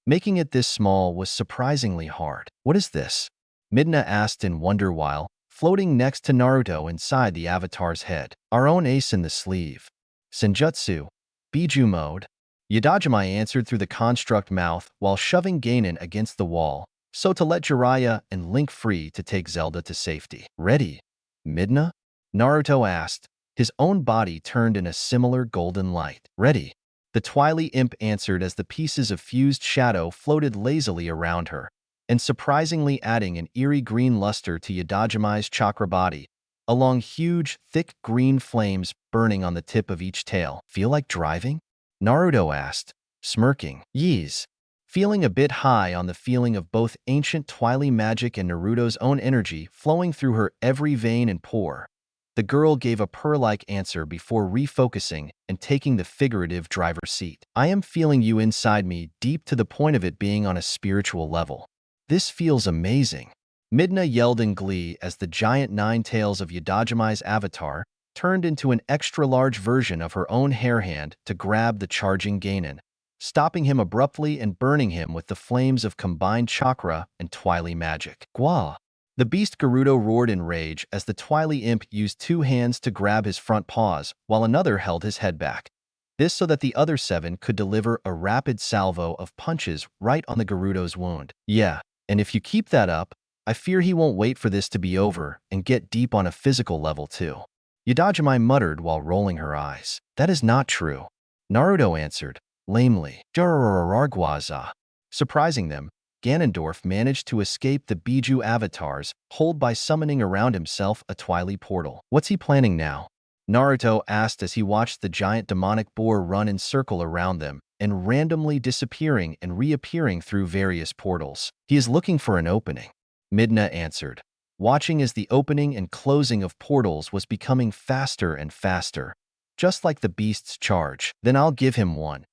Making it this small was surprisingly hard. "What is this?" Midna asked in wonder while floating next to Naruto inside the Avatar's head. "Our own ace in the sleeve. Senjutsu. Biju mode," Yadajimai answered through the construct mouth while shoving Ganon against the wall, so to let Jiraiya and Link free to take Zelda to safety. "Ready, Midna?" Naruto asked, his own body turned in a similar golden light. "Ready," the Twily imp answered as the pieces of fused shadow floated lazily around her, and surprisingly adding an eerie green luster to Yadajimai's chakra body, along huge, thick green flames burning on the tip of each tail. "Feel like driving?" Naruto asked, smirking. "Yees." Feeling a bit high on the feeling of both ancient Twily magic and Naruto's own energy flowing through her every vein and pore, the girl gave a purr-like answer before refocusing and taking the figurative driver's seat. "I am feeling you inside me deep to the point of it being on a spiritual level. This feels amazing." Midna yelled in glee as the giant nine tails of Yadajimai's avatar turned into an extra-large version of her own hair hand to grab the charging Ganon, stopping him abruptly and burning him with the flames of combined chakra and Twily magic. "Gwa!" The beast Gerudo roared in rage as the Twily imp used two hands to grab his front paws, while another held his head back. This so that the other 7 could deliver a rapid salvo of punches right on the Gerudo's wound. Yeah, and if you keep that up, I fear he won't wait for this to be over and get deep on a physical level too. Yadajime muttered while rolling her eyes. That is not true. Naruto answered, lamely. Jarararargwaza. Surprising them, Ganondorf managed to escape the Biju avatars, holed by summoning around himself a twily portal. What's he planning now? Naruto asked as he watched the giant demonic boar run in circle around them and randomly disappearing and reappearing through various portals. He is looking for an opening. Midna answered, watching as the opening and closing of portals was becoming faster and faster, just like the beast's charge. Then I'll give him one.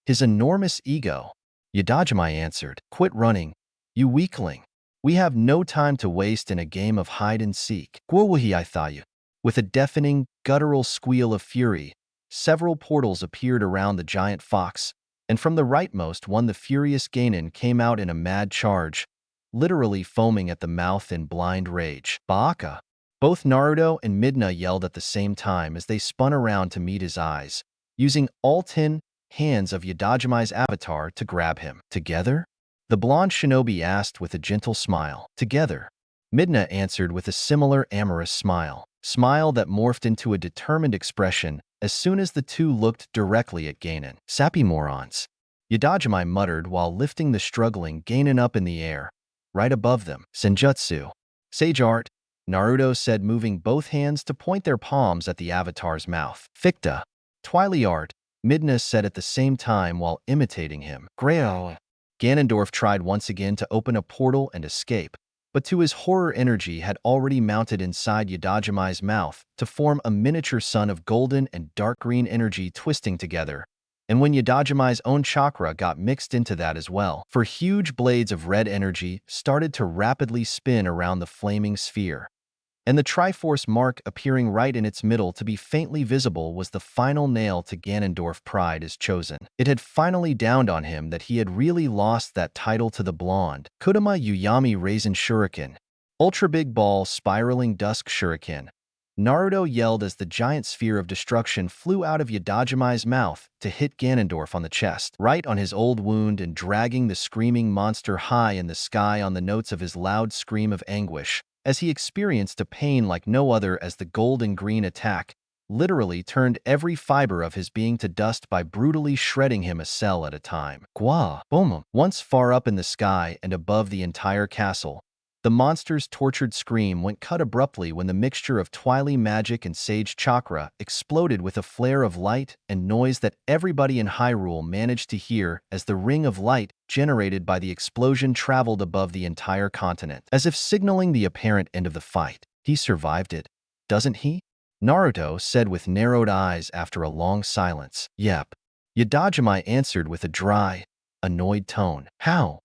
His enormous ego. Yadajime answered, quit running, you weakling. We have no time to waste in a game of hide and seek. Gwowahi I thayu. With a deafening, guttural squeal of fury, several portals appeared around the giant fox, and from the rightmost one the furious Ganon came out in a mad charge, literally foaming at the mouth in blind rage. Baka! Both Naruto and Midna yelled at the same time as they spun around to meet his eyes, using all 10 hands of Yadajime's avatar to grab him. Together? The blonde shinobi asked with a gentle smile. Together. Midna answered with a similar amorous smile that morphed into a determined expression as soon as the two looked directly at Ganon. Sappy morons. Yadajime muttered while lifting the struggling Ganon up in the air, right above them. Senjutsu. Sage art, Naruto said, moving both hands to point their palms at the avatar's mouth. Ficta. Twily art, Midna said at the same time while imitating him. Grail. Ganondorf tried once again to open a portal and escape, but to his horror energy had already mounted inside Yadajime's mouth to form a miniature sun of golden and dark green energy twisting together, and when Yadajime's own chakra got mixed into that as well, for huge blades of red energy started to rapidly spin around the flaming sphere. And the Triforce mark appearing right in its middle to be faintly visible was the final nail to Ganondorf pride as chosen. It had finally dawned on him that he had really lost that title to the blonde. Kurama Uyami Raisin Shuriken. Ultra Big Ball Spiraling Dusk Shuriken. Naruto yelled as the giant sphere of destruction flew out of Yadajime's mouth to hit Ganondorf on the chest, right on his old wound and dragging the screaming monster high in the sky on the notes of his loud scream of anguish, as he experienced a pain like no other as the gold and green attack literally turned every fiber of his being to dust by brutally shredding him a cell at a time. Gwa! Boom! Once far up in the sky and above the entire castle, the monster's tortured scream went cut abruptly when the mixture of Twily magic and Sage chakra exploded with a flare of light and noise that everybody in Hyrule managed to hear as the ring of light generated by the explosion traveled above the entire continent, as if signaling the apparent end of the fight. He survived it, doesn't he? Naruto said with narrowed eyes after a long silence. Yep. Yadajime answered with a dry, annoyed tone. How?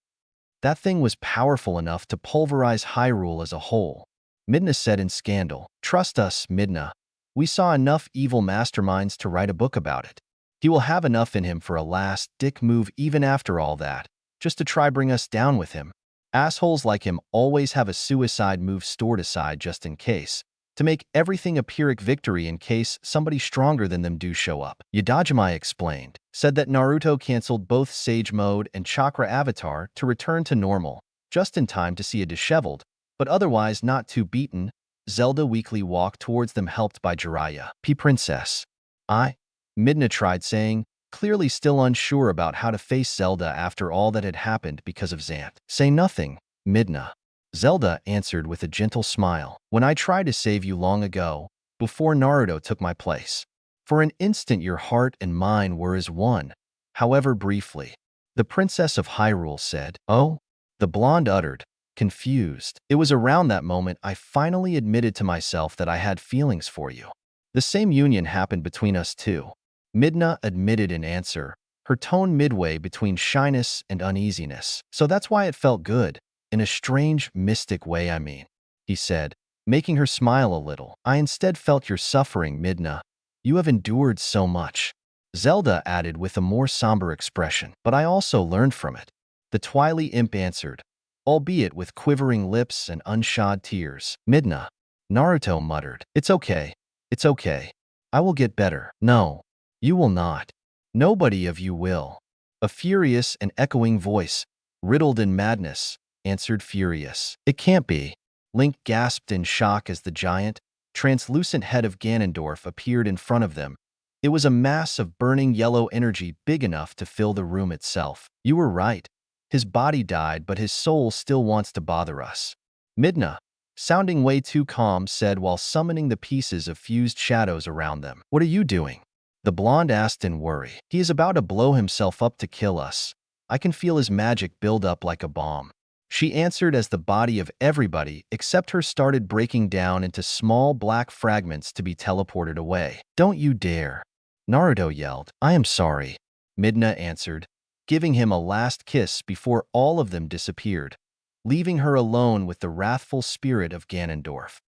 That thing was powerful enough to pulverize Hyrule as a whole. Midna said in scandal. Trust us, Midna. We saw enough evil masterminds to write a book about it. He will have enough in him for a last dick move even after all that, just to try bring us down with him. Assholes like him always have a suicide move stored aside just in case, to make everything a Pyrrhic victory in case somebody stronger than them do show up. Yadajime explained, said that Naruto canceled both Sage Mode and Chakra Avatar to return to normal, just in time to see a disheveled, but otherwise not too beaten, Zelda weakly walk towards them helped by Jiraiya. Princess. Midna tried saying, clearly still unsure about how to face Zelda after all that had happened because of Zant. Say nothing, Midna. Zelda answered with a gentle smile. When I tried to save you long ago, before Naruto took my place, for an instant your heart and mine were as one, however briefly. The Princess of Hyrule said. Oh? The blonde uttered, confused. It was around that moment I finally admitted to myself that I had feelings for you. The same union happened between us too. Midna admitted in answer, her tone midway between shyness and uneasiness. So that's why it felt good. In a strange, mystic way, I mean, he said, making her smile a little. I instead felt your suffering, Midna. You have endured so much. Zelda added with a more somber expression. But I also learned from it. The Twily imp answered, albeit with quivering lips and unshod tears. Midna. Naruto muttered. It's okay. It's okay. I will get better. No, you will not. Nobody of you will. A furious and echoing voice, riddled in madness, answered furious. It can't be. Link gasped in shock as the giant, translucent head of Ganondorf appeared in front of them. It was a mass of burning yellow energy big enough to fill the room itself. You were right. His body died, but his soul still wants to bother us. Midna, sounding way too calm, said while summoning the pieces of fused shadows around them. What are you doing? The blonde asked in worry. He is about to blow himself up to kill us. I can feel his magic build up like a bomb. She answered as the body of everybody except her started breaking down into small black fragments to be teleported away. Don't you dare. Naruto yelled. I am sorry. Midna answered, giving him a last kiss before all of them disappeared, leaving her alone with the wrathful spirit of Ganondorf.